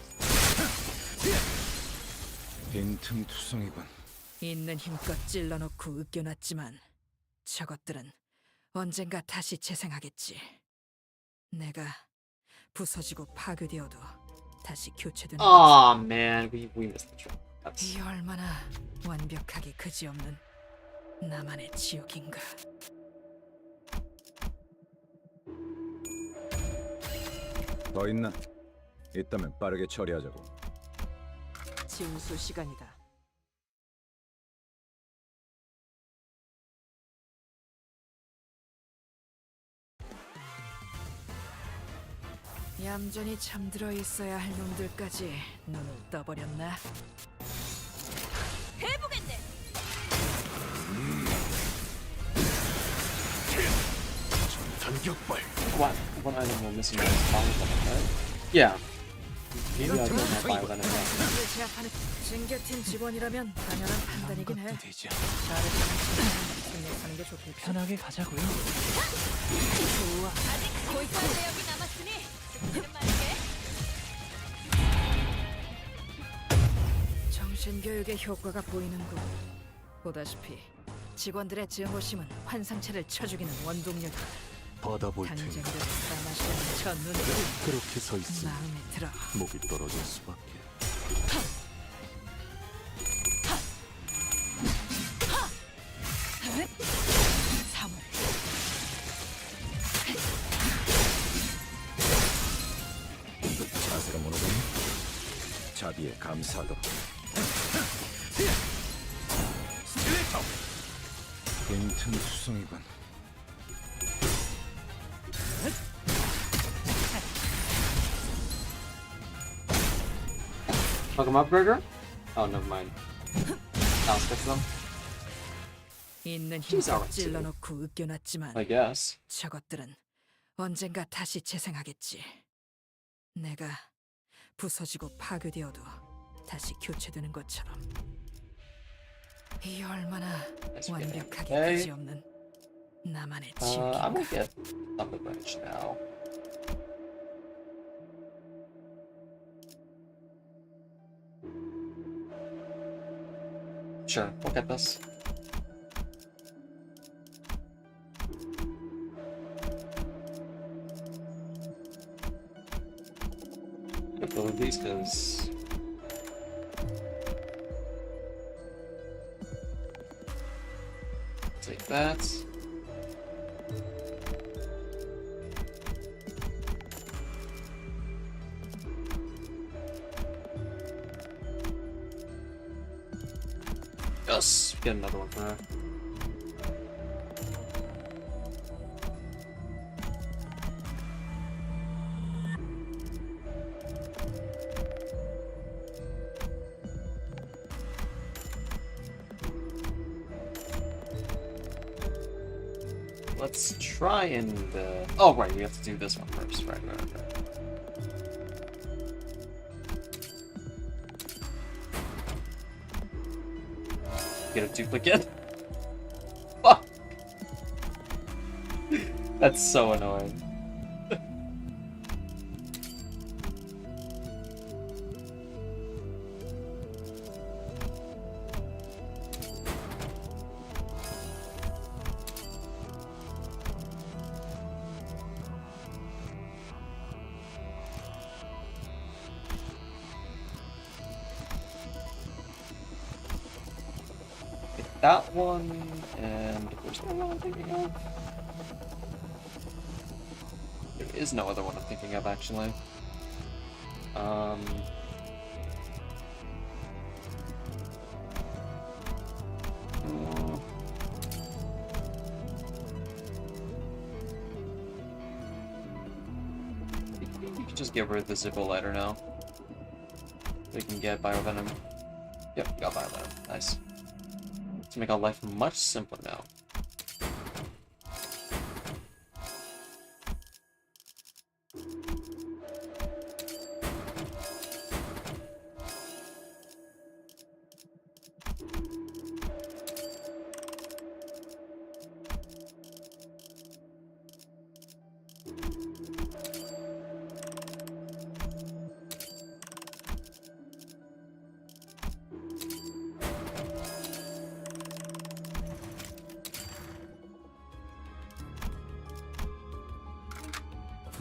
빈틈투성이군. 있는 힘껏 찔러놓고 으깨놨지만 저것들은 언젠가 다시 재생하겠지. 내가 부서지고 파괴되어도 다시 교체되는 거지. Aw, man, we missed the trick. That's 이 얼마나 완벽하게 그지없는 나만의 지옥인가. 더 있나? 있다면 빠르게 처리하자고. 징수 시간이다. 얌전히 잠들어 있어야 할 놈들까지 눈을 떠버렸나? 해보겠네. 전격발. what item we're missing is Biovenom, right? Yeah. Maybe I don't have Biovenom yet. 을 제압하는 징계팀 직원이라면 당연한 판단이긴 해. 되지. 잘했지만 생략하는 게 좋겠지. 편하게 가자고요. 좋아. 아직 골반 대역이 남았으니 죽지는 말게. 정신교육의 효과가 보이는군. 보다시피 직원들의 증오심은 환상체를 쳐죽이는 원동력이다. 받아볼 테니 당장이라도 살아나시려는 저 눈들이 그렇게 서 있으니 마음에 들어. 목이 떨어질 수밖에. 사물. 자세가 모르겠니? 자비에 감사하도록. 빈틈투성이군. Fuck him up, Gregor? Oh, never mind. I'll fix them, 있는 She's 힘껏 alright, too. 찔러놓고 으깨놨지만 I guess. 저것들은 언젠가 다시 재생하겠지. 내가 부서지고 파괴되어도 다시 교체되는 것처럼. 이 얼마나 That's 완벽하게 okay. 그지없는 나만의 I'm 지옥인가. gonna get up the branch now. Sure, we'll get this. Get both of these, because take that. Yes, get another one for her. Let's try and oh right, we have to do this one first. Right. Get a duplicate. Fuck. That's so annoying. That one, and where's the other one I'm thinking of? There is no other one I'm thinking of, actually. You can just get rid of the Zippo lighter now. We can get Biovenom. Yep, got Biovenom. Nice. To make our life much simpler now.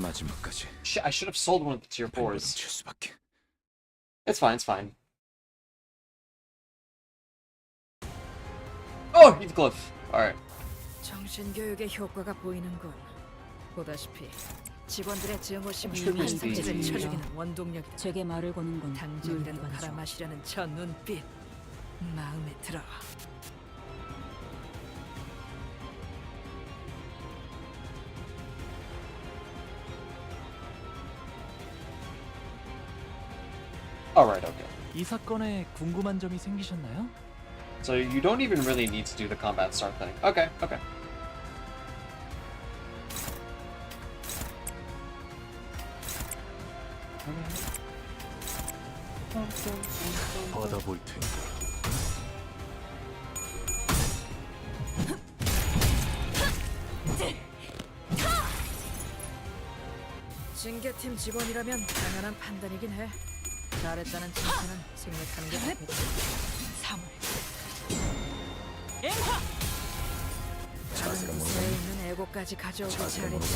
마지막까지 I should have sold one of the tier 발버둥 4s. 칠 수밖에. It's fine, it's fine. Oh, Heathcliff. Alright. 정신교육의 효과가 보이는군. 보다시피 직원들의 증오심을 Should we 한상제를 be- 쳐죽이는 원동력이 제게 말을 거는 건 룰 당장이라도 위반이죠. 갈아마시려는 저 눈빛 마음에 들어. Alright, okay. 이 사건에 궁금한 점이 생기셨나요? So you don't even really need to do the combat start thing. Okay, okay. 받아볼 테니까. 징계팀 직원이라면 당연한 판단이긴 해. 잘했다는 칭찬은 생략하는 게 낫겠지. 사물. 자세에 있는 애고까지 가져오기 잘했지.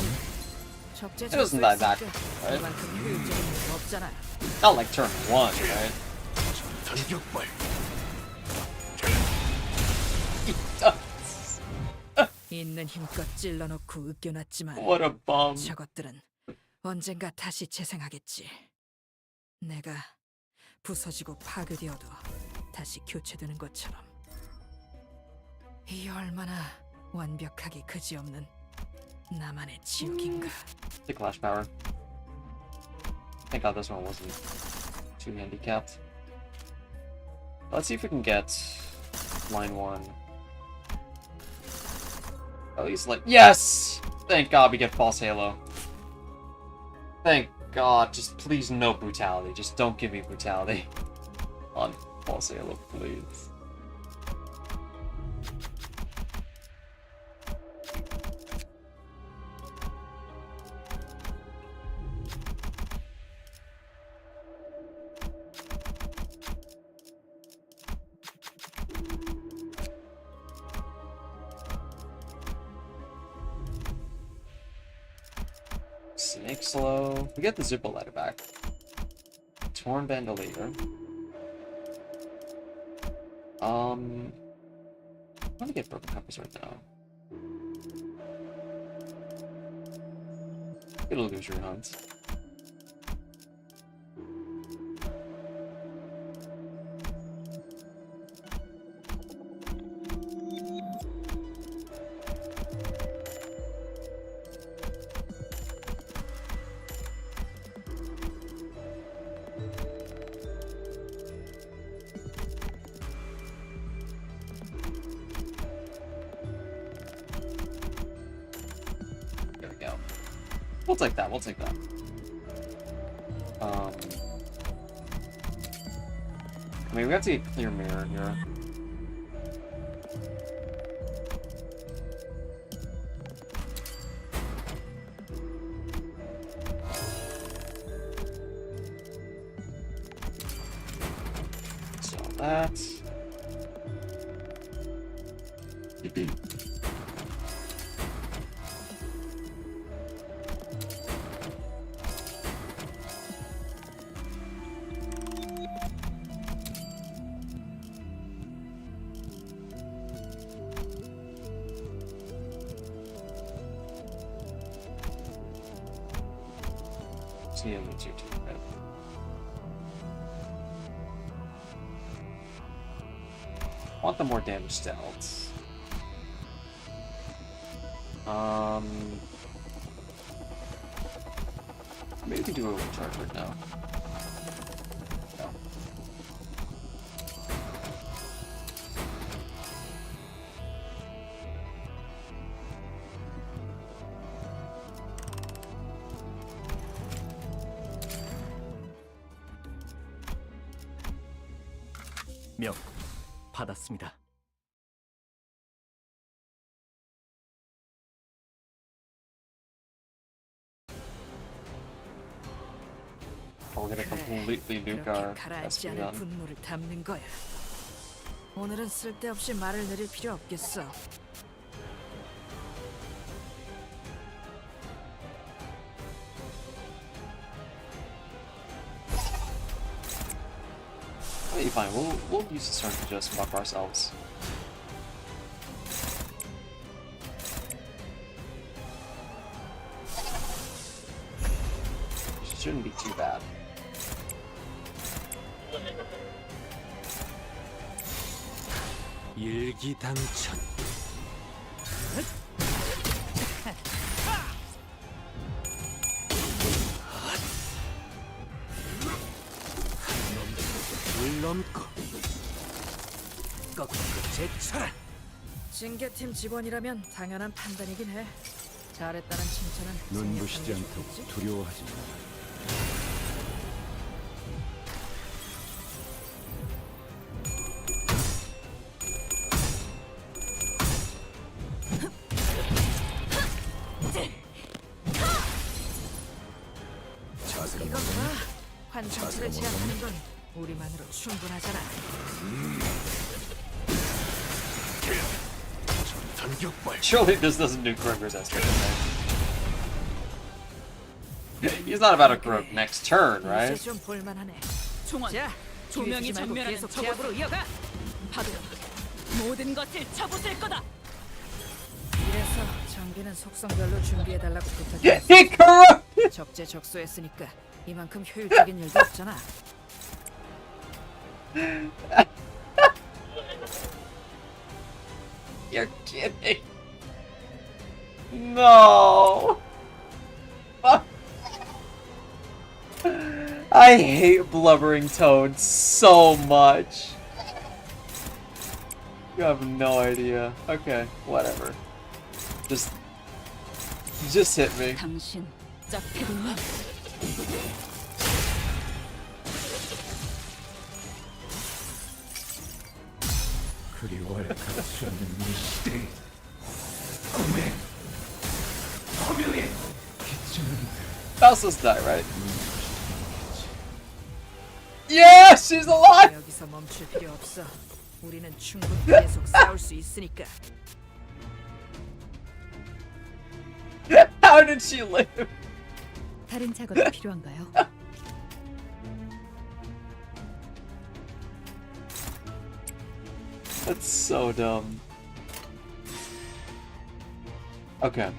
적재 It wasn't that bad, 졌을 right? 그만큼 효율적인 일은 없잖아. Not like turn 1, right? 전격발. 있는 힘껏 찔러놓고 으껴놨지만 What a bum. 저것들은 언젠가 다시 재생하겠지. 내가 부서지고 파괴되어도 다시 교체되는 것처럼. 이 얼마나 완벽하기 그지없는 나만의 지옥인가. The clash power. Thank God this one wasn't too handicapped. Let's see if we can get line 1. At least like yes! Thank God we get false halo. Thank God, just please no brutality. Just don't give me brutality on false halo, please. Snake slow. We get the Zippo ladder back. Torn bandolier. I'm gonna get broken compass right now. Get a illusory hunt. There we go. We'll take that. We'll take that. I mean, we have to get clear mirror here. So that. See you later. Want the more damage dealt. Maybe do a charge right now. No. 명 받았습니다. We're gonna completely nuke our 그렇게 가라앉지 SP 않을 gun. 분노를 담는 거야. 오늘은 쓸데없이 말을 내릴 필요 없겠어. It'll be fine. We'll use this turn to just buff ourselves. Shouldn't be too bad. 일기당천. 물 넘고 꺾고 제쳐라. 징계팀 직원이라면 당연한 판단이긴 해. 잘했다는 칭찬은 눈부시지 생략하는 게 않도록 좋겠지? 두려워하지 마. 자세가 이것 봐. 환상체를 제압하는 건 우리만으로 충분하잖아. 전격발. Surely this doesn't do Kroger's estimate, right? He's not about to Krog next turn, 이제 right? 좀 볼만하네. 총원, 자, 조명이 뒤지지 말고 전멸하는 계속 저곳. 제압으로 이어가. 파도야, 모든 것을 쳐부술 거다. 이래서 장비는 속성별로 준비해달라고 He 부탁했어. corrupted! 적재적소했으니까 이만큼 효율적인 일도 없잖아. You're kidding. No. I hate blubbering toads so much. You have no idea. Okay, whatever. Just hit me. 당신 짝패군요. 그리 월급을 주는 이 시대. Fausta's die, right? Yes, she's alive. 여기서 멈출 필요 없어. 우리는 충분히 계속 싸울 수 있으니까. How did she live? 다른 작업이 필요한가요? That's so dumb. Okay.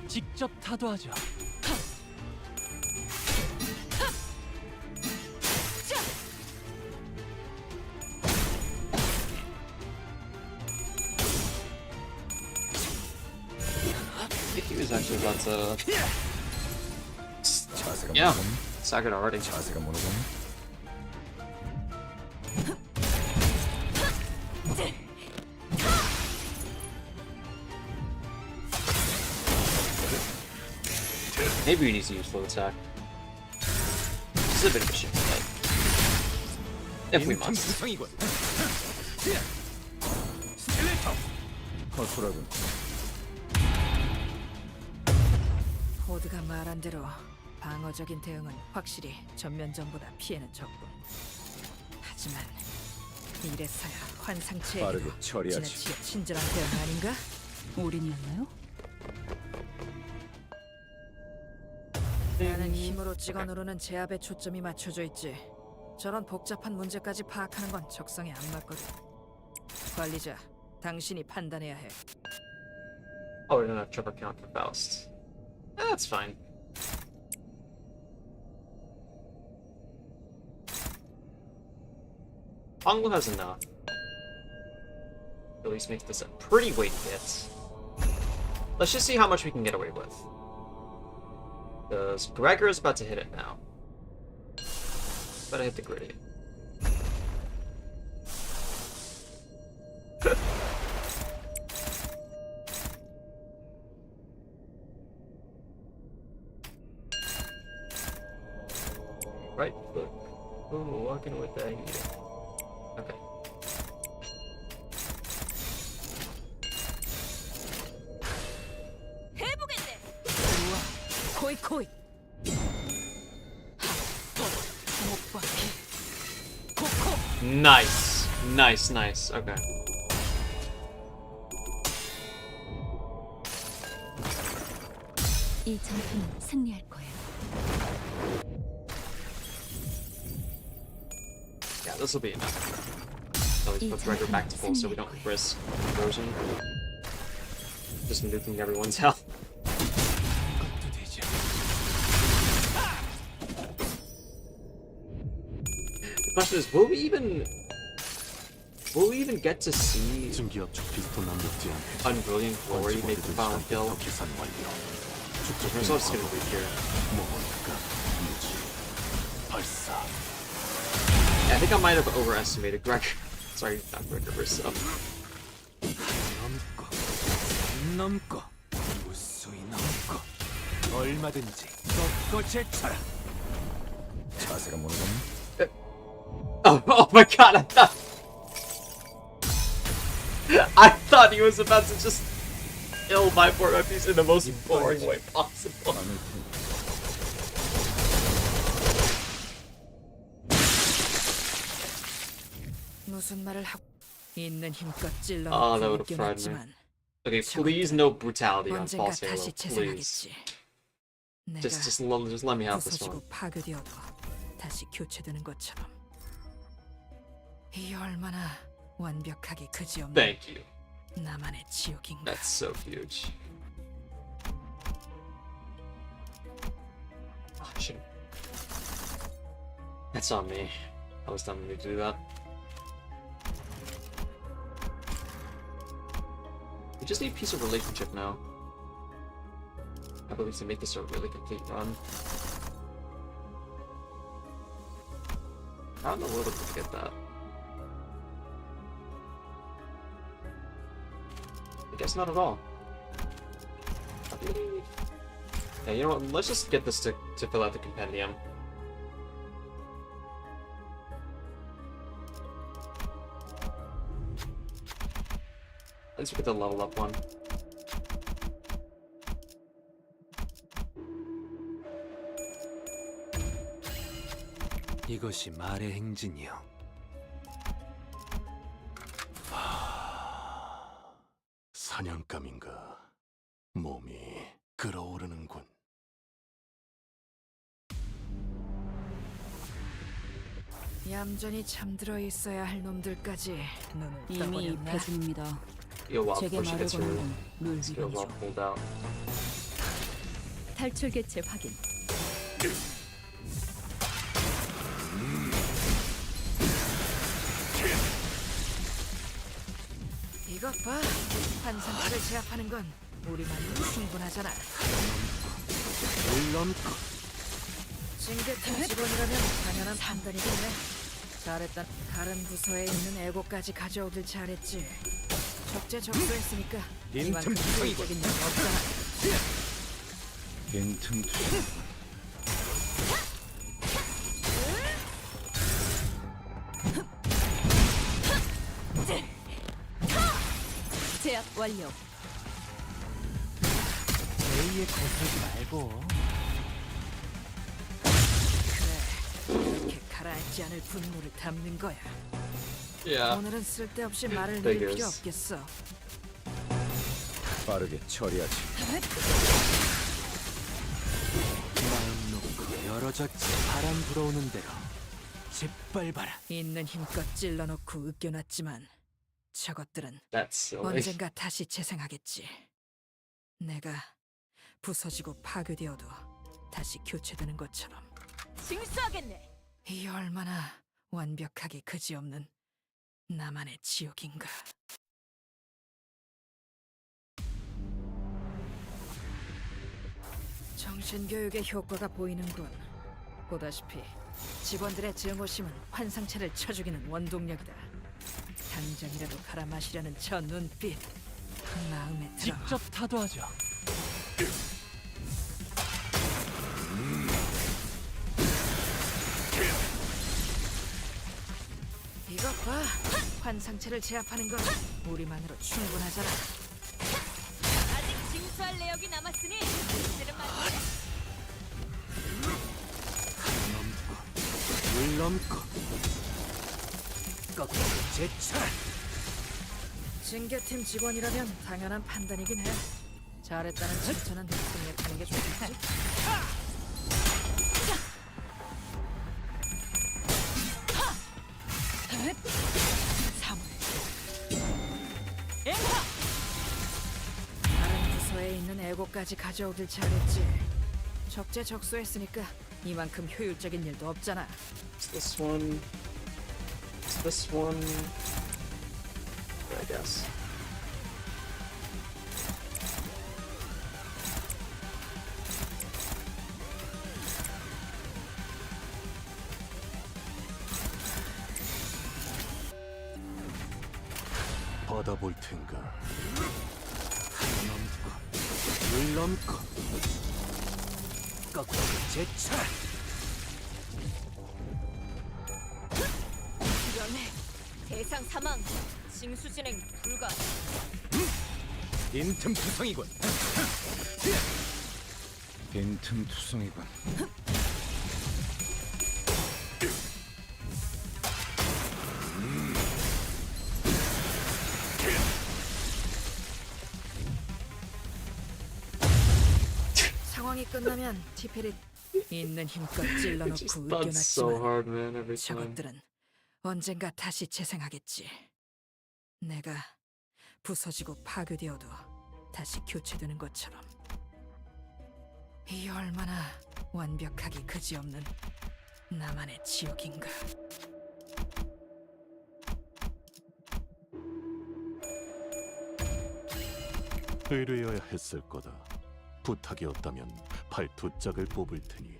직접 타도하죠. He was actually about to. 자세가 Yeah, 모르겠네. sack it already. 자세가 모르겠네. Maybe we need to use full attack. This is a bit of a shit, but if we must. 인상이군. 허술하군. 호드가 말한 대로 방어적인 대응은 확실히 전면전보다 피해는 적고. 하지만 이래서야 환상체에게도 빠르게 처리하지. 지나치게 친절한 대응 아닌가? 올인이었나요? 나는 힘으로 찍어 누르는 제압에 초점이 맞춰져 있지. 저런 복잡한 문제까지 파악하는 건 적성에 안 맞거든. 관리자, 당신이 판단해야 해. Oh, we don't have triple count for Faust. That's fine. Honglu has enough. At least makes this a pretty weighty hit. Let's just see how much we can get away with. Because Gregor is about to hit it now. Better hit the gritty. Right foot. Ooh, walking with that here. Okay. 해보겠네. 코이 코이. 못 봐. 코코. Nice. Nice, nice. Okay. 이 전투는 승리할 거예요. Yeah, this will be enough. Always put Gregor back to full so we don't risk erosion. Just nuking everyone's health. 것도 되지. The question is, will we even get to see 증기압 촉 피스톤 남겼지 않게. Unbrilliant Glory make the final kill? 계산 완료. We're just gonna be here. 모험가 유지. 발사. Yeah, I think I might have overestimated Gregor. Sorry, not Gregor, herself. 넘고 무수히 넘고 얼마든지 꺾고 제쳐라. 자세가 모르겠네. Oh my god, I thought he was about to just kill my poor refugees in the most boring way possible. 무슨 말을 하고 있는 힘껏 찔러 Ah, that would have fried me. 놨지만 Okay, please no brutality on 언젠가 false Halo, 다시 please. 재생하겠지. 내가 Just let me have this one. 부서지고 파괴되어도 다시 교체되는 것처럼. 이 얼마나 완벽하게 그지없는 Thank you. 나만의 지옥인가. That's so huge. Oh, shit. That's on me. I was telling me to do that. We just need a piece of relationship now. I believe to make this a really complete run. How in the world did we get that? I guess not at all. Yeah, you know what? Let's just get this to fill out the compendium. Let's get the level up one. 이것이 말의 행진이요. 사냥감인가? 몸이 끓어오르는군. 얌전히 잠들어 있어야 할 놈들까지 눈을 이미 떠버렸나? 배중입니다. Yo, wow, 제게 before she 말을 gets 거는 her 건 룰 skills all 위반이죠. pulled out. 탈출 개체 확인. 이것 봐. 환상체를 제압하는 건 우리만으로 충분하잖아. 물론 찡긋한 직원이라면 당연한 판단이겠네. 잘했다. 다른 부서에 있는 애고까지 가져오길 잘했지. 적재적소했으니까 이만큼 회의적인 일 없잖아. 빈틈투. 제압 완료. 제이에 거슬지 말고. 그래, 이렇게 가라앉지 않을 분노를 담는 거야. Yeah. 오늘은 쓸데없이 말을 There 늘릴 goes. 필요 없겠어. 빠르게 처리하지. 마음 놓고 열어졌지. 바람 불어오는 대로 짓밟아라. 있는 힘껏 찔러놓고 으깨놨지만 저것들은 That's silly. 언젠가 다시 재생하겠지. 내가 부서지고 파괴되어도 다시 교체되는 것처럼. 징수하겠네. 이 얼마나 완벽하게 그지없는 나만의 지옥인가. 정신교육의 효과가 보이는군. 보다시피 직원들의 증오심은 환상체를 쳐죽이는 원동력이다. 당장이라도 갈아 마시려는 저 눈빛 마음에 들어. 직접 타도하죠. 이것 봐. 환상체를 제압하는 건 우리만으로 충분하잖아. 아직 징수할 내역이 남았으니 이들은 말이야. 물 넘고 징계팀 직원이라면 당연한 판단이긴 해. 잘했다는 칭찬은 생략하는 게 좋겠지? 다른 부서에 있는 애고까지 가져오길 잘했지. 적재적소했으니까 이만큼 효율적인 일도 없잖아. Is this one? Is this one? I guess. 받아볼 텐가. 넘고, 물 넘고. 거꾸로 제차. 연해 대상 사망 징수 진행 불가. 빈틈투성이군. 빈틈투성이군. 상황이 끝나면 티페리 있는 힘껏 찔러놓고 Just thought so 의견하지만 hard, man. Every time. 저것들은 언젠가 다시 재생하겠지. 내가 부서지고 파괴되어도 다시 교체되는 것처럼. 이 얼마나 완벽하기 그지없는 나만의 지옥인가. 의뢰여야 했을 거다. 부탁이었다면 팔 두 짝을 뽑을 테니.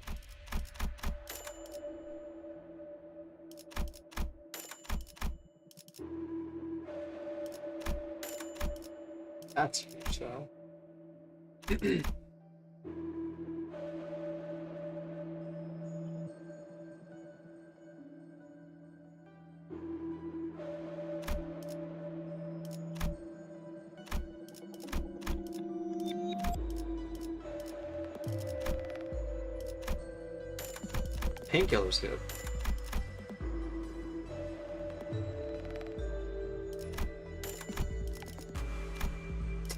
That's so. Painkiller's good.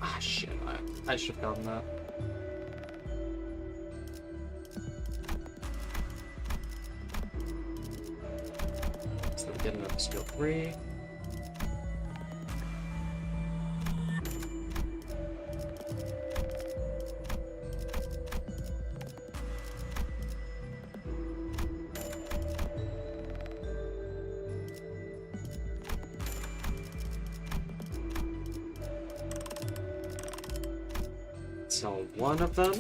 Ah, shit. I should have gotten that. So we get another skill 3. So one of them.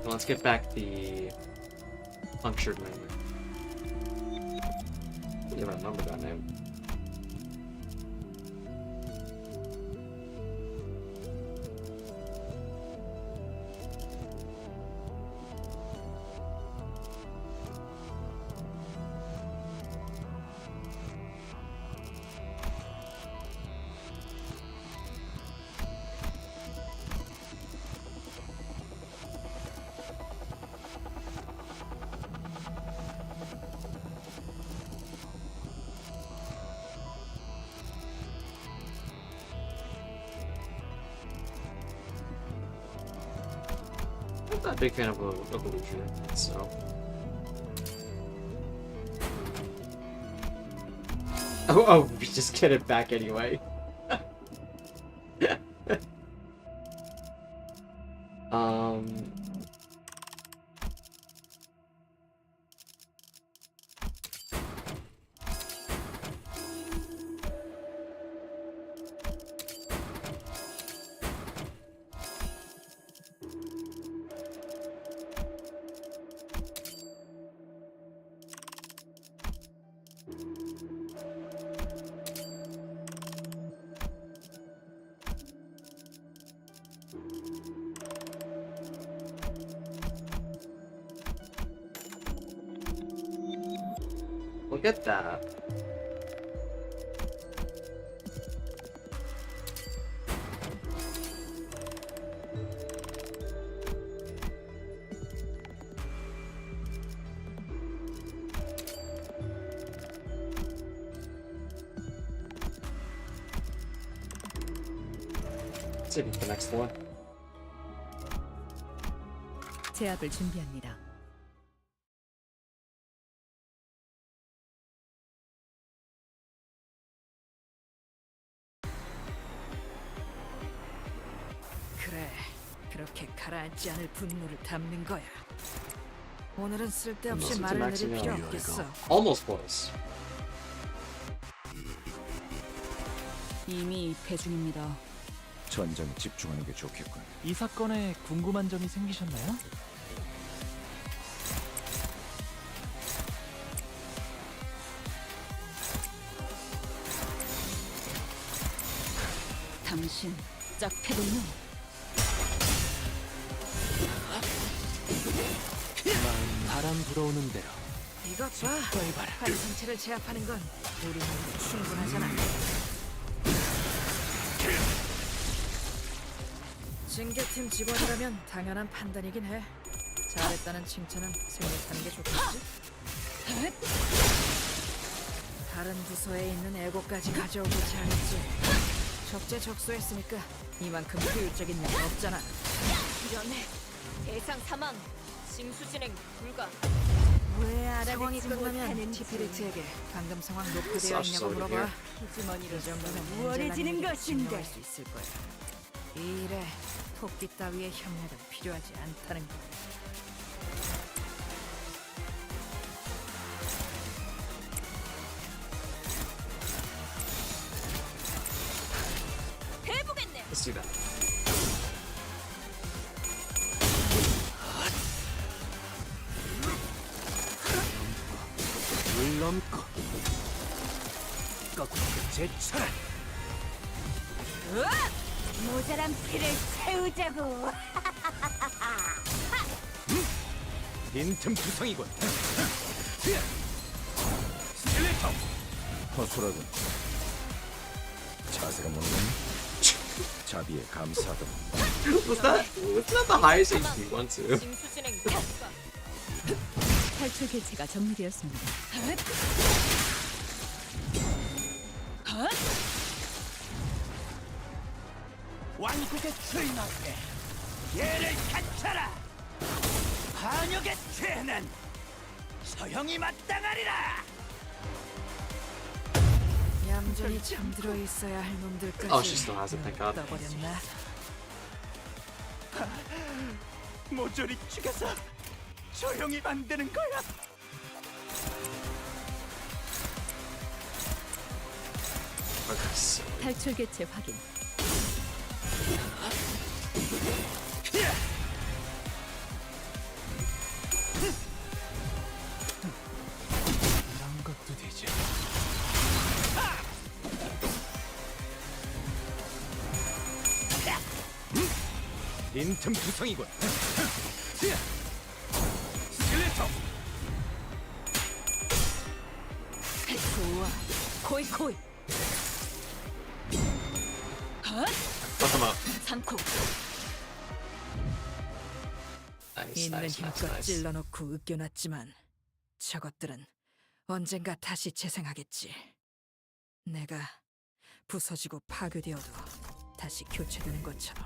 Now let's get back the punctured man. I don't even remember that name. I'm not a big fan of illusion, so. Oh, we just get it back anyway. Look at that. save it for the next floor. 제압을 준비합니다. 그래, 그렇게 가라앉지 않을 분노를 담는 거야. 오늘은 쓸데없이 말을 내릴 필요 없겠어. Almost close. 이미 입회 중입니다. 전장에 집중하는 게 좋겠군. 이 사건에 궁금한 점이 생기셨나요? 당신 짝패들놈. 마음 바람 불어오는 대로 이것 봐. 밟아라. 환상체를 제압하는 건 우리 몸으로 충분하잖아. 징계팀 직원이라면 당연한 판단이긴 해. 잘했다는 칭찬은 생략하는 게 좋겠지? 다른 부서에 있는 애고까지 가져오고 잘했지. 적재적소했으니까 이만큼 효율적인 일은 없잖아. 이런 대상 사망. 징수 진행 불가. 왜 상황이 끝나면 티피리트에게 방금 상황 녹화되어 있냐고 물어봐. 주머니로 이 정도면 우월해지는 것인데. 할수 있을 거야. 이 일에 토끼 따위의 협력은 필요하지 않다는 거. 해보겠네. Let's do that. 물 넘고 거꾸로 제쳐라. 모자란 피를 채우자고. 빈틈 투성이군. 스틸레이터. 허술하군. 자세가 뭐냐? 자비에 감사하다. Was that? It's not the highest HP one too. 징수 진행 불가. 탈출 개체가 정리되었습니다. 왕국의 주인 앞에 얘를 갖춰라. 반역의 죄는 서형이 마땅하리라. 얌전히 잠들어 있어야 할 놈들까지 Oh, she still has it, thank God. 떠버렸나? 모조리 죽여서 조용히 만드는 거야. Okay, so 탈출 개체 확인. 이런 것도 되죠. 빈틈 투성이군. 스틸레이터. 좋아. 코이 코이. fuck him up. 삼코. Nice, 있는 nice, nice, 힘껏 nice. 찔러놓고 으껴놨지만 저것들은 언젠가 다시 재생하겠지. 내가 부서지고 파괴되어도 다시 교체되는 것처럼.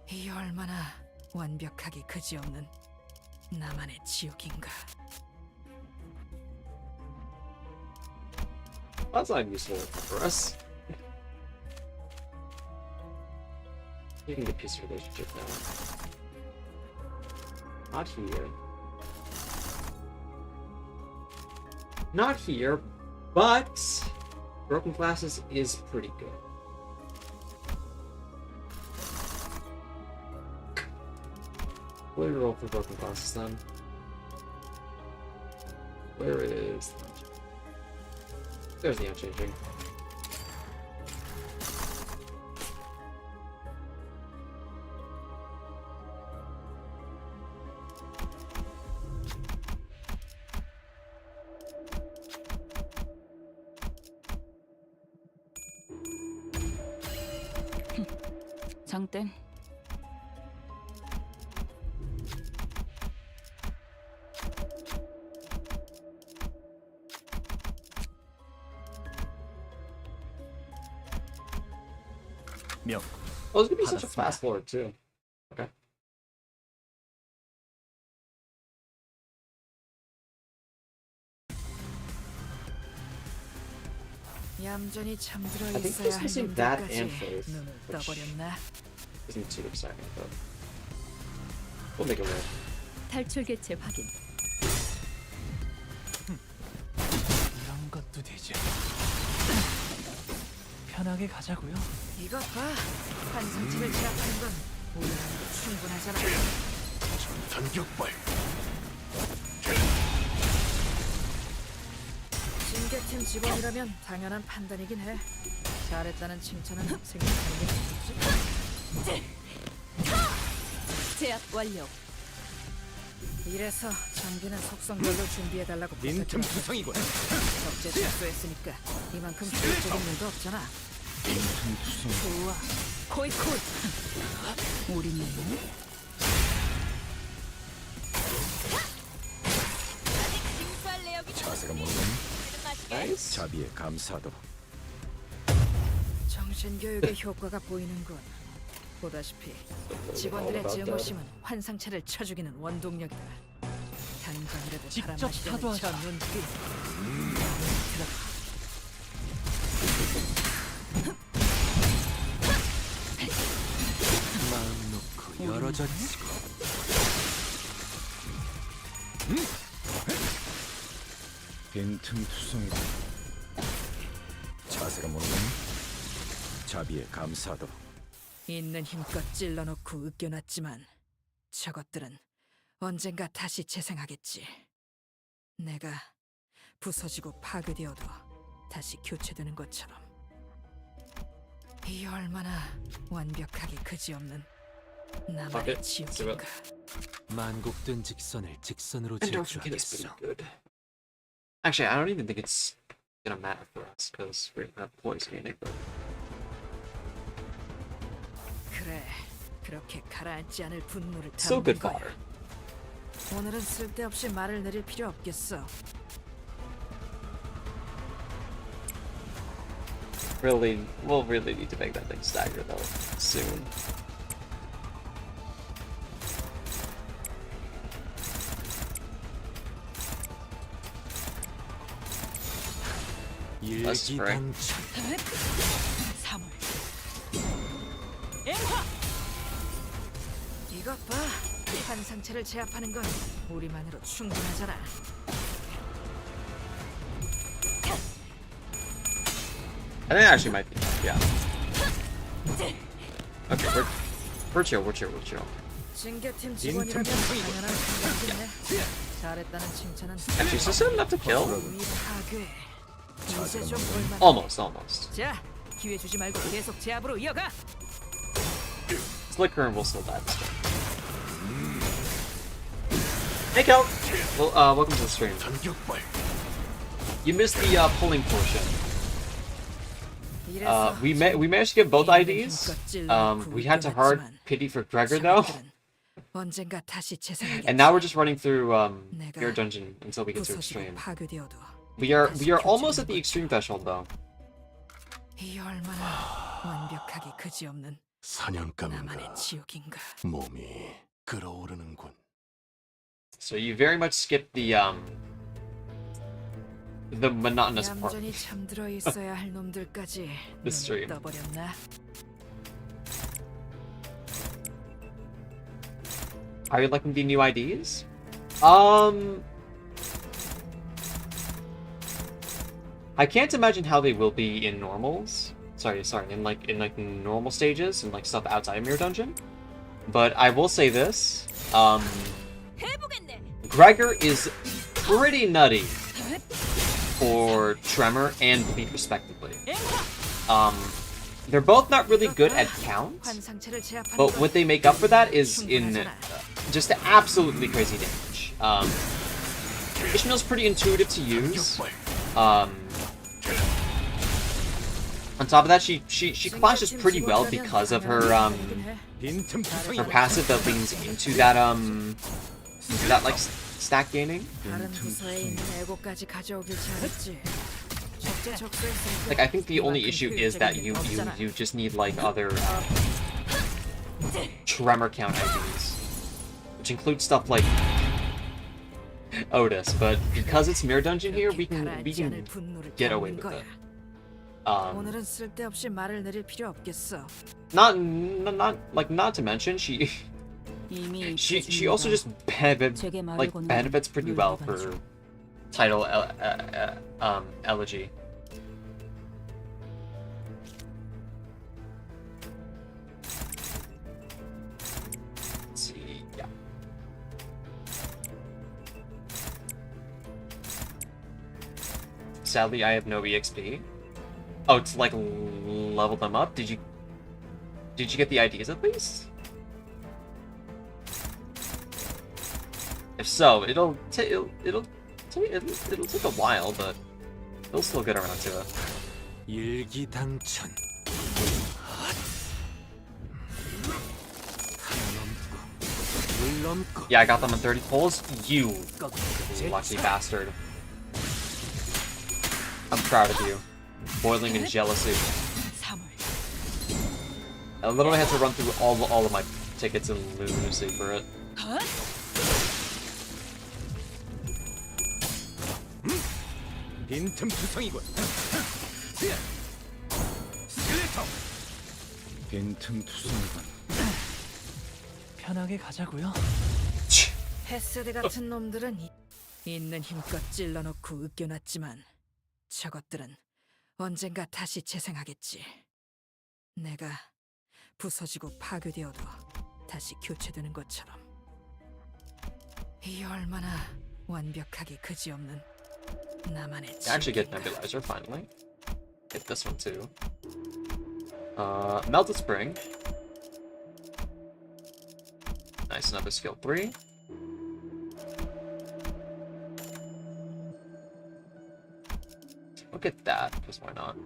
이 얼마나 완벽하게 그지없는 나만의 지옥인가. That's not useful for us. You can get peace relationship now. Not here. Not here, but broken glasses is pretty good. What do we roll for broken glasses then? Where is the... There's the unchanging. 장땡. 명. Oh, it's gonna be such a fast forward too. Okay. 얌전히 잠들어 I think 있어야 he's 할 missing that 놈들까지 and Faith, 눈을 which 떠버렸나? isn't too exciting, but we'll make it work. 탈출 개체 확인. 이런 것도 되죠. 편하게 가자고요. 이것 봐. 환상체를 제압하는 건 우리만으로 충분하잖아. 단격발. 징계팀 직원이라면 당연한 판단이긴 해. 잘했다는 칭찬은 생각하는 게 좋지. 제압 완료. 이래서 장비는 속성별로 준비해달라고 빈틈 부탁해. 투성이군. 적재 착수했으니까 이만큼 효율적인 일도 없잖아. 빈틈 투성. 좋아. 코이콜. 우리는 징수할 내역이 자세가 모르는 Nice. 자비에 감사하도록. 정신교육의 효과가 보이는군. 보다시피 직원들의 증오심은 환상체를 쳐 죽이는 원동력이다. 당장이라도 직접 바람마시려는 타도하자. 저 눈빛. 마음 놓고 열어젖히고. 빈틈 투성이군. 자세가 모르는 자비에 감사하도록. 있는 힘껏 찔러놓고 으깨놨지만 저것들은 언젠가 다시 재생하겠지. 내가 부서지고 파괴되어도 다시 교체되는 것처럼. 이 얼마나 완벽하게 그지없는 나만의 Okay, 지옥인가. 만국된 직선을 직선으로 And don't forget it's been good. Actually, I don't even think it's gonna matter for us because we're gonna have poison in it. But 그래, 그렇게 가라앉지 않을 분노를 still 담은 good 거야. fodder. 오늘은 쓸데없이 말을 내릴 필요 없겠어. Really, we'll really need to make that thing stagger though soon. Let's pray. 일기당천. 사물. 이것 봐. 환상체를 제압하는 건 우리만으로 충분하잖아. I think it actually might be. Yeah. Okay, we're chill. We're chill. We're chill. 징계팀 직원이라면 당연한 판단이겠네. 잘했다는 칭찬은 Actually, is this enough to kill? 위 파괴. 이제 좀 볼만. Almost, almost. 자, 기회 주지 말고 계속 제압으로 이어가. Slicker and will still die this turn. Hey, Kel. Well, welcome to the stream. 단격발. You missed the pulling portion. 이래서 We managed to get both IDs. We had to hard pity for Gregor though, 저것들은 언젠가 다시 재생하겠지. and now we're just running through your dungeon until we get to 부서지고 extreme. 파괴되어도 We are almost at the extreme threshold though. 이 얼마나 완벽하게 그지없는 나만의 사냥감인가. 지옥인가. 몸이 끓어오르는군. So you very much skipped the monotonous part. 얌전히 잠들어 있어야 할 놈들까지 The stream. 눈을 떠버렸나? Are you liking the new IDs? I can't imagine how they will be in normals. Sorry, in normal stages and like stuff outside of Mirror Dungeon. But I will say this: 해보겠네. Gregor is pretty nutty for Tremor and Bleed respectively. They're both not really good at count, 환상체를 제압하는 but 건 what they make up for that is in 충분하잖아. just absolutely crazy damage. Ishmael's pretty intuitive to use. On top of that, she clashes pretty well because of her 빈틈 투성이. passive that leans into that like stack gaining. 다른 부서에 있는 애고까지 가져오길 잘했지. 어째 적소했으니까 Like, I think the only 이만큼 issue is that 효율적인 you 게 없잖아. just need like other tremor count IDs, which include stuff like Otis. But because it's Mirror Dungeon here, we can 가라앉지 않을 분노를 get away 담은 with 거야. it. 오늘은 쓸데없이 말을 내릴 필요 없겠어. Not to mention 이미 she also just benefits pretty well for title elegy. Let's see, yeah. Sadly, I have no EXP. Oh, it's like level them up. Did you get the IDs at least? If so, it'll take a while, but it'll still get around to it. 일기당천. 물 넘고 Yeah, I got them in 30 pulls. You lucky bastard. I'm proud of you. Boiling in jealousy. I literally had to run through all of my tickets in lunacy for it. 빈틈투성이군. 스켈레톤. 빈틈투성이군. 편하게 가자고요. 헤세드 같은 놈들은 있는 힘껏 찔러놓고 으깨놨지만 저것들은 언젠가 다시 재생하겠지. 내가 부서지고 파괴되어도 다시 교체되는 것처럼. 이 얼마나 완벽하게 그지없는 나만의 Actually get 진리인가. Nebulizer finally. Get this one too. Melted Spring. Nice, another skill 3. Look at that, because why not?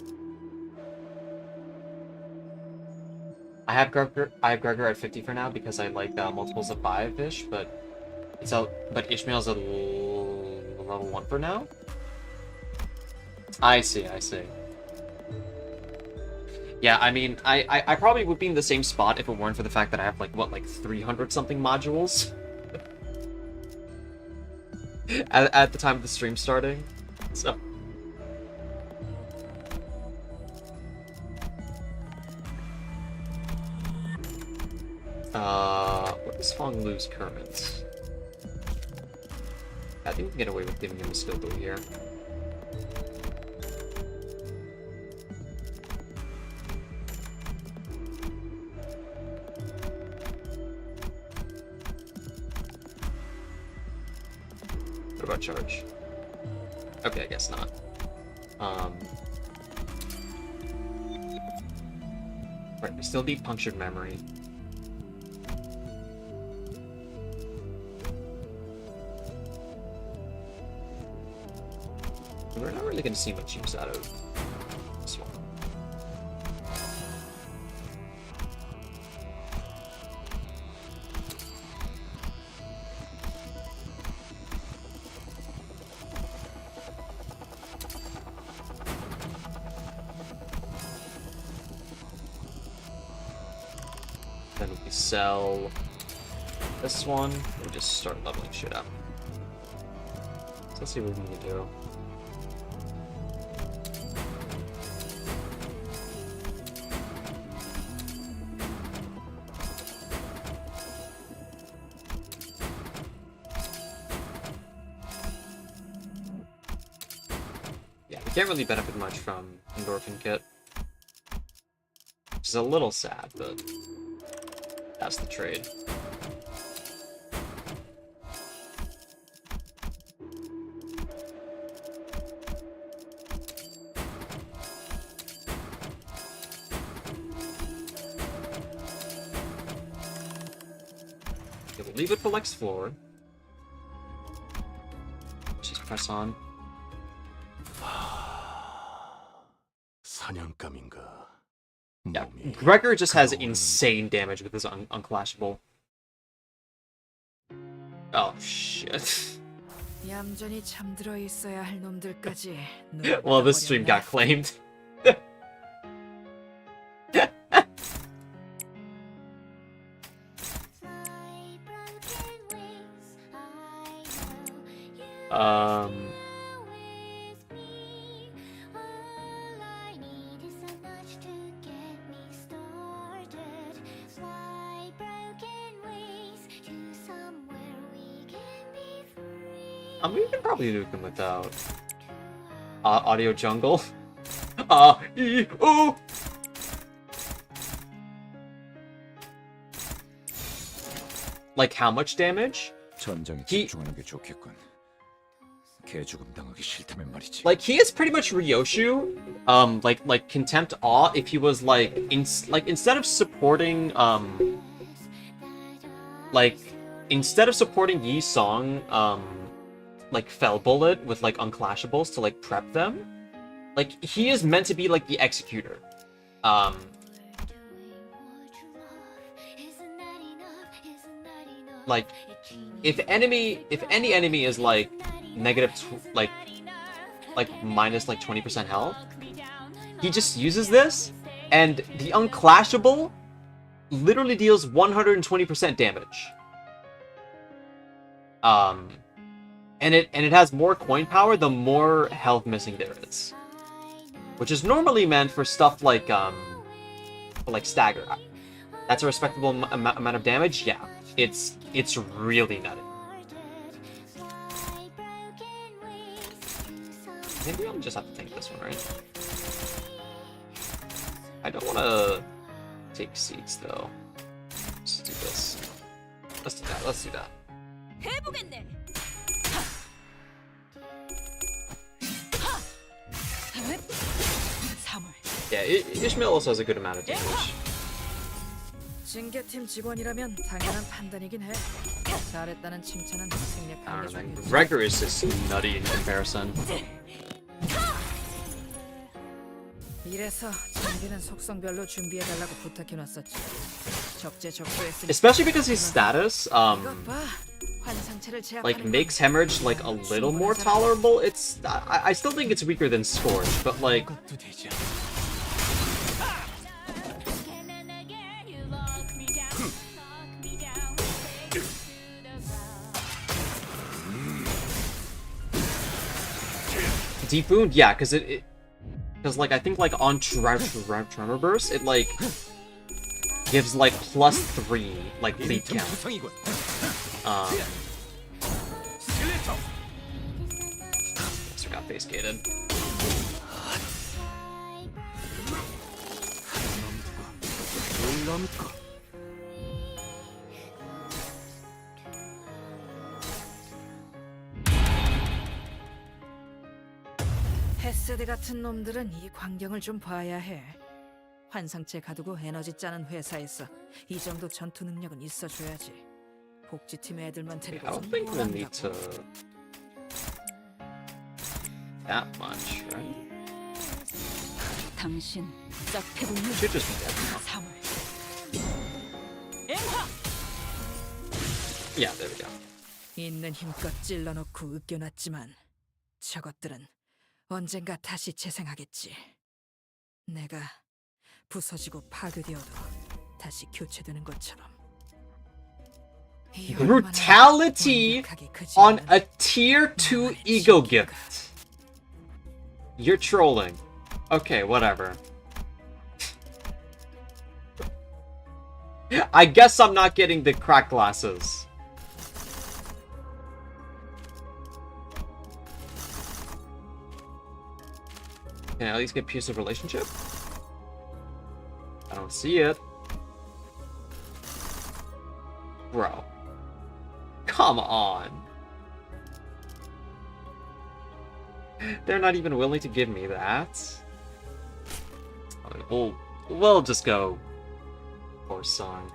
I have Gregor at 50 for now because I like multiples of 5-ish, but Ishmael's at level 1 for now. I see. Yeah, I mean, I probably would be in the same spot if it weren't for the fact that I have like 300 something modules at the time of the stream starting. So what does Fong lose currents? I think we can get away with giving him a skill 3 here. What about charge? Okay, I guess not. Right, we still need punctured memory. We're not really going to see much use out of this one. Then we sell this one and just start leveling shit up. So let's see what we can do. Yeah, we can't really benefit much from Endorphin Kit. Which is a little sad, but that's the trade. Okay, we'll leave it for Lex Floor. Just press on. 사냥감인가? Yeah, 몸이 Gregor just has 그거는 insane damage with his unclashable. Oh shit. 얌전히 잠들어 있어야 할 놈들까지. Well, this stream got claimed. Fly broken wings. I know you Um, with me. All I need is a nudge to get me started. Fly broken wings to somewhere we can be free. I mean, we can probably nuke him without audio jungle. Oh. Like how much damage? 전장에 기- 집중하는 게 좋겠군. 개죽음 당하기 싫다면 말이지. Like he is pretty much Ryoshu, like contempt awe if he was like instead of supporting like instead of supporting Yi Song like Fell Bullet with like unclashables to like prep them, like he is meant to be like the executor. Like if any enemy is like negative like minus like 20% health, he just uses this, and the unclashable literally deals 120% damage. And it has more coin power the more health missing there is, which is normally meant for stuff like stagger. That's a respectable amount of damage. Yeah, it's really nutty. Maybe I'll just have to take this one, right? I don't want to take seats though. Let's do this. Let's do that. Let's do that. 해보겠네. Yeah, Ishmael also has a good amount of damage. 징계팀 직원이라면 당연한 판단이긴 해. 잘했다는 칭찬은 I 생략하는 don't 게 know. 좋겠지. Gregor is just nutty in comparison. 이래서 징계는 속성별로 준비해달라고 부탁해놨었지. 적재적소했으니 Especially because his status, 이것 봐. 환상체를 like 제압하는 makes 건 hemorrhage like a little more tolerable. It's I still think it's weaker than Scourge, but like 것도 되지 않아. Deep Wound, yeah, because because like I think like on Tremor Burst it like gives like +3 like lead count. 부상이군. So got face gated. 물넘고 헤세드 같은 놈들은 이 광경을 좀 봐야 해. 환상체 가두고 에너지 짜는 회사에서 이 정도 전투 능력은 있어줘야지. 복지팀 애들만 I 데리고 don't think we'll need to that much, right? 당신 짝패군요. Should just be dead now. 사물. Yeah, there we go. 있는 힘껏 찔러놓고 으껴놨지만 저것들은 언젠가 다시 재생하겠지. 내가 부서지고 파괴되어도 다시 교체되는 것처럼. 이 얼마나 Brutality 완벽하게 그 on 지형을 a tier 2 ego gift. You're trolling. Okay, whatever. I guess I'm not getting the crack glasses. Can I at least get piece of relationship? I don't see it. Bro. Come on. They're not even willing to give me that. We'll just go for song.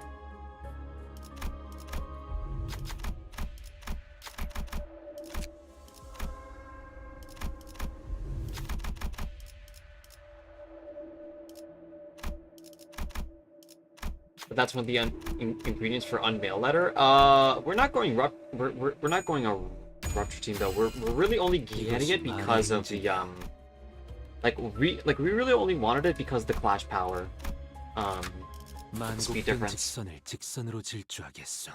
But that's one of the ingredients for unmail letter. We're not going we're not going Rupture Team though. We're really only getting it because of the we really only wanted it because of the Clash power. Speed 만국된 difference. 직선을 직선으로 질주하겠어.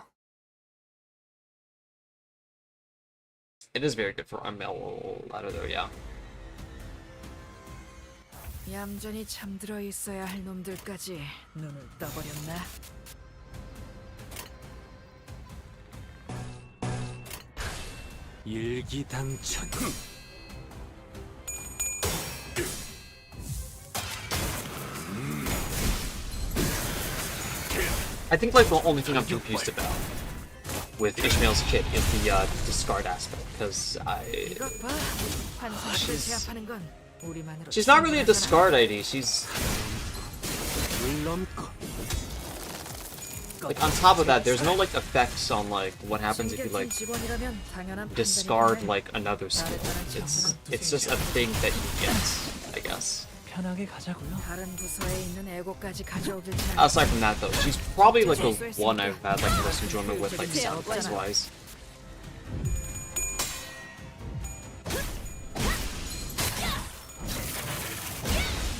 It is very good for unmetal ladder though, yeah. 얌전히 잠들어 있어야 할 놈들까지 눈을 떠버렸나? 일기당천. I think like the only thing I'm confused about with Ishmael's kit is the discard aspect, because 이것 봐. 환상을 제압하는 건 우리만으로 she's not really a 충분하잖아. discard ID. She's 물넘고 like on top of that, there's no like effects on like what happens if you like 직원이라면 당연한 discard 판단이겠네. like another skill. It's just a thing that you get, I guess. 편하게 가자고요. 다른 부서에 있는 애고까지 가져오길 Aside from that though, she's probably like the one I've had like the most enjoyment with, like sound effects wise.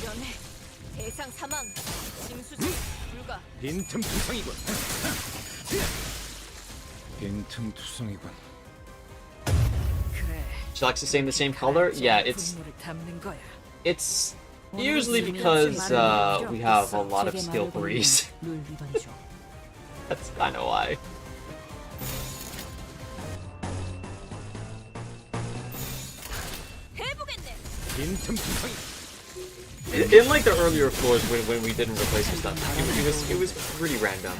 연애 대상 사망 징수지 불가 빈틈투성이군. 빈틈투성이군. 그래. She likes to stay in the same color? Yeah, 분노를 담는 거야. it's usually because we have a lot of skill breeze. 룰 위반이죠. That's kind of why. 해보겠네. 빈틈투성이. In like the earlier floors when we didn't replace the stuff, it was pretty random.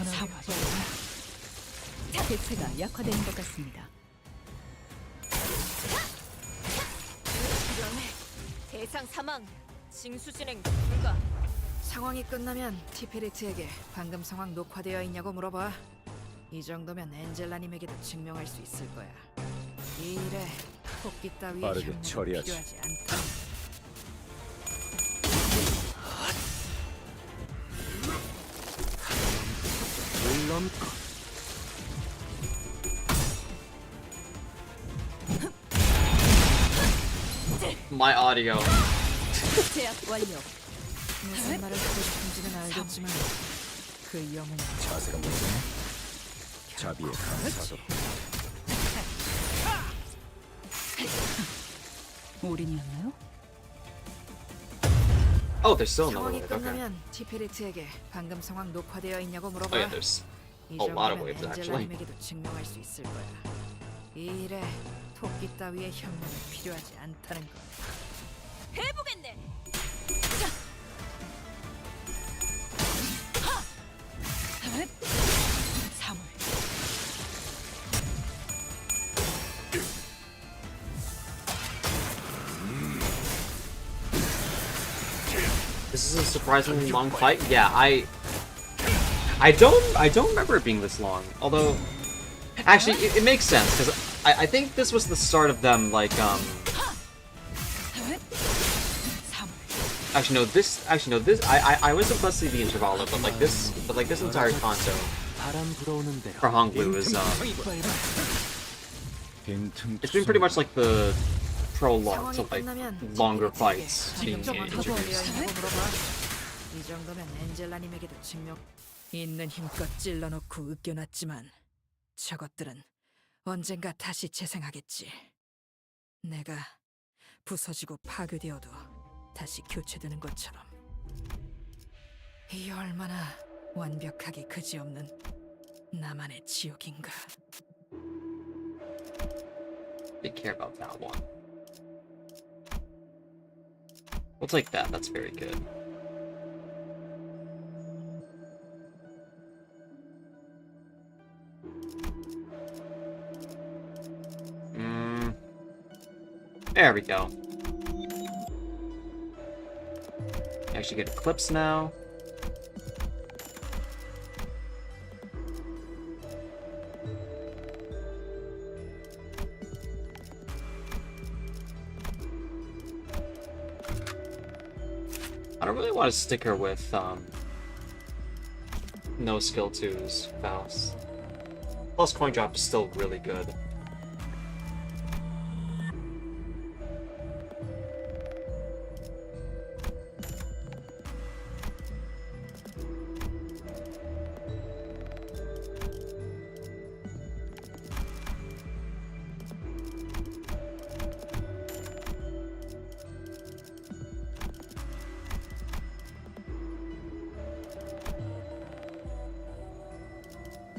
대체가 약화되는 것 같습니다. 연애 대상 사망 징수 진행 불가 상황이 끝나면 티페리트에게 방금 상황 녹화되어 있냐고 물어봐. 이 정도면 엔젤라님에게도 증명할 수 있을 거야. 이 일에 토끼 따위의 빠르게 협력은 처리하지. 필요하지 않다. 물넘고 My audio. 제압 완료. 무슨 말을 하고 싶은지는 알겠지만 그 영웅은 자세가 문제네. 자비의 감사도. 올인이었나요? Oh, there's still another 상황이 wave. Okay. 끝나면 티페리트에게 방금 상황 녹화되어 있냐고 물어봐. Oh yeah, there's 이 a lot of 정도면 waves actually. 엔젤라님에게도 증명할 수 있을 거야. 이 일에 토끼 따위의 협력은 필요하지 않다는 거. 해보겠네. 사물. This is a surprisingly long fight. Yeah, I don't remember it being this long. Although, actually, it makes sense because I think this was the start of them like Actually no, this I was supposed to see the interval, but like this entire conso 바람 불어오는 대로 for Honglu is 빈틈투성이. it's been pretty much like the prologue 상황이 to like 끝나면 longer 티페리트에게 fights being 방금 상황 introduced. 녹화되어 있냐고 물어봐. 이 정도면 엔젤라님에게도 증명. 있는 힘껏 찔러놓고 으깨놨지만 저것들은 언젠가 다시 재생하겠지. 내가 부서지고 파괴되어도 다시 교체되는 것처럼. 이 얼마나 완벽하게 그지없는 나만의 지옥인가. They care about that one. We'll take that. That's very good. There we go. Actually get clips now. I don't really want to stick her with no skill 2s fast. Plus coin drop is still really good.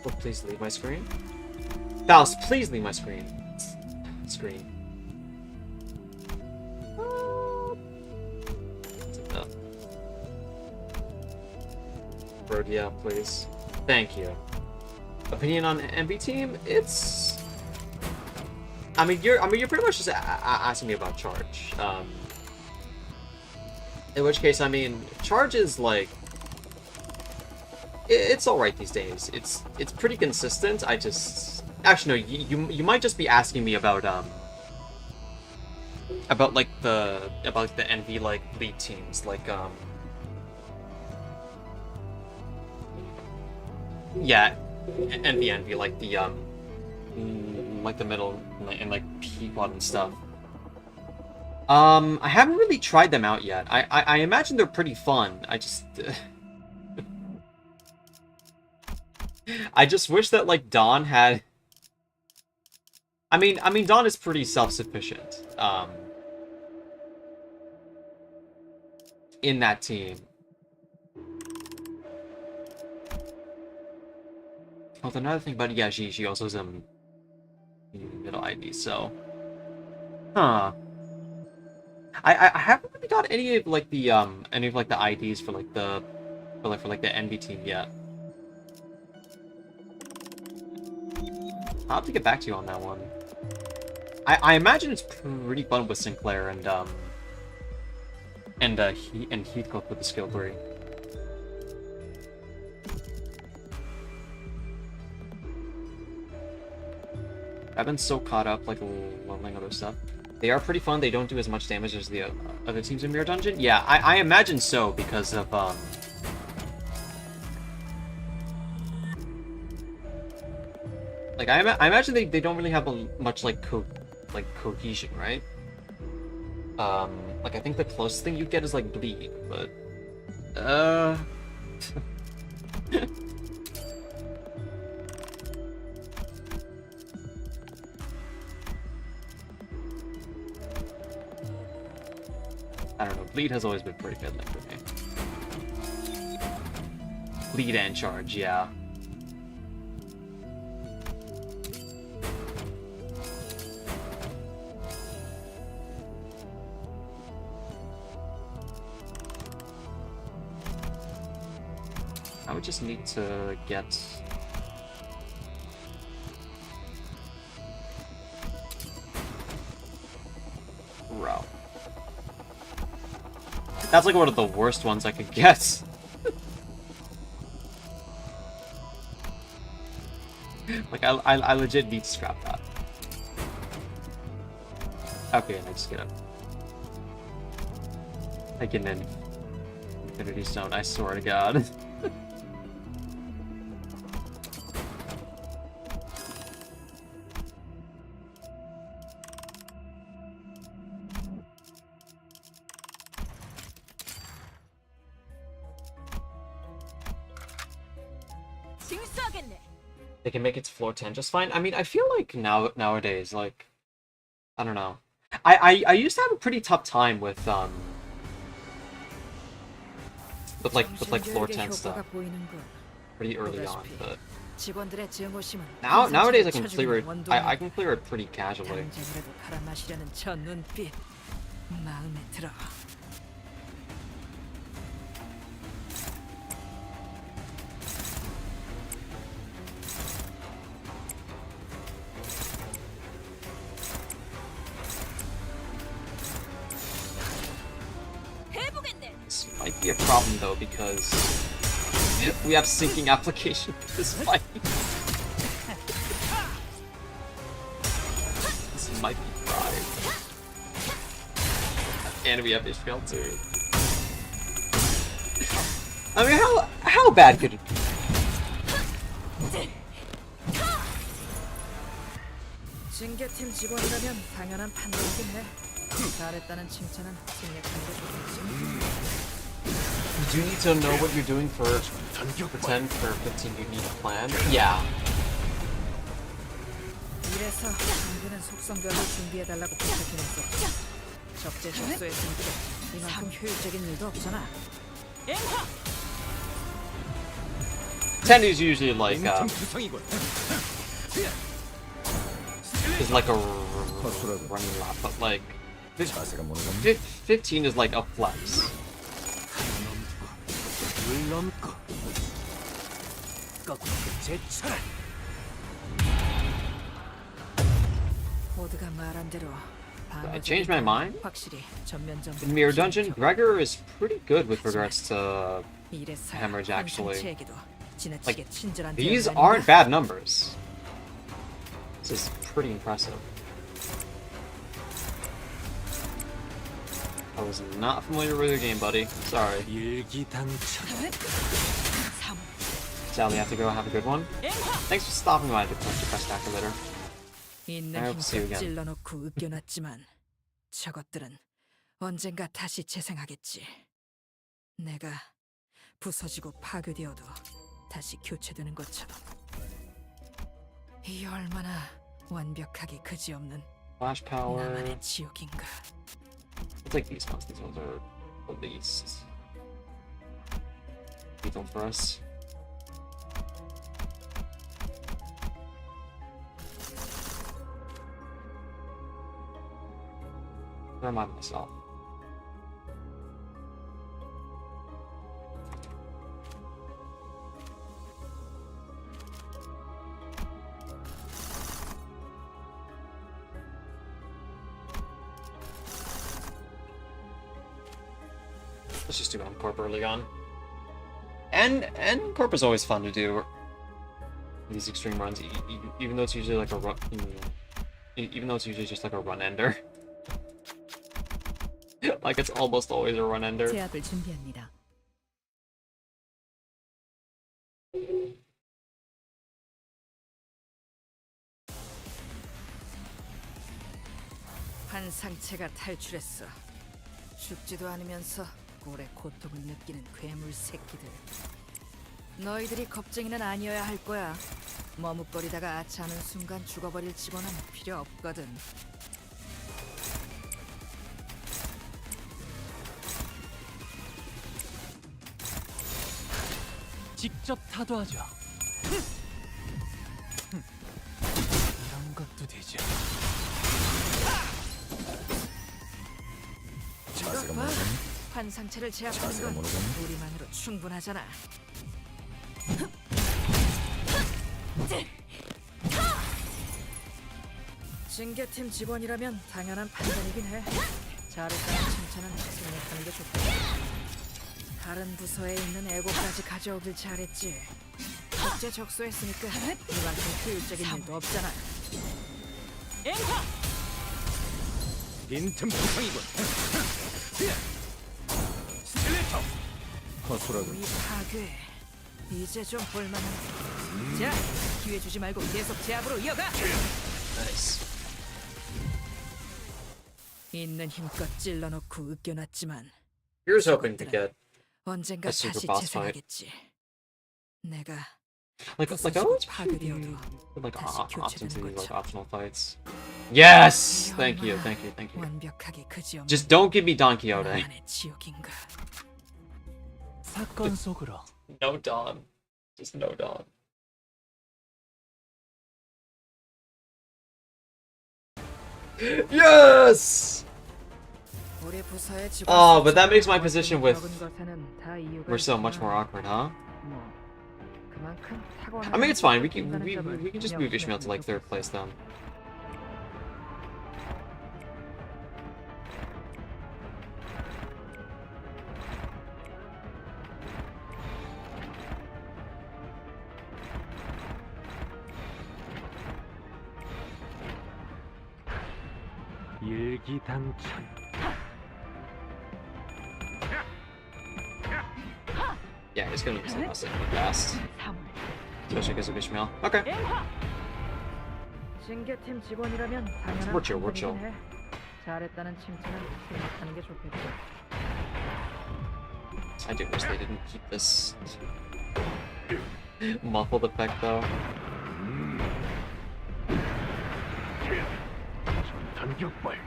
Oh, please leave my screen. Faust, please leave my screen. Screen. Bird, yeah, please. Thank you. Opinion on MV team? It's. I mean, you're pretty much just asking me about Charge. In which case, I mean, Charge is like. It's all right these days. It's pretty consistent. I just actually no. You might just be asking me about like the NV like lead teams like yeah, NV like the middle and like Peapod and stuff. I haven't really tried them out yet. I imagine they're pretty fun. I just I just wish that like Dawn had. I mean Dawn is pretty self-sufficient. In that team. Oh, another thing about yeah, she also has middle ID, so. Huh. I haven't really got any of like the IDs for like the NV team yet. I'll have to get back to you on that one. I imagine it's pretty fun with Sinclair and Heathcliff with the skill 3. I've been so caught up like leveling other stuff. They are pretty fun. They don't do as much damage as the other teams in Mirror Dungeon. Yeah, I imagine so because of like I imagine they don't really have much like cohesion, right? Like I think the closest thing you get is like bleed, but I don't know. Bleed has always been pretty good for me. Bleed and Charge, yeah. I would just need to get. Row. That's like one of the worst ones I could get. Like I legit need to scrap that. Okay, and I just get it. I get an Infinity Stone, I swear to God. They can make it to floor 10 just fine. I mean, I feel like nowadays, like, I don't know. I used to have a pretty tough time with floor 10 stuff pretty early on, but nowadays I can clear it. I can clear it pretty casually. This might be a problem though because we have syncing application for this fight. This might be fried. And we have Ishmael too. I mean, how bad could it be? 징계팀 직원이라면 당연한 판단이긴 해. 잘했다는 칭찬은 생략하는 게 좋겠지. You do need to know what you're doing for 10 for 15 you need a plan. Yeah. 이래서 당근은 속성별로 준비해달라고 부탁해놨어. 적재적소에 승부도 이만큼 효율적인 일도 없잖아. 10 is usually like 인천투성이군. is like a running lap, but like 자세가 모르겠네. 15 is like a flex. 물 넘고 거꾸로 제쳐라. 모두가 말한 대로 I changed my mind. 확실히 전면전. In Mirror Dungeon, Gregor is pretty good with regards to 이래서 Hemorrhage, actually. 환상체에게도 지나치게 친절한 these 대우가 aren't 아닌가? bad numbers. This is pretty impressive. I was not familiar with your game, buddy. Sorry. 일기당천. Sally, have to go. Have a good one. Thanks for stopping by the quest calculator. 있는 I hope to see you 힘껏 again. 찔러놓고 으겨놨지만 저것들은 언젠가 다시 재생하겠지. 내가 부서지고 파괴되어도 다시 교체되는 것처럼. 이 얼마나 완벽하게 그지없는 Flash power. 나만의 지옥인가. I'll take these ones. These ones are the least lethal for us. Remind myself. Let's just do Corp early on. And Corp is always fun to do. These extreme runs, even though it's usually like a run, even though it's usually just like a run ender. Like it's almost always a run ender. 제압을 준비합니다. 환상체가 탈출했어. 죽지도 않으면서 꼴의 고통을 느끼는 괴물 새끼들. 너희들이 겁쟁이는 아니어야 할 거야. 머뭇거리다가 아차하는 순간 죽어버릴 직원은 필요 없거든. 직접 타도하죠. 이런 것도 되죠. 자세가 봐. 모르겠네. 환상체를 제압하는 자세가 건 모르겠네. 우리만으로 충분하잖아. 징계팀 직원이라면 당연한 판단이긴 해. 잘했다는 칭찬은 생략하는 게 좋다. 다른 부서에 있는 애고까지 가져오길 잘했지. 국제 적소했으니까 이만큼 효율적인 일도 없잖아. 빈틈투성이군. 스틸레터. 허술하군. 우리 파괴 이제 좀 볼만한. 자, 기회 주지 말고 계속 제압으로 이어가. Nice. 있는 힘껏 찔러놓고 으겨놨지만 Here's hoping to get 언젠가 A super 다시 boss fight. 재생하겠지. 내가 like I 부서지고 always 파괴되어도 like 다시 option to 교체되는 these like 것처럼. optional fights. Yes, 이 thank you, 얼마나 thank you, thank you. 완벽하게 그지없는 Just don't give me Don Quixote. 나만의 지옥인가. 사건 속으로. No Don. Just no Don. Yes! 우리 부서의 Oh, but that makes my position with 적은 것에는 다 이유가 we're so much 있지만 more awkward, huh? 뭐, 그만큼 탁월한 I mean, it's fine. We 인간의 점을 can just move Ishmael to like 명심했으면 third place then. 일기당천. Yeah, it's gonna be so fast. Especially because of Ishmael. Okay. 징계팀 직원이라면 당연한 We're chill, we're chill. 판단이긴 해. 잘했다는 칭찬은 생각하는 게 좋겠지. I do wish they didn't keep this muffled effect though. 전탄격발.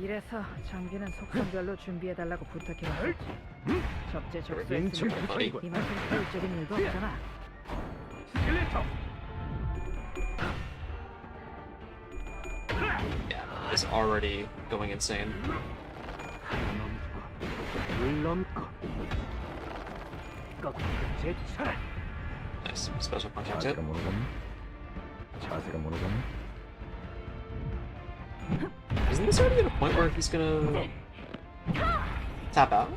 이래서 장비는 속성별로 준비해달라고 부탁해왔었지. Everything to 적재적소했으니 buddy. 이만큼 효율적인 일도 없잖아. Yeah, is already going insane. Nice special function tip. Isn't this already at a point where he's gonna tap out?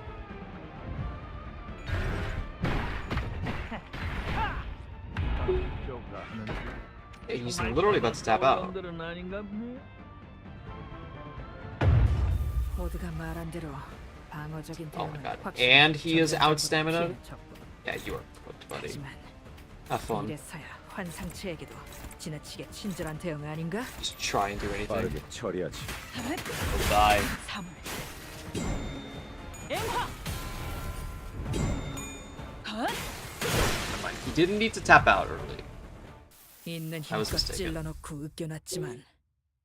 Yeah, he's literally about to tap out. 모두가 말한 대로 방어적인 Oh my 대응은 god. 확실히 And he is out 전쟁보다 stamina? 피해는 적고. Yeah, you are cooked, buddy. 하지만 Have fun. 이래서야 환상체에게도 지나치게 친절한 대응 아닌가? Just try and do anything. 빠르게 처리하지. He'll die. 사물. He didn't need to tap out early. 있는 I was 힘껏 mistaken. 찔러놓고 으껴놨지만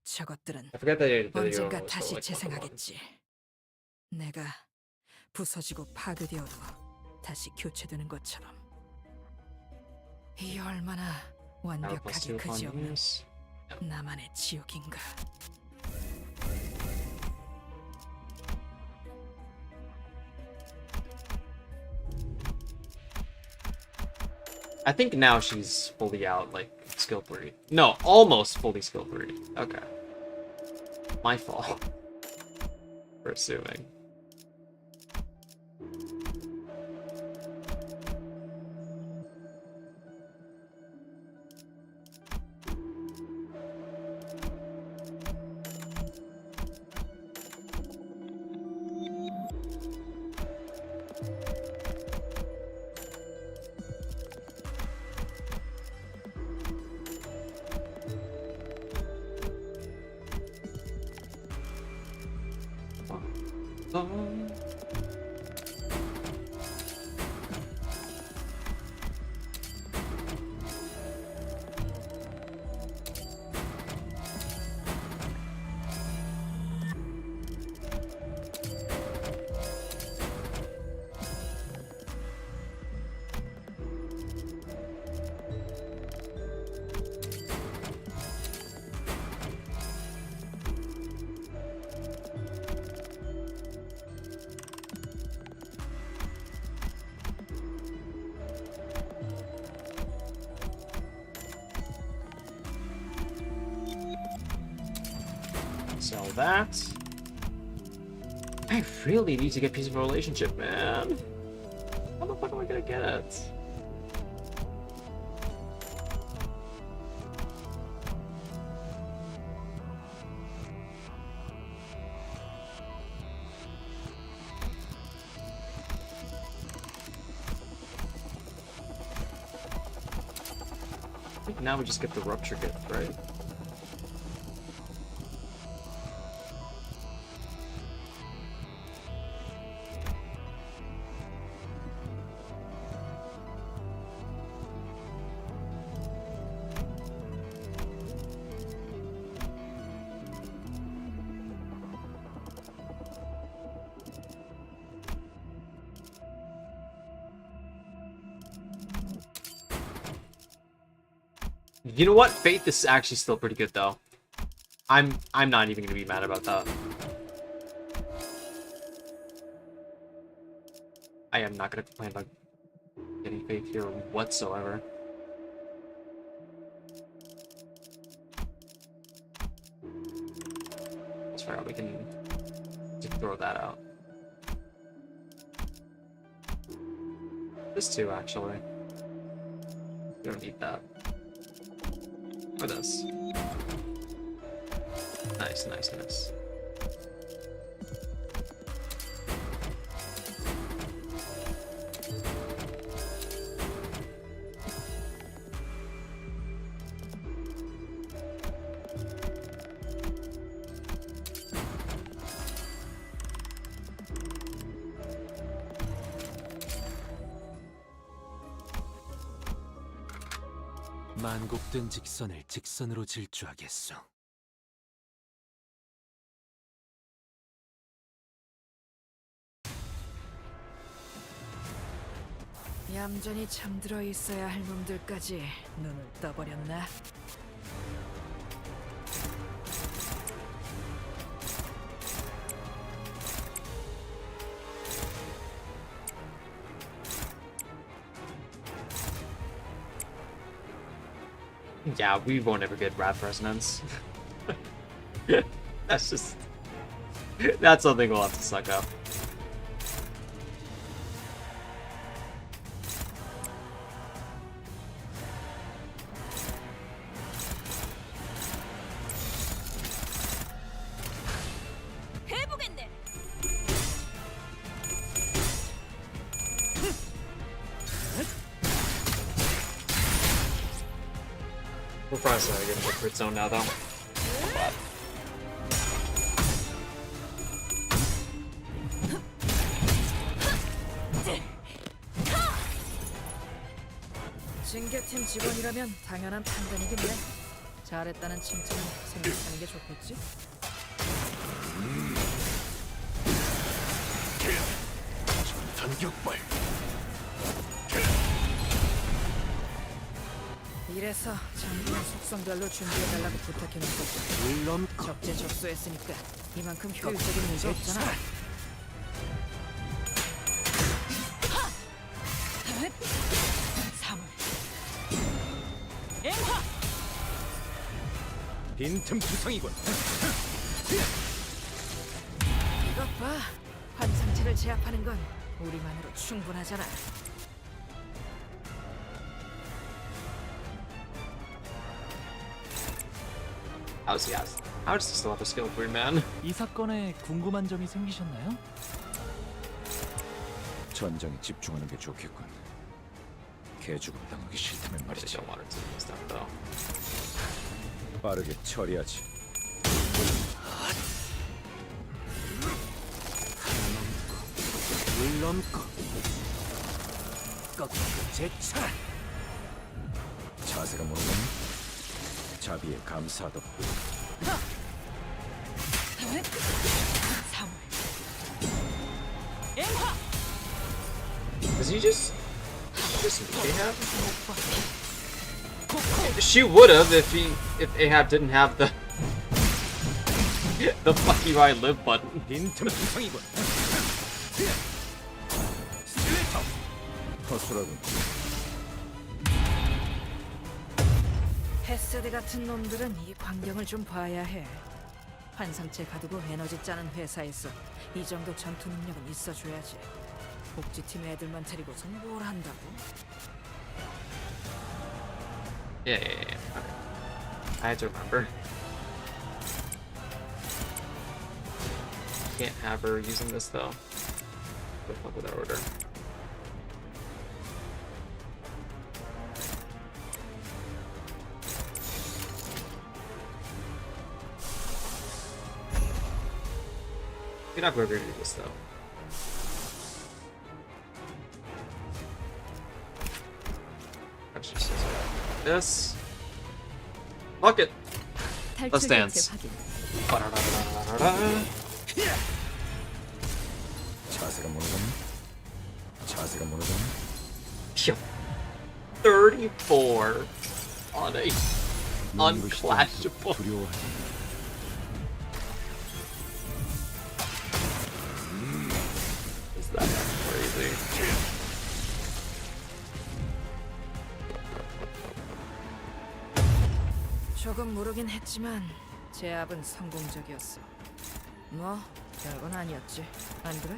저것들은 I forget that you 언젠가 was 다시 like 재생하겠지. 내가 부서지고 파괴되어도 다시 교체되는 것처럼. 이 얼마나 Power plus 완벽하게 2 upon 그지없는 use. 나만의 지옥인가. I think now she's fully out, like, skill 3. No, almost fully skill 3. Okay. My fault. For assuming. Sell that. I really need to get peaceful relationship, man. How the fuck am I gonna get it? I think now we just get the rupture gift, right? You know what? Faith is actually still pretty good though. I'm not even gonna be mad about that. I am not gonna complain about getting Faith here whatsoever. Let's figure out we can just throw that out. This too, actually. We don't need that. Or this. Nice, nice, nice. 만곡된 직선을 직선으로 질주하겠소. 얌전히 잠들어 있어야 할 놈들까지 눈을 떠버렸나? Yeah, we won't ever get rap resonance. That's just... That's something we'll have to suck up. 해보겠네. We're probably still gonna get the crit zone now, though. But 징계팀 직원이라면 당연한 판단이겠네. 잘했다는 칭찬은 생각하는 게 좋겠지? 전격발. 이래서 장비는 속성별로 준비해달라고 부탁해놓고 물론 적재적소했으니까 이만큼 효율적인 일도 없잖아. 빈틈 투성이군. 이것 봐, 환상체를 제압하는 건 우리만으로 충분하잖아. how does he still have a skill, Weird Man? 이 사건에 궁금한 점이 생기셨나요? 전장에 집중하는 게 좋겠군. 개죽음 당하기 싫다면 I just 말이지. don't want her to do this stuff, though. 빠르게 처리하지. 물론고 꺾고 제차. 자세가 모르면 자비에 감사하다. Does he just Ahab? She would have if Ahab didn't have the the fuck you I live button. 빈틈 투성이군. 허술하군. 헤세드 같은 놈들은 이 광경을 좀 봐야 해. 환상체 가두고 에너지 짜는 회사에서 이 정도 전투 능력은 있어줘야지. 복지팀 애들만 데리고선 뭘 한다고? Yeah. Okay. I had to remember. Can't have her using this though. Good luck with that order. You're not going to do this though. That's just this. Fuck it. Let's dance. Ba-da-da-da-da-da-da. 자세가 모르면 자세가 모르면 34 on a unclashable. 두려워하지. Is that crazy? 조금 모르긴 했지만 제압은 성공적이었어. 뭐 별건 아니었지, 안 그래?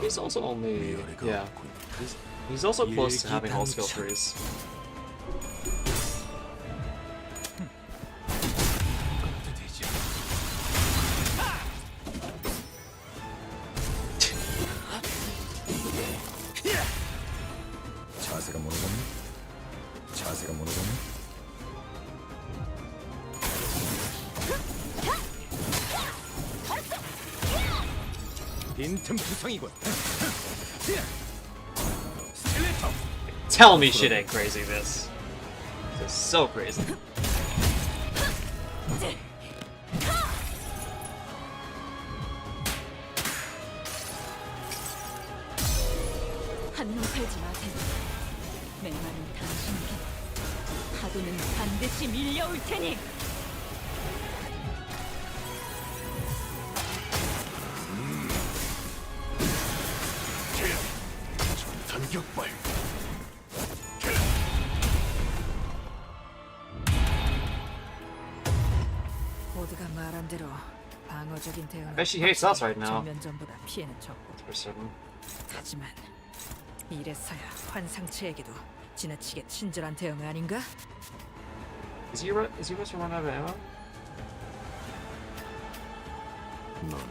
He's also only He's also close to having all skill trees. 자세가 모르면 자세가 모르면 빈틈 투성이군. Tell me shit ain't crazy this. This is so crazy. 한눈 팔지 마세요. 메마른 당신에게 파도는 반드시 밀려올 테니. 전격발. 모두가 말한 대로 방어적인 대응. bet she hates us right now. 전면전보다 피해는 적고. For certain. 하지만 이래서야 환상체에게도 지나치게 친절한 대응 아닌가? Is he supposed to run out of ammo? 너는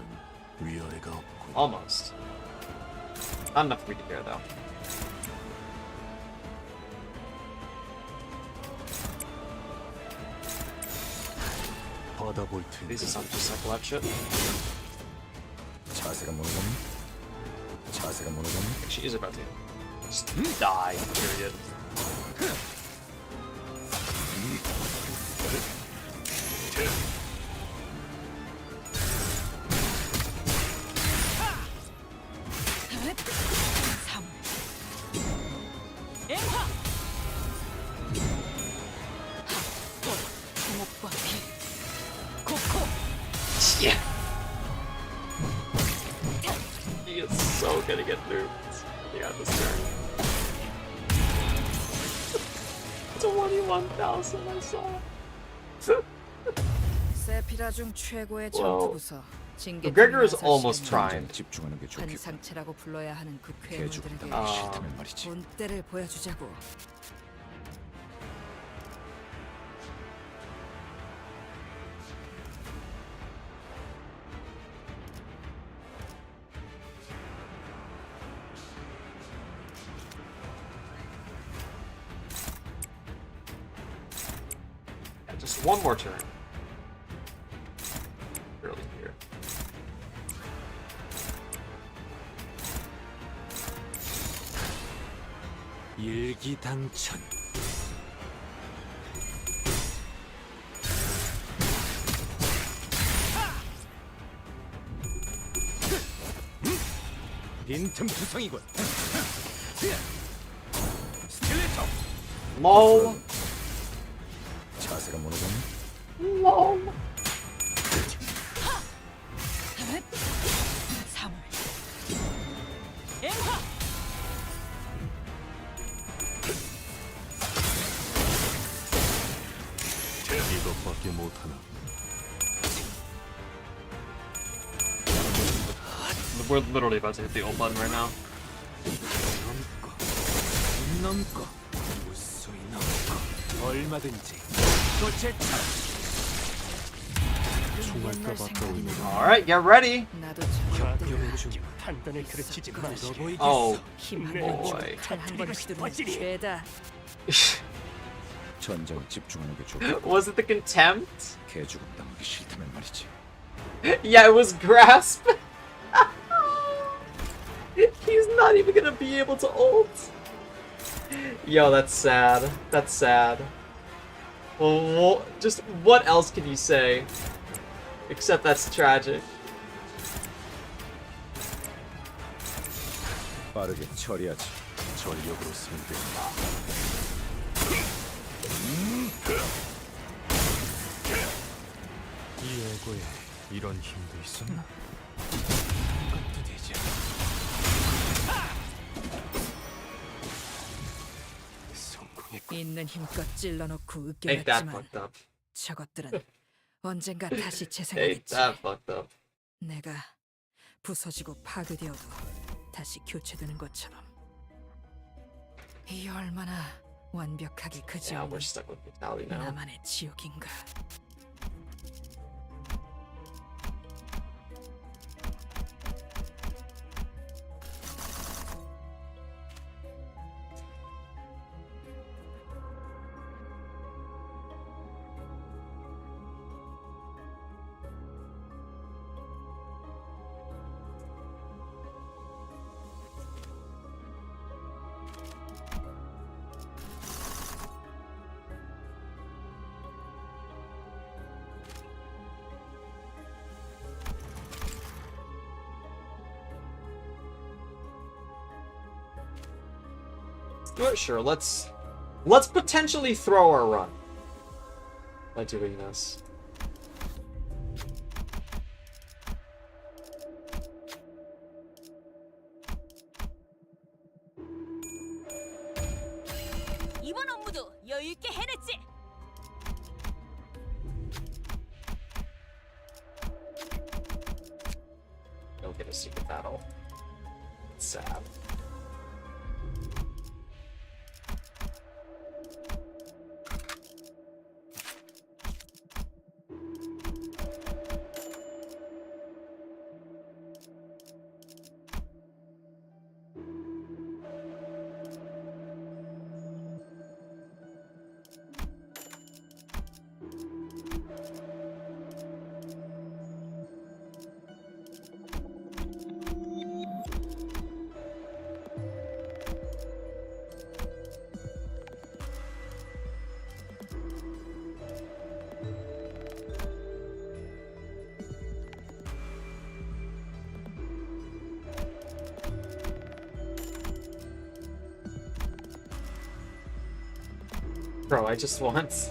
위아래가 없고 Almost. Not enough for me to care though. 받아볼 테니. These are some just like left shit. 자세가 무너졌니? 자세가 무너졌니? She is about to just die. Period. 엠파! 주목과 피. 코코. Yeah. He is so gonna get through. He got this turn. It's a 21,000 I saw. 세피라 중 최고의 Well, 전투 부서. Gregor is almost 전쟁에 primed. 집중하는 게 좋겠군. 환상체라고 불러야 하는 그 개죽을 괴물들에게 당하기 싫다면 말이지. 본때를 보여주자고. Yeah, just one more turn. Early here. 일기당천. 빈틈 투성이군. 스틸레터. LOL. 자세가 무너졌니? LOL. 사물. 엠파! 이것밖에 못하나. We're literally about to hit the ult button right now. 넘고 무수히 넘고 얼마든지 도체차. 총알가 바꿔오는 Alright, get ready. 나도 저것들과 중 판단을 그르치지 마. Oh 힘한 boy. 번, 칼한번 휘두르는 죄다. 전쟁에 집중하는 게 좋겠군. Was it the contempt? 개죽음 당하기 싫다면 말이지. Yeah, it was grasp. He's not even gonna be able to ult. Yo, that's sad. That's sad. Well, just what else can you say? Except that's tragic. 빠르게 처리하지. 전력으로 쓰면 된다. 이 애고에 이런 힘도 있었나? 이것도 되지. 성공했군. 있는 힘껏 찔러놓고 Ain't that 으깨봤지만 fucked up? 저것들은 언젠가 다시 Ain't 재생하겠지. that fucked up? 내가 부서지고 파괴되어도 다시 교체되는 것처럼. 이 얼마나 완벽하게 Yeah, 그지없는 we're stuck with Vitaly now. 나만의 지옥인가. Sure, let's potentially throw our run by doing this. 이번 업무도 여유 있게 해냈지. Go get a secret battle. It's sad. Bro, I just want...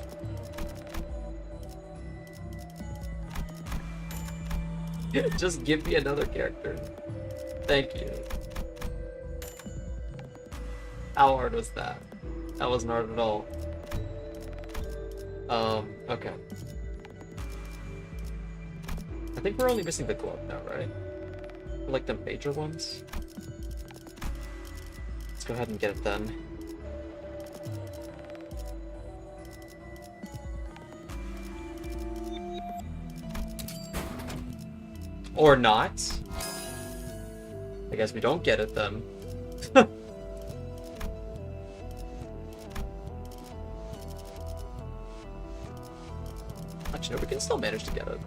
Just give me another character. Thank you. How hard was that? That wasn't hard at all. Okay. I think we're only missing the glove now, right? Like the major ones? Let's go ahead and get it then. Or not. I guess we don't get it then. Actually, no, we can still manage to get it.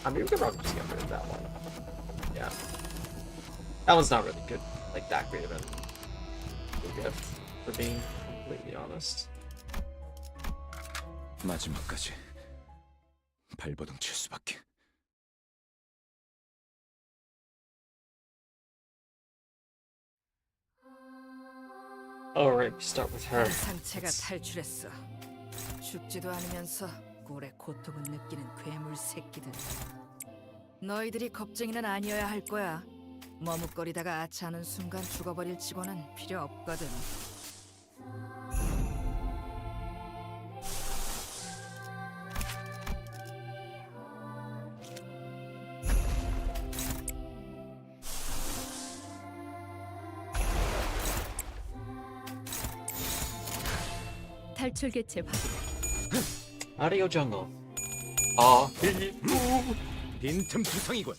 I mean, we can probably just get rid of that one. Yeah. That one's not really good. Like that great of a gift, for being completely honest. 마지막까지 발버둥 칠 수밖에. Alright, we start with her. 상체가 탈출했어. 죽지도 않으면서 꼴의 고통을 느끼는 괴물 새끼들. 너희들이 겁쟁이는 아니어야 할 거야. 머뭇거리다가 아차하는 순간 죽어버릴 치고는 필요 없거든. 탈출 개체 확인. 아리오 정글. 빈틈 투성이군.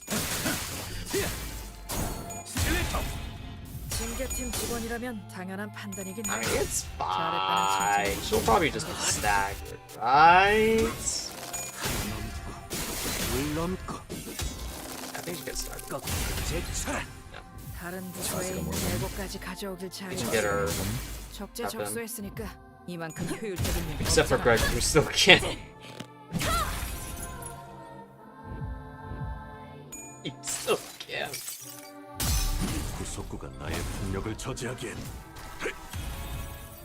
징계팀 직원이라면 당연한 판단이긴 I 해. mean, it's 잘했다는 fine. 칭찬이 She'll probably just be staggered, right? I think she gets staggered. 다른 부서에 있는 예고까지 가져오길 We can 잘했어. get her, 적재적소했으니까 이만큼 효율적인 일은 except for 없잖아. Greg, who still can't. He still can't. 구속구가 나의 폭력을 저지하기엔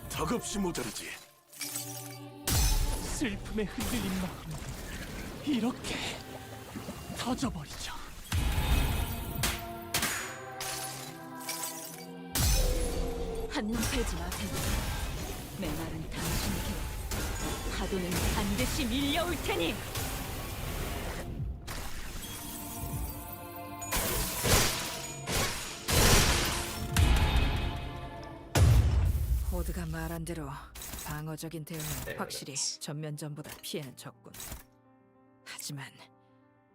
턱없이 모자르지. 슬픔에 흔들린 마음 이렇게 터져버리죠. 한눈 팔지 마세요. 메말은 당신에게. 파도는 반드시 밀려올 테니. 호드가 말한 대로 방어적인 대응은 There 확실히 it is. 전면전보다 피해는 적군. 하지만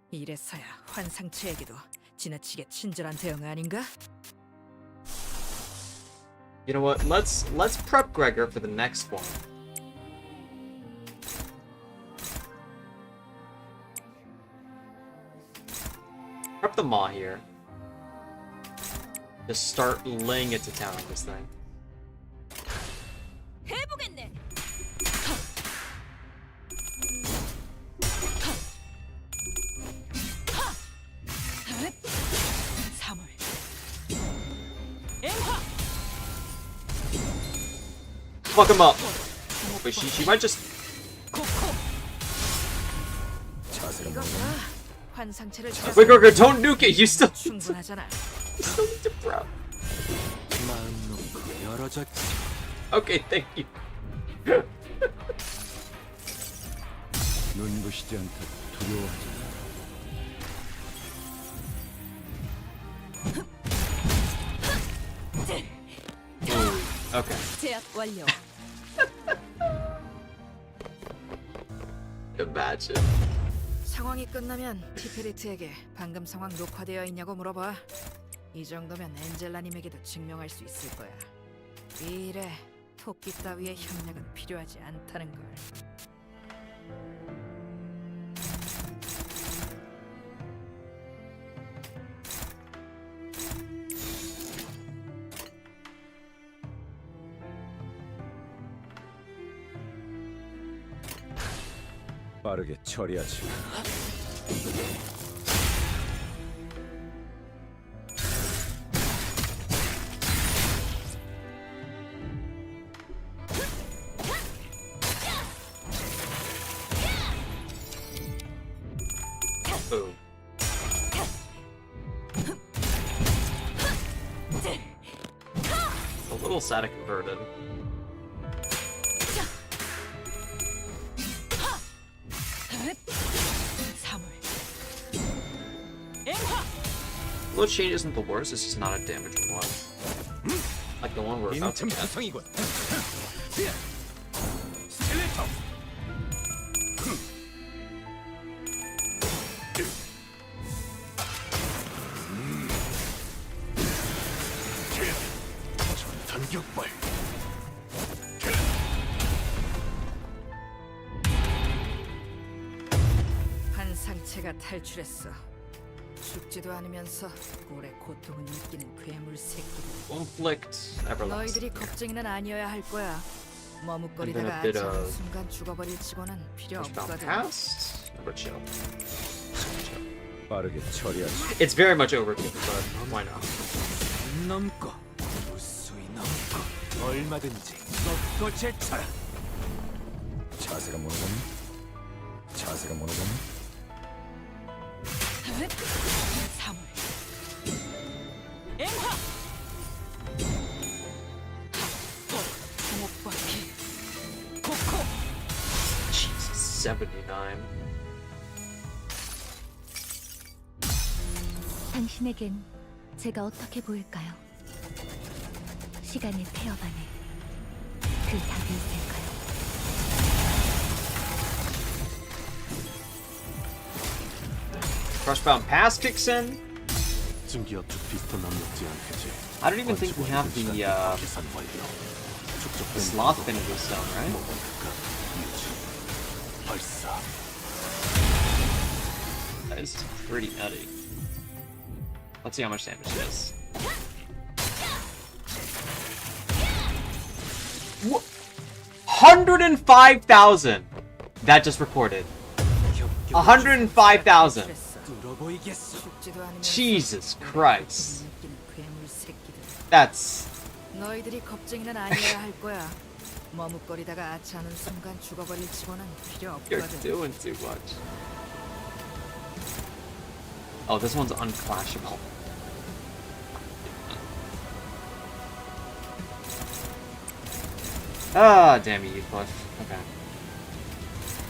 이래서야 환상체에게도 지나치게 친절한 대응 아닌가? You know what? Let's prep Gregor for the next one. Prep the Maw here. Just start laying it to town with this thing. 해보겠네. fuck him up. But she might just. 자세가 이거 뭐냐? 봐. 환상체를 Wait, Gregor, don't nuke it. You still 충분하잖아. need to bro. 마음 놓고 열어졌지. Okay, thank you. 눈부시지 않다 두려워하지. Okay. 제압 완료. Imagine. 상황이 끝나면 티페리트에게 방금 상황 녹화되어 있냐고 물어봐. 이 정도면 엔젤라님에게도 증명할 수 있을 거야. 이 일에 토끼 따위의 협력은 필요하지 않다는 걸. 빠르게 처리하지. Boom. A little sad it converted. Low chain isn't the worst, it's just not a damaging one. Like the one we're about to 빈틈 get. 투성이군. 전탄격발. 환상체가 탈출했어. 죽지도 않으면서 꼴의 고통을 느끼는 괴물 새끼들. Conflict everlasting. 너희들이 겁쟁이는 아니어야 할 거야. 머뭇거리다가 And then a bit 아차하는 of 순간 죽어버릴 치고는 필요 Pushbound 없거든. past. Number chill. 빠르게 처리하지. It's very much overkill, but why not? 넘고 무수히 넘고 얼마든지 쏟고 제쳐라. 자세가 모르겠니? 자세가 모르겠니? 사물. Jesus, 79. 당신에겐 제가 어떻게 보일까요? 시간의 태엽 안에 그 답이 있을까요? Crushbound pass kicks in. 증기압 쪽 피스톤 남지 않겠지. I don't even think we have the 계산 완료. sloth thing in this zone, right? 발사. That is pretty nutty. Let's see how much damage it is. What? 105,000! That just recorded. 105,000! 뚫어 보이겠어. 죽지도 않으면서 Jesus 꼴의 Christ. 고통을 느끼는 괴물 새끼들. That's... 너희들이 겁쟁이는 아니어야 할 거야. 머뭇거리다가 아차하는 순간 죽어버릴 치고는 필요 You're 없거든. doing too much. Oh, this one's unclashable. Ah, damn you, Cliff. Okay.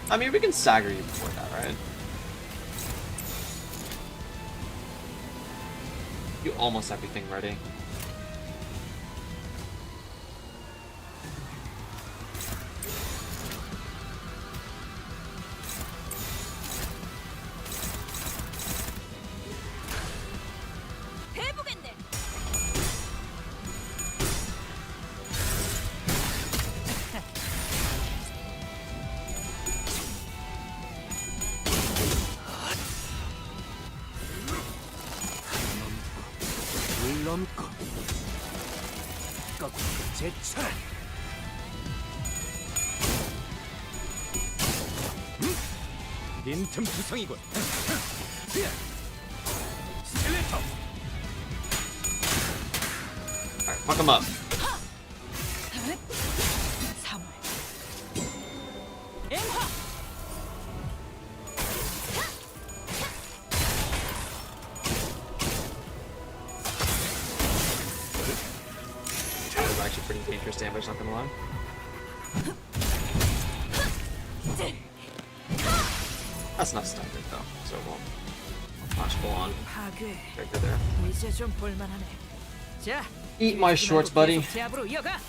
I mean, we can stagger you before that, right? You almost have everything ready. 해보겠네. 물 넘고 거꾸로 제쳐라. 빈틈 투성이군. 스켈레터. Alright, fuck him up. dangerous damage, not gonna lie. That's enough stun though, so it won't flash full on. 파괴. Right there. 이제 좀 볼만하네. 자, Eat my shorts, buddy. 계속 제압으로 이어가.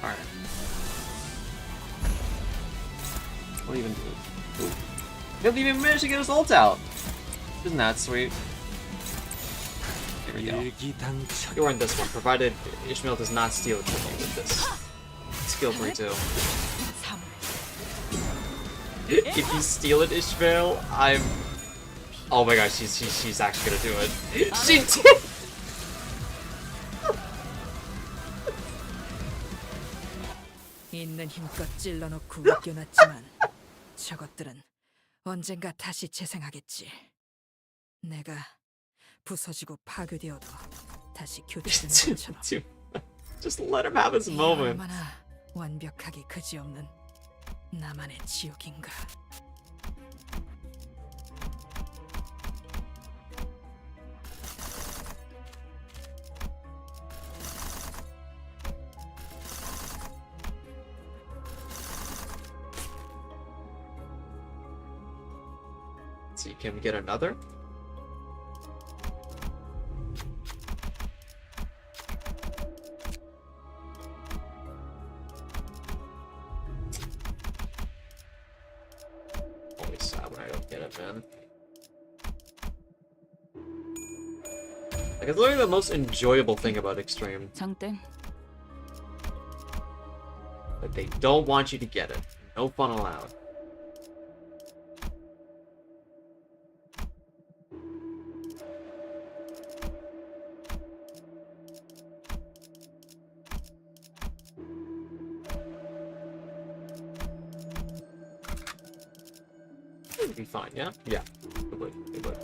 Alright. What do you even do? Ooh. He didn't even manage to get his ult out. Isn't that sweet? Here we go. 일기당천. You earned this one, provided Ishmael does not steal it from you with this. Skill free too. If you steal it, Ishmael, I'm. Oh my gosh, she's actually gonna do it. She did. 있는 힘껏 찔러놓고 웃겨놨지만 저것들은 언젠가 다시 재생하겠지. 내가 부서지고 파괴되어도 다시 교체되는 것처럼. Just let him have his moment. 얼마나 완벽하게 그지없는 나만의 지옥인가. Let's see, can we get another? Always sad when I don't get it, man. Like, it's literally the most enjoyable thing about Extreme. 장땡. But they don't want you to get it. No fun allowed. It'd be fine, yeah? Yeah. It would. It would.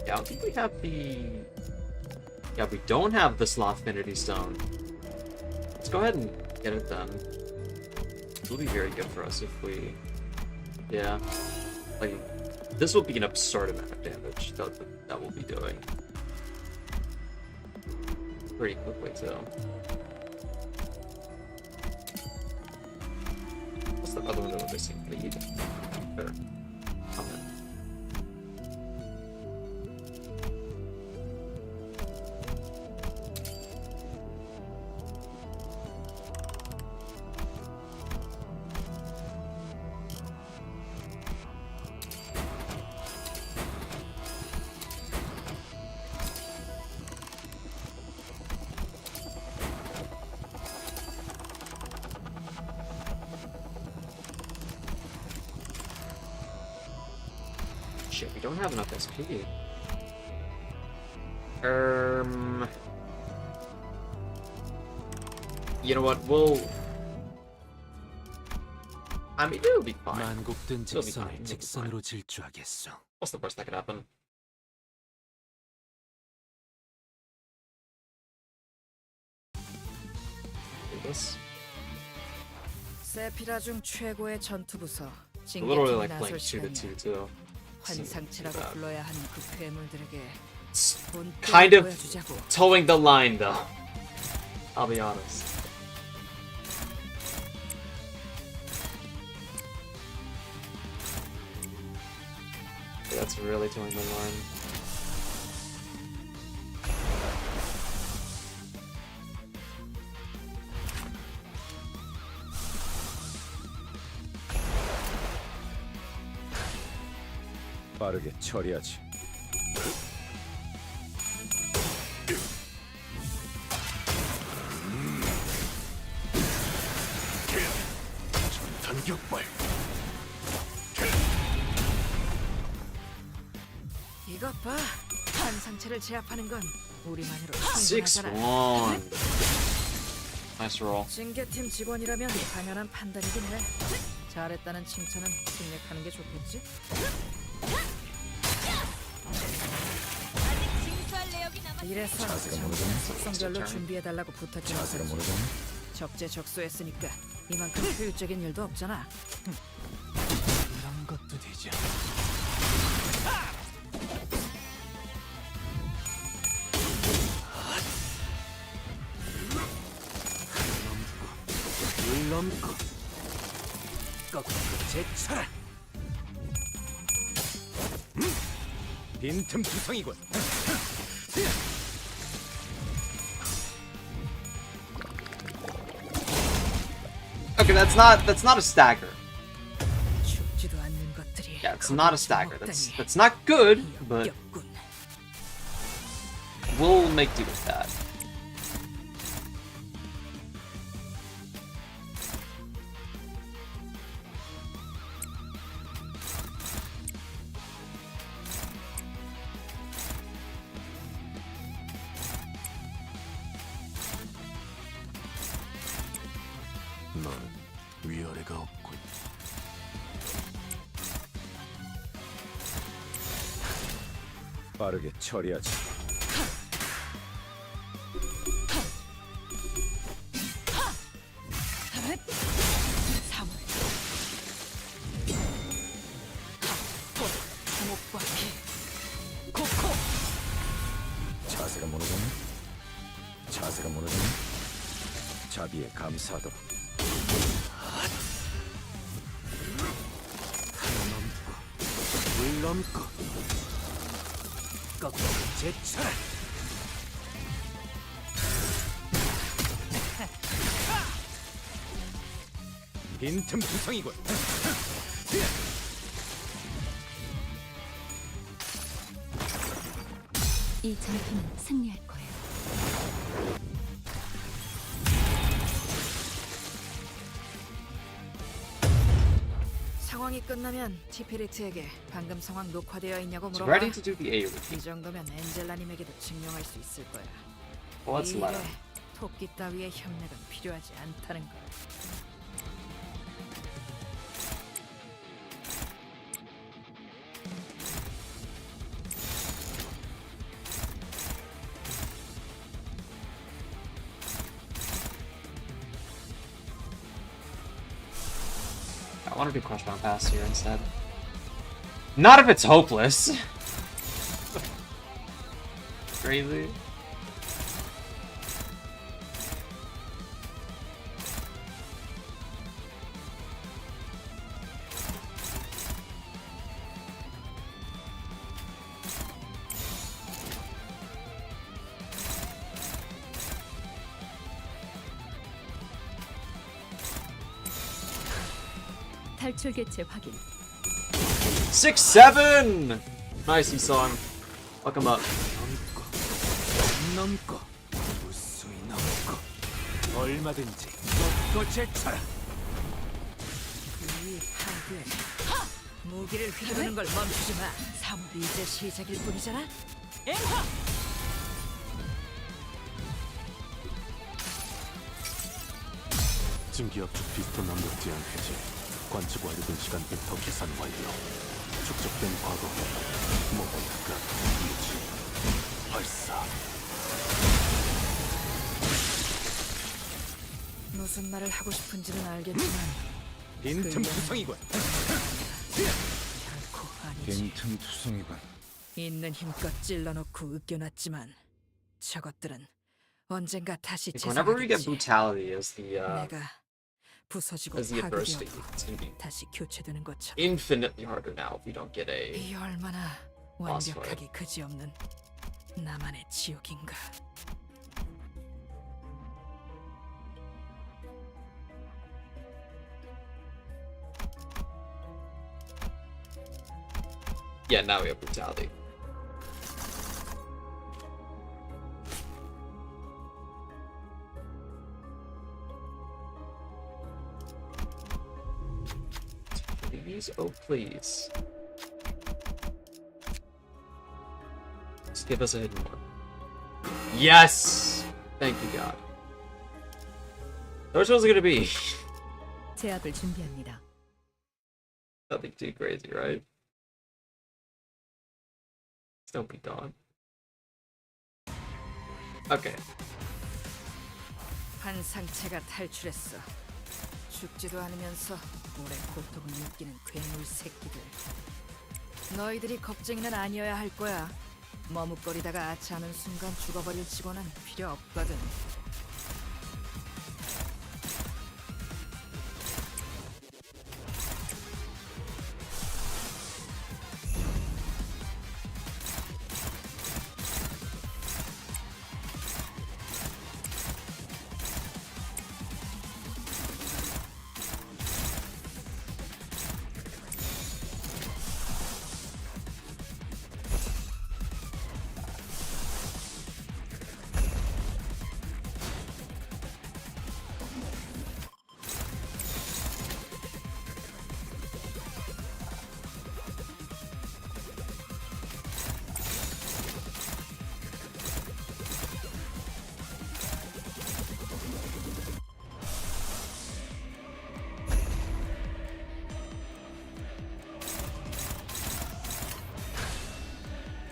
Yeah, I don't think we have the... Yeah, we don't have the Slothfinity Stone. Let's go ahead and get it done. It'll be very good for us if we... Yeah. Like, this will be an absurd amount of damage that we'll be doing. Pretty quickly, too. What's the other one that we're missing? Lead? Sure. Comment. Shit, we don't have enough SP. You know what, we'll... I mean, it'll be fine. 만곡된 It'll be fine. 직선을 It'll be fine. 직선으로 질주하겠어. What's the worst that could happen? Do this. 세피라 중 최고의 전투 부서. Literally 징계팀이 like 나설 playing 2 to 2 시간이야. too. 환상체라고 Bad. 불러야 하는 그 괴물들에게 본때를 Kind of 보여주자고. towing the line though. I'll be honest. Yeah, that's really towing the line. 빠르게 처리하지. 단격발. 환상체를 제압하는 건 우리만으로 6-1. 충분하잖아. Nice roll. 징계팀 직원이라면 당연한 판단이긴 해. 잘했다는 칭찬은 생략하는 게 좋겠지? 아직 징수할 내역이 남았. 이래서 자세가 정보는 무너졌네. 속성별로 준비해달라고 부탁해. 자세가 무너졌네. 적재적소했으니까 이만큼 효율적인 일도 없잖아. 이런 것도 되지. 물넘고 꺾고 제쳐라. 빈틈 투성이군. Okay, that's not a stagger. 죽지도 않는 것들이. Yeah, it's not a stagger. That's not good, but 역겹군. we'll make do with that. 너는 위아래가 없군. 빠르게 처리하지. 사물. 주목받기. 코코. 자세가 무너졌네. 자세가 무너졌네. 자비에 감사하도록. 물넘고 꺾고 제쳐라. 빈틈 투성이군. 이 전투는 승리할 거예요. 상황이 끝나면 티피리트에게 방금 상황 녹화되어 있냐고 It's 물어봐. ready to do the A 이 routine. 정도면 엔젤라님에게도 증명할 수 있을 거야. Well, let's 이 let 일에 him. 토끼 따위의 협력은 필요하지 않다는 걸. I want to do crush bound pass here instead. Not if it's hopeless. Crazy. 탈출 개체 확인. 6-7! Nice, he saw him. Fuck him up. 넘고 무수히 넘고 얼마든지 꺾고 제쳐라. 이 하드에 무기를 휘두르는 걸 멈추지 마. 사물 이제 시작일 뿐이잖아. 엠파! 증기압축 피스톤 남북 제한 해제. 관측 완료된 시간부터 계산 완료. 축적된 과거 모멘트가 유지 발사. 무슨 말을 하고 싶은지는 알겠지만 빈틈 투성이군. 결코 아니지. 빈틈 투성이군. 있는 힘껏 찔러놓고 으깨놨지만 저것들은 언젠가 다시 Like, whenever we get 재생하겠지. brutality 내가 부서지고 as the adversity, 파괴되었고 it's gonna be 다시 교체되는 것처럼 infinitely harder now if you don't get a. 이 얼마나 boss fight. 완벽하기 그지없는 나만의 지옥인가. Yeah, now we have brutality. Please, oh please. Just give us a hidden one. Yes! Thank you, God. Which one's it gonna be? 제압을 준비합니다. Nothing too crazy, right? Don't be dog. Okay. 한 상체가 탈출했어. 죽지도 않으면서 오래 고통을 느끼는 괴물 새끼들. 너희들이 겁쟁이는 아니어야 할 거야. 머뭇거리다가 아차하는 순간 죽어버릴 치고는 필요 없거든.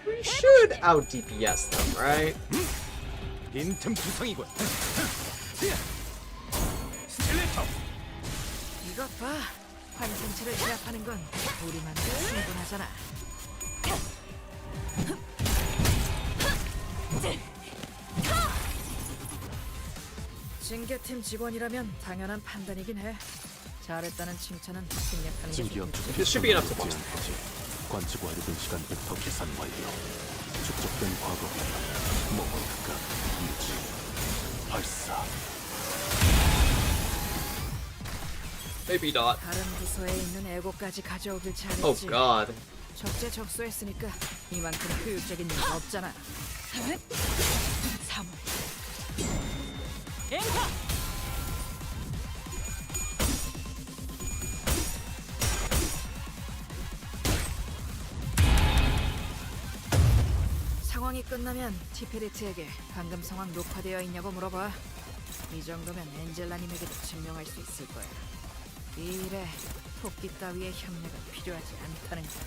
We should out DPS them, right? 빈틈 투성이군. 이것 봐. 환상체를 제압하는 건 우리만 충분하잖아. 징계팀 직원이라면 당연한 판단이긴 해. 잘했다는 칭찬은 생략하는 게 진기업 좋겠지. This should be enough to bust. 관측 완료된 시간부터 계산 완료. 축적된 과거 모험가 유지 발사. Maybe not. 다른 부서에 있는 애고까지 가져오길 잘했지. Oh God. 적재적소했으니까 이만큼 효율적인 일은 없잖아. 3월. 상황이 끝나면 티페리트에게 방금 상황 녹화되어 있냐고 물어봐. 이 정도면 엔젤라님에게도 증명할 수 있을 거야. 이 일에 토끼 따위의 협력은 필요하지 않다는 거야.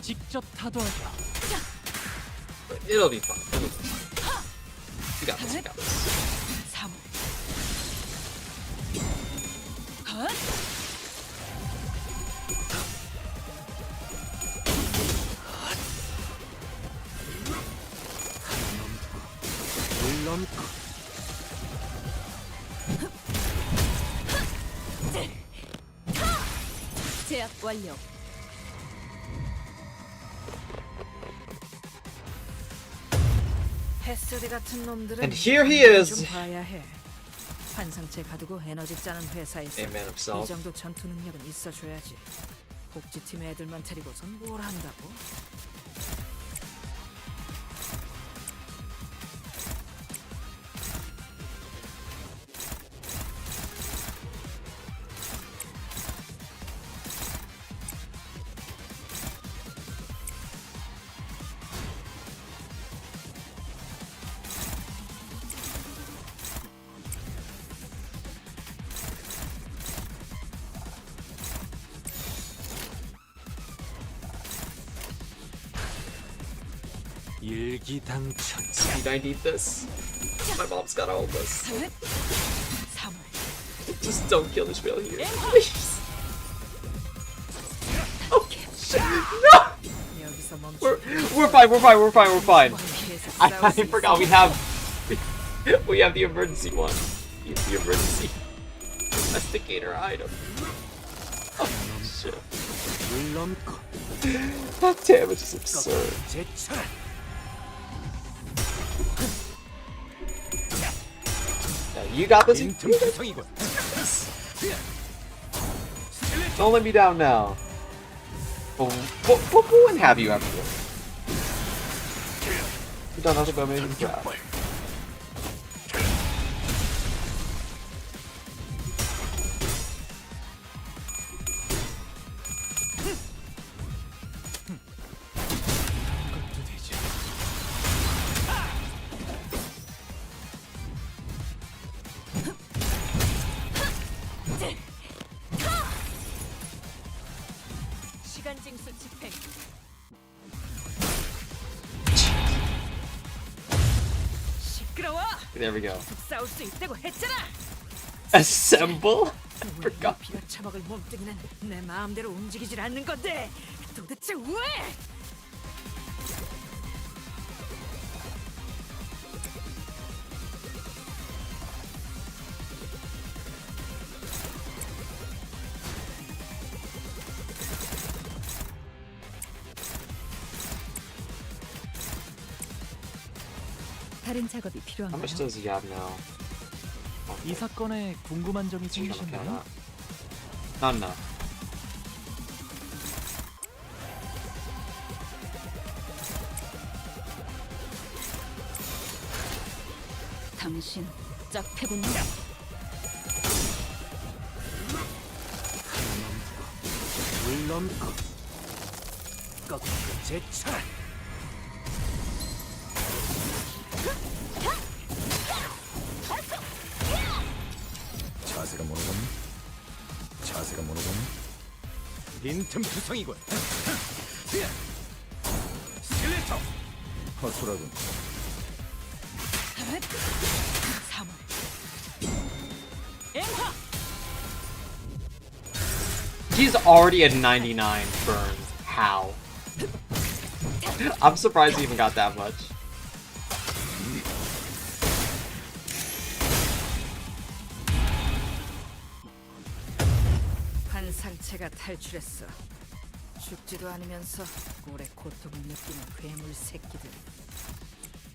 직접 타도하죠. It'll be fine. It'll be fine. You got this. You got this. 3월. 물론 제압 완료. 헤스드 같은 놈들은 And here he is. 좀 봐야 해. 환상체 가두고 에너지 짜는 회사에서 A man himself. 이 정도 전투 능력은 있어줘야지. 복지팀 애들만 데리고선 뭘 한다고? 일기당천. Dude, I need this. My mom's got all this. 3월. Just don't kill Ishmael here. Please. Okay. No! 여기서 멈추. We're fine. We're fine. We're fine. We're fine. 피해서 I 싸울 수 forgot we have the emergency one. The emergency investigator item. Oh shit. 물론 That damage is absurd. 제철. Yeah, you got this. 빈틈 투성이군. Don't let me down now. What wouldn't have you everywhere? You've done nothing but amazing job. 시간 징수 집행. 시끄러워. There we go. 싸울 수 있다고 했잖아. Assemble? 왜 비가 처먹을 몸뚱이는 내 마음대로 움직이질 않는 건데 도대체 왜? 다른 작업이 How 필요한가요? much does he have now? 이 사건에 궁금한 점이 Not 생기셨나요? enough. 당신 짝 패군다. 물넘고 꺾고 제철. 자세가 모노감이? 자세가 모노감이? 빈틈 투성이군. 스켈레터. 허술하군. 3월 He's already at 99 burns. How? I'm surprised he even got that much. 한 상체가 탈출했어. 죽지도 않으면서 오래 고통을 느끼는 괴물 새끼들.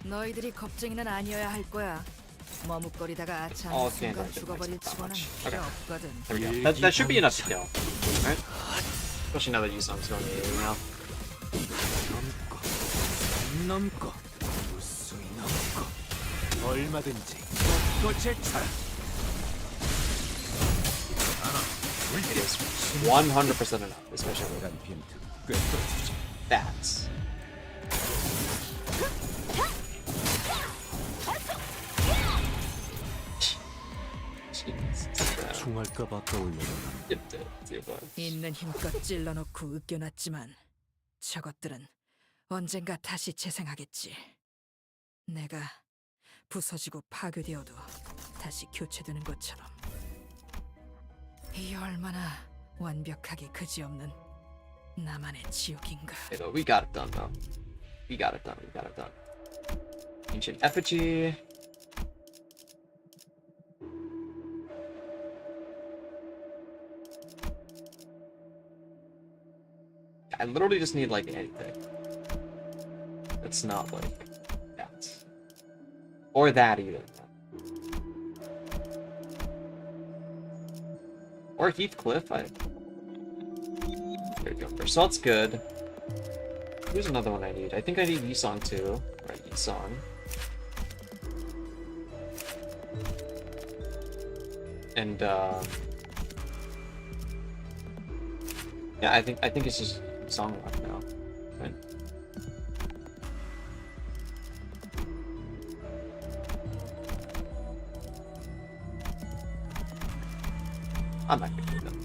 너희들이 겁쟁이는 아니어야 할 거야. 머뭇거리다가 아차하는 Oh, okay, 순간 that didn't 죽어버릴 make that 치고는 much. 필요 Okay. 없거든. There we go. That should be enough to kill. Right? Especially now that Yusong's going AoE now. 넘고 무수히 넘고 얼마든지 꺾고 제철. It is 100% enough, especially with 간 빈틈 꿰뚫어주지. that. Jesus. 중할까봐 떠올려라. 있는 힘껏 찔러놓고 으껴놨지만 저것들은 언젠가 다시 재생하겠지. 내가 부서지고 파괴되어도 다시 교체되는 것처럼. 이 얼마나 완벽하게 그지없는 나만의 지옥인가. Okay, though, we got it done, though. We got it done. We got it done. Ancient effigy. I literally just need like anything. It's not like that. Or that either. Or Heathcliff. There we go. So that's good. Here's another one I need. I think I need Yisong too. Right, Yisong. And yeah, I think it's just Yisong left now. Right. I'm not gonna do them.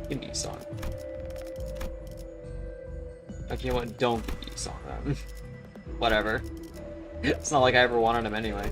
Give me Yisong. Okay, what? Don't give me Yisong then. Whatever. It's not like I ever wanted him anyway.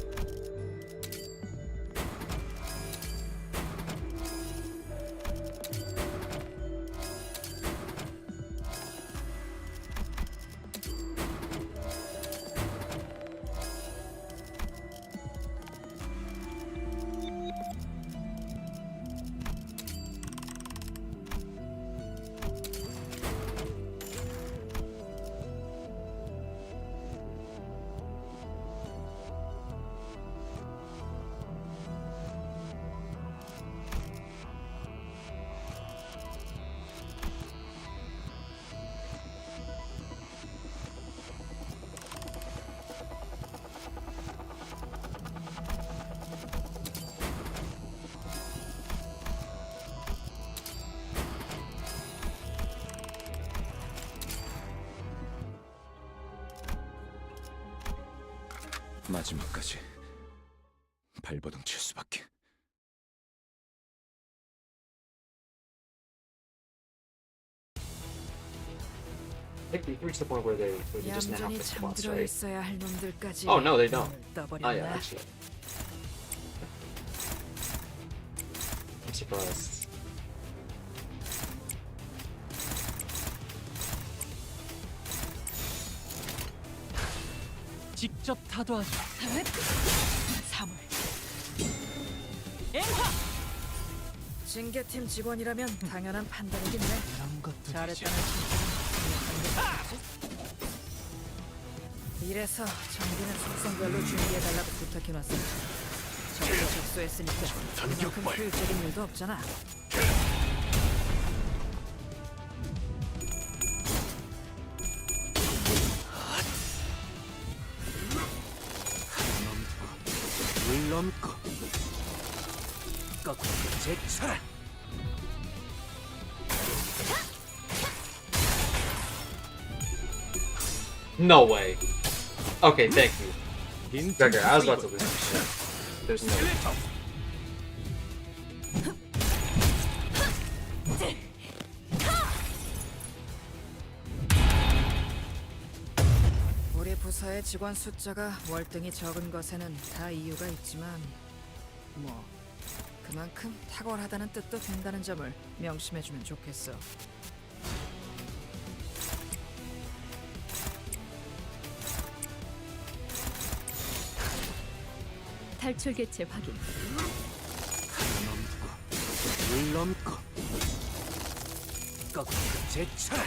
마지막까지 발버둥 칠 수밖에. think we've reached the point where they just now 얌전히 have to plus, 잠들어 right? 있어야 할 놈들까지 Oh no, they don't. 눈을 Oh 떠버렸네. yeah, actually. I'm surprised. 직접 타도하죠. 사물. 징계팀 직원이라면 당연한 판단이겠네. 이런 것도 되죠. 잘했다는 칭찬은 강력하겠지? 이래서 정비는 속성별로 준비해달라고 부탁해놨어. 정비 접수했으니까 그만큼 효율적인 일도 없잖아. 물 넘고 거꾸로 제쳐라. No way. Okay, thank you. 빈틈 Gregor, I was about to 투성이군. lose my shit. There's no way. 우리 부서의 직원 숫자가 월등히 적은 것에는 다 이유가 있지만 뭐 그만큼 탁월하다는 뜻도 된다는 점을 명심해주면 좋겠어. 탈출 개체 확인. 물 넘고 거꾸로 제쳐라.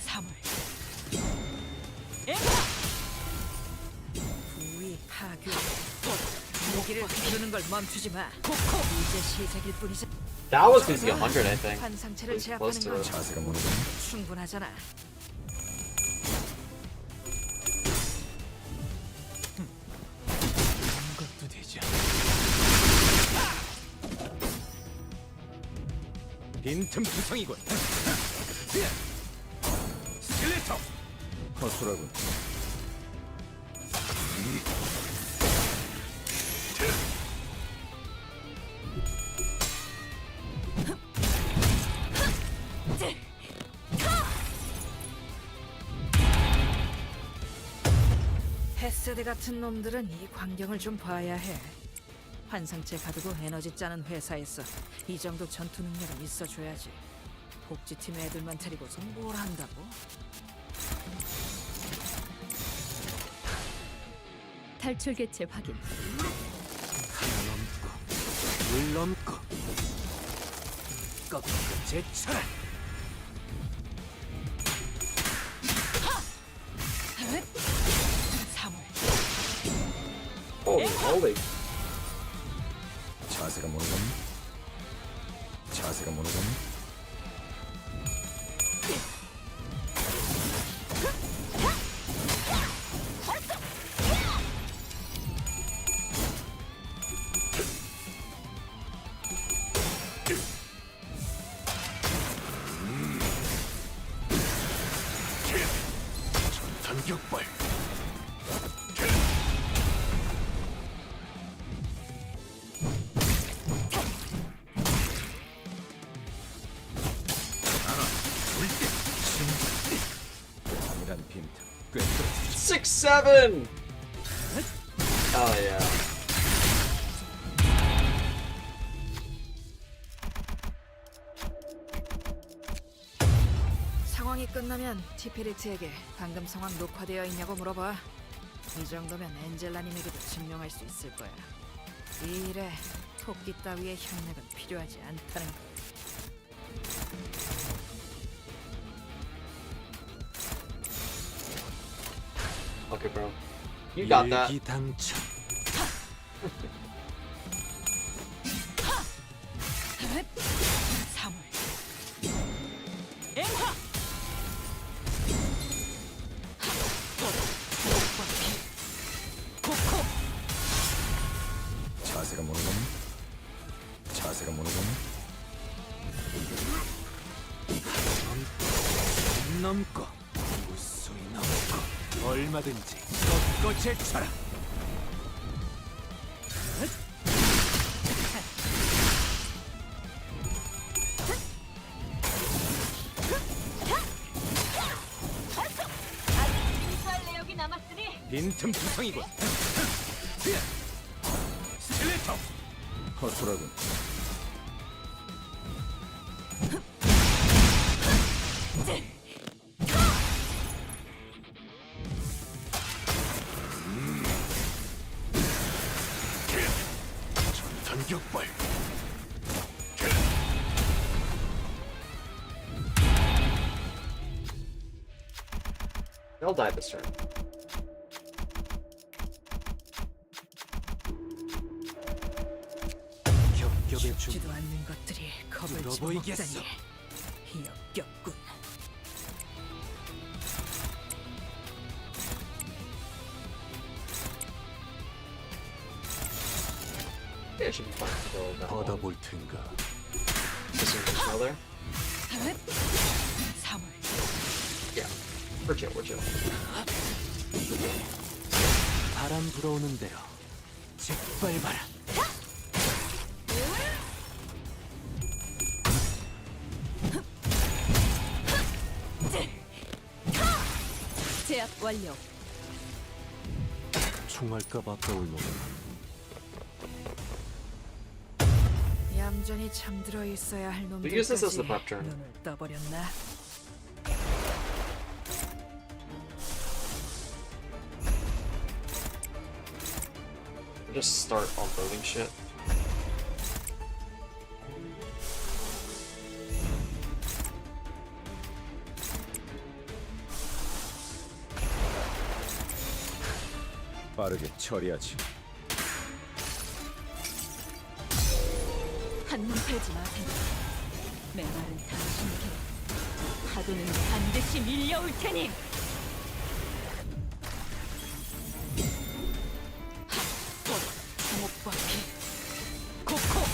사물. 부위 파괴. 무기를 휘두르는 걸 멈추지 마. 이제 시작일 뿐이지. That was gonna be 100, I think. 환상체를 It was close 제압하는 to 건 it. 자세가 무너져. 충분하잖아. 이런 것도 되죠. 빈틈 투성이군. 스켈레톤. 허술하군. 헤세드 같은 놈들은 이 광경을 좀 봐야 해. 환상체 가두고 에너지 짜는 회사에서 이 정도 전투 능력은 있어줘야지. 복지팀 애들만 데리고서 뭘 한다고? 탈출 개체 확인. 물 넘고 거꾸로 제쳐라. 사물. Holy moly. 자세가 무너졌니? 자세가 무너졌니? 전격발. 이란 빈틈 꽤 뚫었지. 6, 7! Oh yeah. 상황이 끝나면 티페리트에게 방금 상황 녹화되어 있냐고 물어봐. 이 정도면 엔젤라님에게도 증명할 수 있을 거야. 이 일에 토끼 따위의 협력은 필요하지 않다는 거. Okay, bro. You got that. 일기당천. 사물. 자세가 무너졌니? 자세가 무너졌니? 물 넘고 무수히 넘고 얼마든지 꺾고 제쳐라. 빈틈 투성이군. 스틸레이터. 허술하군. 전탄격발. They'll die this turn. 겹겹의 중. 죽지도 않는 것들이 겁을 들어보이겠어. 집어먹다니 역겹군. Yeah, it should be fine to go that long. 받아볼 텐가. System controller. 3월 Yeah. We're chill, we're chill. 바람 불어오는 대로 짓밟아라. 제압 완료. 총알값 아까울 놈은 얌전히 잠들어 있어야 할 We use this as the 놈들까지 prep turn. 눈을 떠버렸나? We'll just start unloading shit. 빠르게 처리하지. 한눈 팔지 마세요. 메말은 당신에게, 파도는 반드시 밀려올 테니. 핫꽃 주목받기 코코.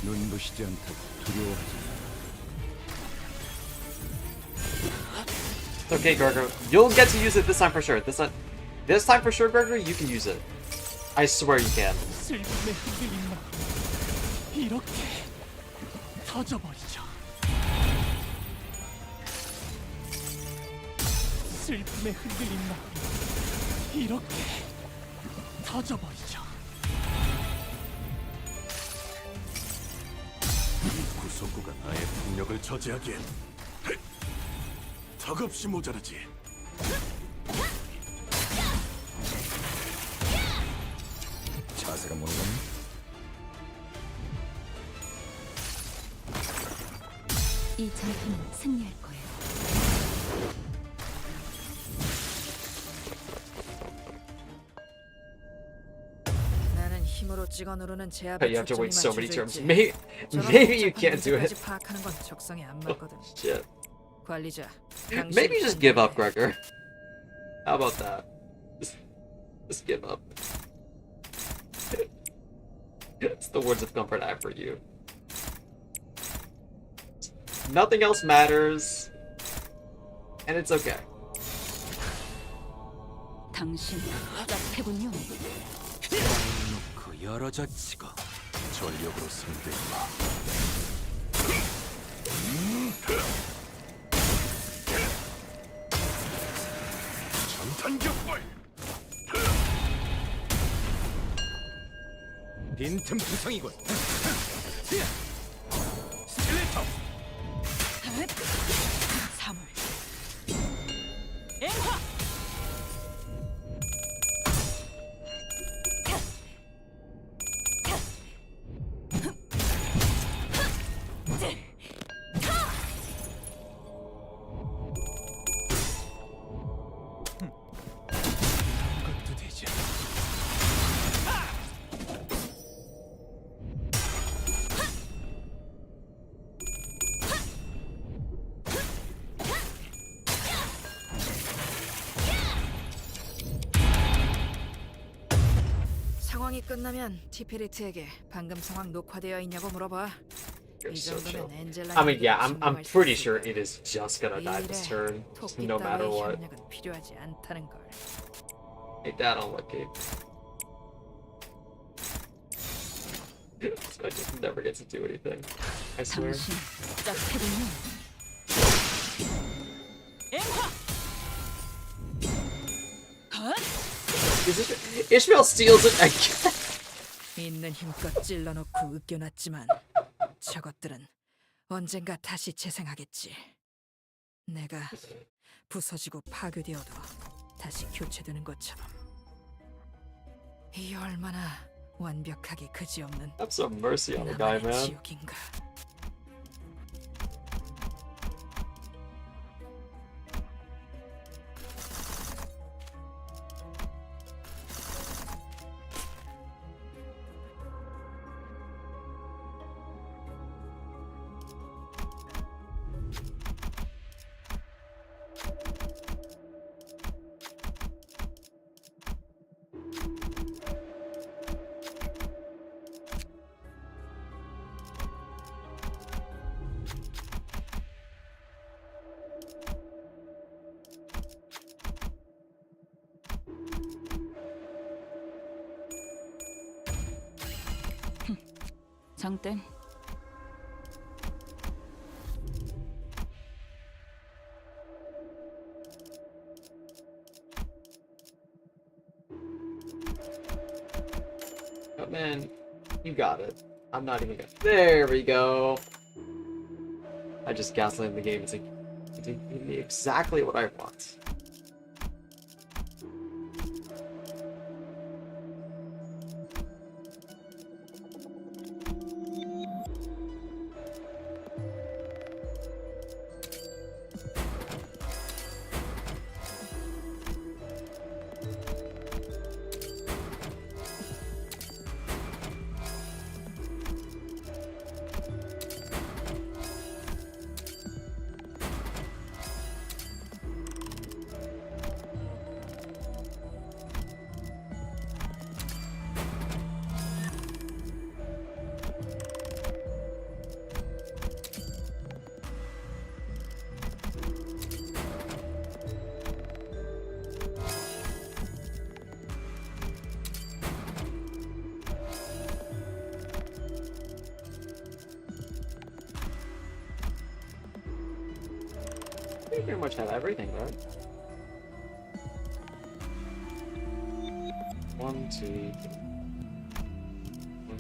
눈부시지 않다고 두려워하지. It's okay, Gregor. You'll get to use it this time for sure. This time for sure, Gregor, you can use it. I swear you can. 슬픔에 흔들린 마음 이렇게 터져버리죠. 슬픔에 흔들린 마음 이렇게 터져버리죠. 이 구속구가 나의 폭력을 저지하기엔 턱없이 모자라지. 자세가 모르겠네. 이 전투는 승리할 거예요. 나는 힘으로 찍어 누르는 제압에 You have to wait so many 초점이 turns. 맞춰져 있지. Maybe you can't do 저런 it. 문제까지 파악하는 건 적성에 안 맞거든. Shit. 관리자. Maybe you just give up, Gregor. How about that? Just give up. It's the words of comfort I have for you. Nothing else matters. And it's okay. 당신 짭해군요. 놓고 열어젖히고 전력으로 상대해봐. 전탄격발. 빈틈 투성이군. 스틸레이터. 3월 앵화. 이것도 되지. 상황이 끝나면 티페리트에게 방금 상황 녹화되어 있냐고 물어봐. You're 이 so chill. 정도면 엔젤라. I mean, yeah, I'm pretty sure it is just gonna die this turn, 토끼 no matter 따위의 what. 협력은 필요하지 않다는 걸. Ain't that unlucky? This guy just never gets to do anything. I swear. 당신 짭해군요. Ishmael steals it again. 있는 힘껏 찔러놓고 으깨놨지만 저것들은 언젠가 다시 재생하겠지. 내가 부서지고 파괴되어도 다시 교체되는 것처럼. 이 얼마나 완벽하게 그지없는 Have some mercy on the guy, 나만의 man. 지옥인가. 장땡. Oh man, you got it. I'm not even gonna. There we go. I just gaslighted the game. It's like, give me exactly what I want. We pretty much have everything, right? 1, 2, 3,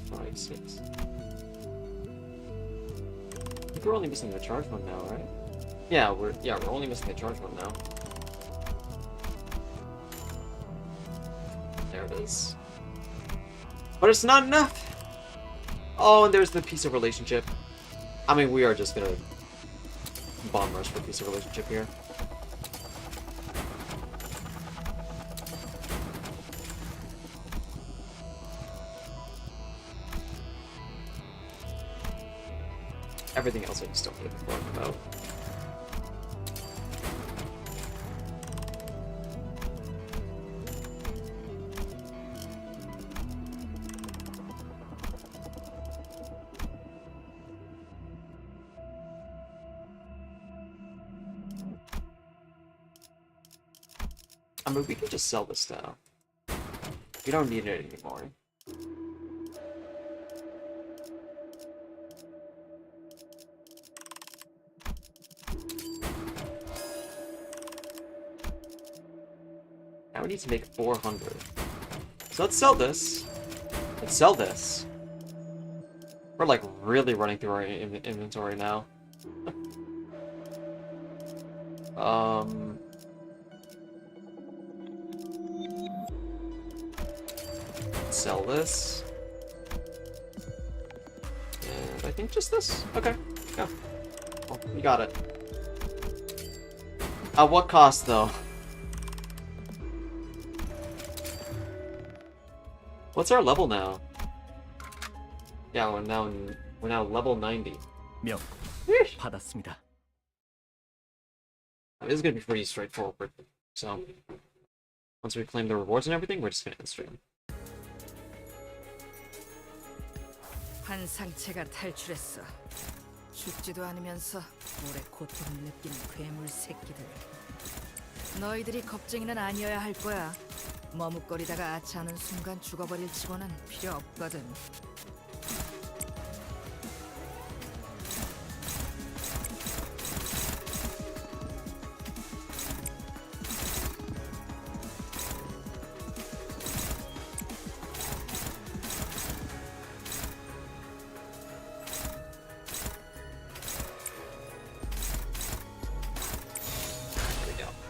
4, 5, 6. I think we're only missing the charge one now, right? Yeah, we're only missing the charge one now. There it is. But it's not enough. Oh, and there's the piece of relationship. I mean, we are just gonna bomb rush for piece of relationship here. Everything else I just don't give a fuck about. I mean, we can just sell this now. We don't need it anymore. Now we need to make 400. So let's sell this. Let's sell this. We're like really running through our inventory now. Sell this. And I think just this. Okay, yeah. Well, you got it. At what cost, though? What's our level now? Yeah, we're now level 90. 명 Yeesh. 받았습니다. This is gonna be pretty straightforward. So once we claim the rewards and everything, we're just gonna end stream. 환상체가 탈출했어. 죽지도 않으면서 오래 고통을 느끼는 괴물 새끼들. 너희들이 겁쟁이는 아니어야 할 거야. 머뭇거리다가 아차하는 순간 죽어버릴 치고는 필요 없거든.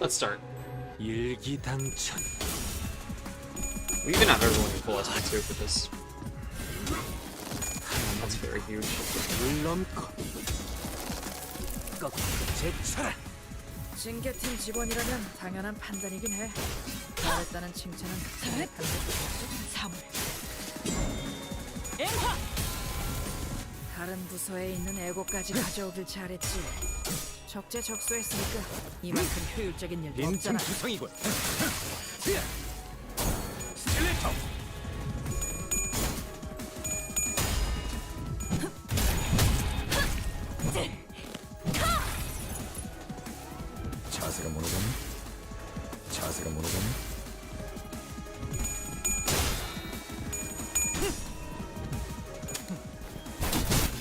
Let's start. 일기당천. We even have everyone in full SP2 for this. That's very huge. 물 넘고 꺾고 제쳐라. 징계팀 직원이라면 당연한 판단이긴 해. 잘했다는 칭찬은 반대 사물. 엠화. 다른 부서에 있는 애고까지 가져오길 잘했지. 적재적소했으니까 이만큼 효율적인 일도 빈틈 없잖아. 구성이군. 스틸레이터. 자세가 모노가니? 자세가 모노가니?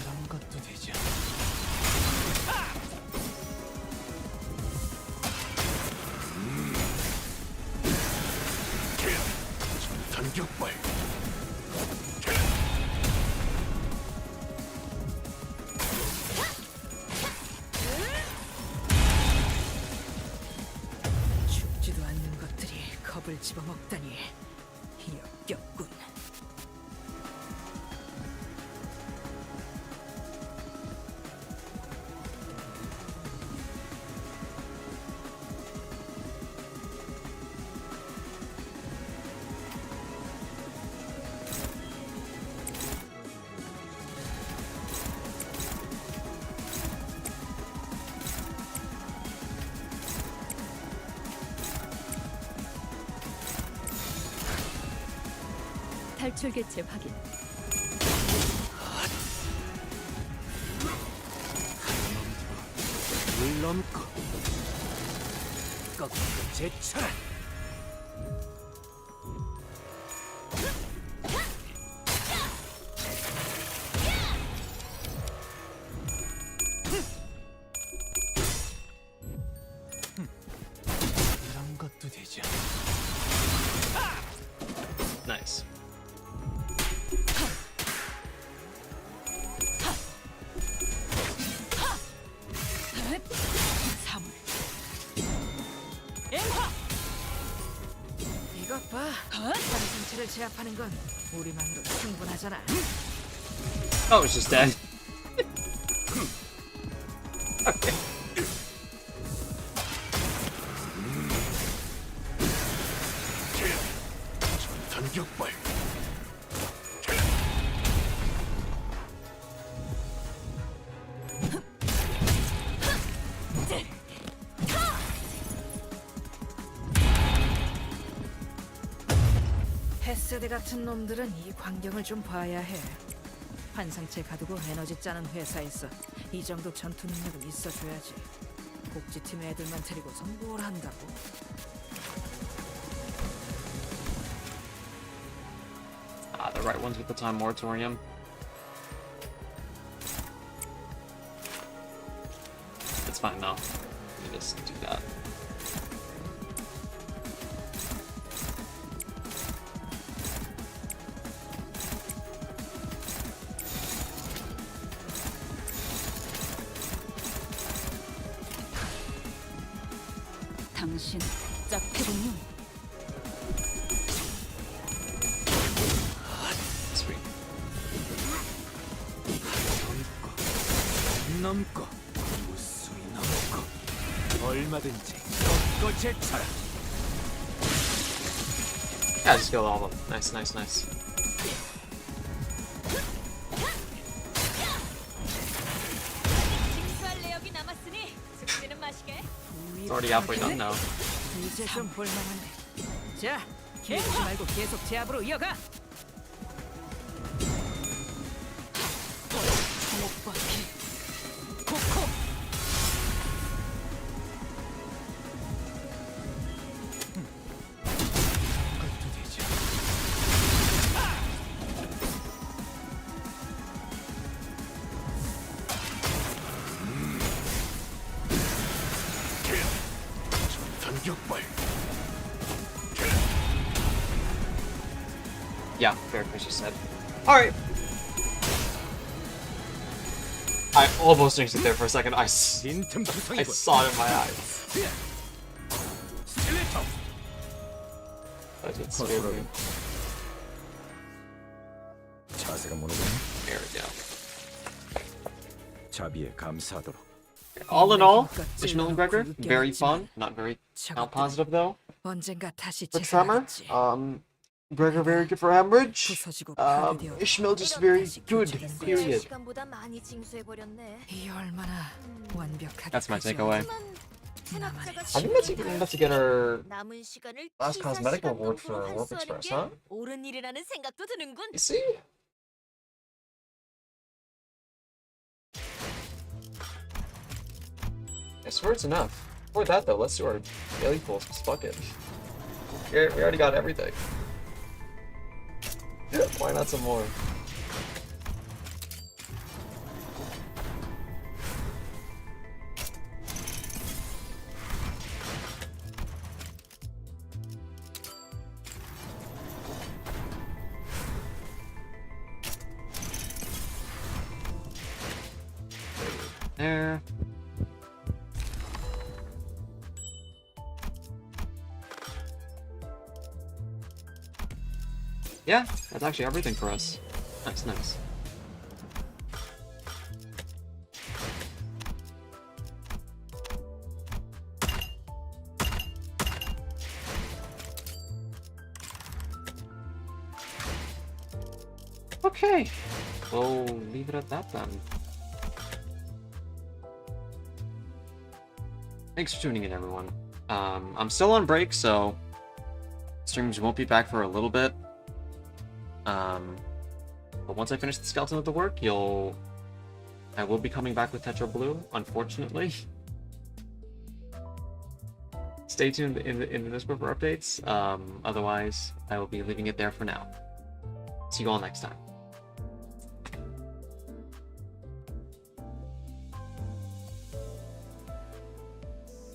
이런 것도 되죠. 전격발. 죽지도 않는 것들이 겁을 집어먹다니 역겹군. 탈출 개체 확인. 물 넘고 꺾고 제쳐라. 이런 것도 되죠. Nice. 사물. 엠화. 이것 봐. 다른 상체를 제압하는 건 우리만으로 충분하잖아. Oh, it's just dead. Okay. 전격발. 햇세대 같은 놈들은 이 광경을 좀 봐야 해. 환상체 가두고 에너지 짜는 회사에서 이 정도 전투 능력은 있어줘야지. 복지팀 애들만 데리고선 뭘 한다고? Ah, the right ones with the time moratorium. It's fine now. Let me just do that. 당신 짝패군요. Sweet. 넘고 무수히 넘고 얼마든지 꺾고 제쳐라. Yeah, just kill all of them. Nice, nice, nice. 징수할 내역이 남았으니 숙제는 마시게. It's already halfway done now. 이제 좀 볼만하네. 자, 기다리지 말고 계속 제압으로 이어가. 주목받기. 코코. 것도 되죠. 전격발. Yeah, fair, as you said. Alright. I almost jinxed it there for a second. I 빈틈 saw 구성이군. it in my eyes. It's scared me. 자세가 무너지네. There we go. 자비에 감사하도록. All in all, Ishmael and Gregor, very fun. Not very positive though. 언젠가 다시 For Tremor, 재생하겠지. Gregor very good for Hemorrhage. 부서지고 파괴되어 Ishmael just very good. Period. 시간보다 많이 징수해버렸네. 이 얼마나 완벽하게 That's my 그죠? takeaway. 체납자가 I think that's even enough to get her 남은 시간을 last 기사 cosmetic 시간 reward 낭비로 for Warp 환수하는 Express, 게 huh? 옳은 일이라는 생각도 드는군. You see? I swear it's enough. For that though, let's do our daily pulls. Fuck it. We already got everything. Why not some more? There. Yeah, that's actually everything for us. Nice, nice. Okay, we'll leave it at that then. Thanks for tuning in, everyone. I'm still on break, so streams won't be back for a little bit. But once I finish the skeleton of the work, I will be coming back with Tetra Blue, unfortunately. Stay tuned in the Discord for updates. Otherwise, I will be leaving it there for now. See you all next time.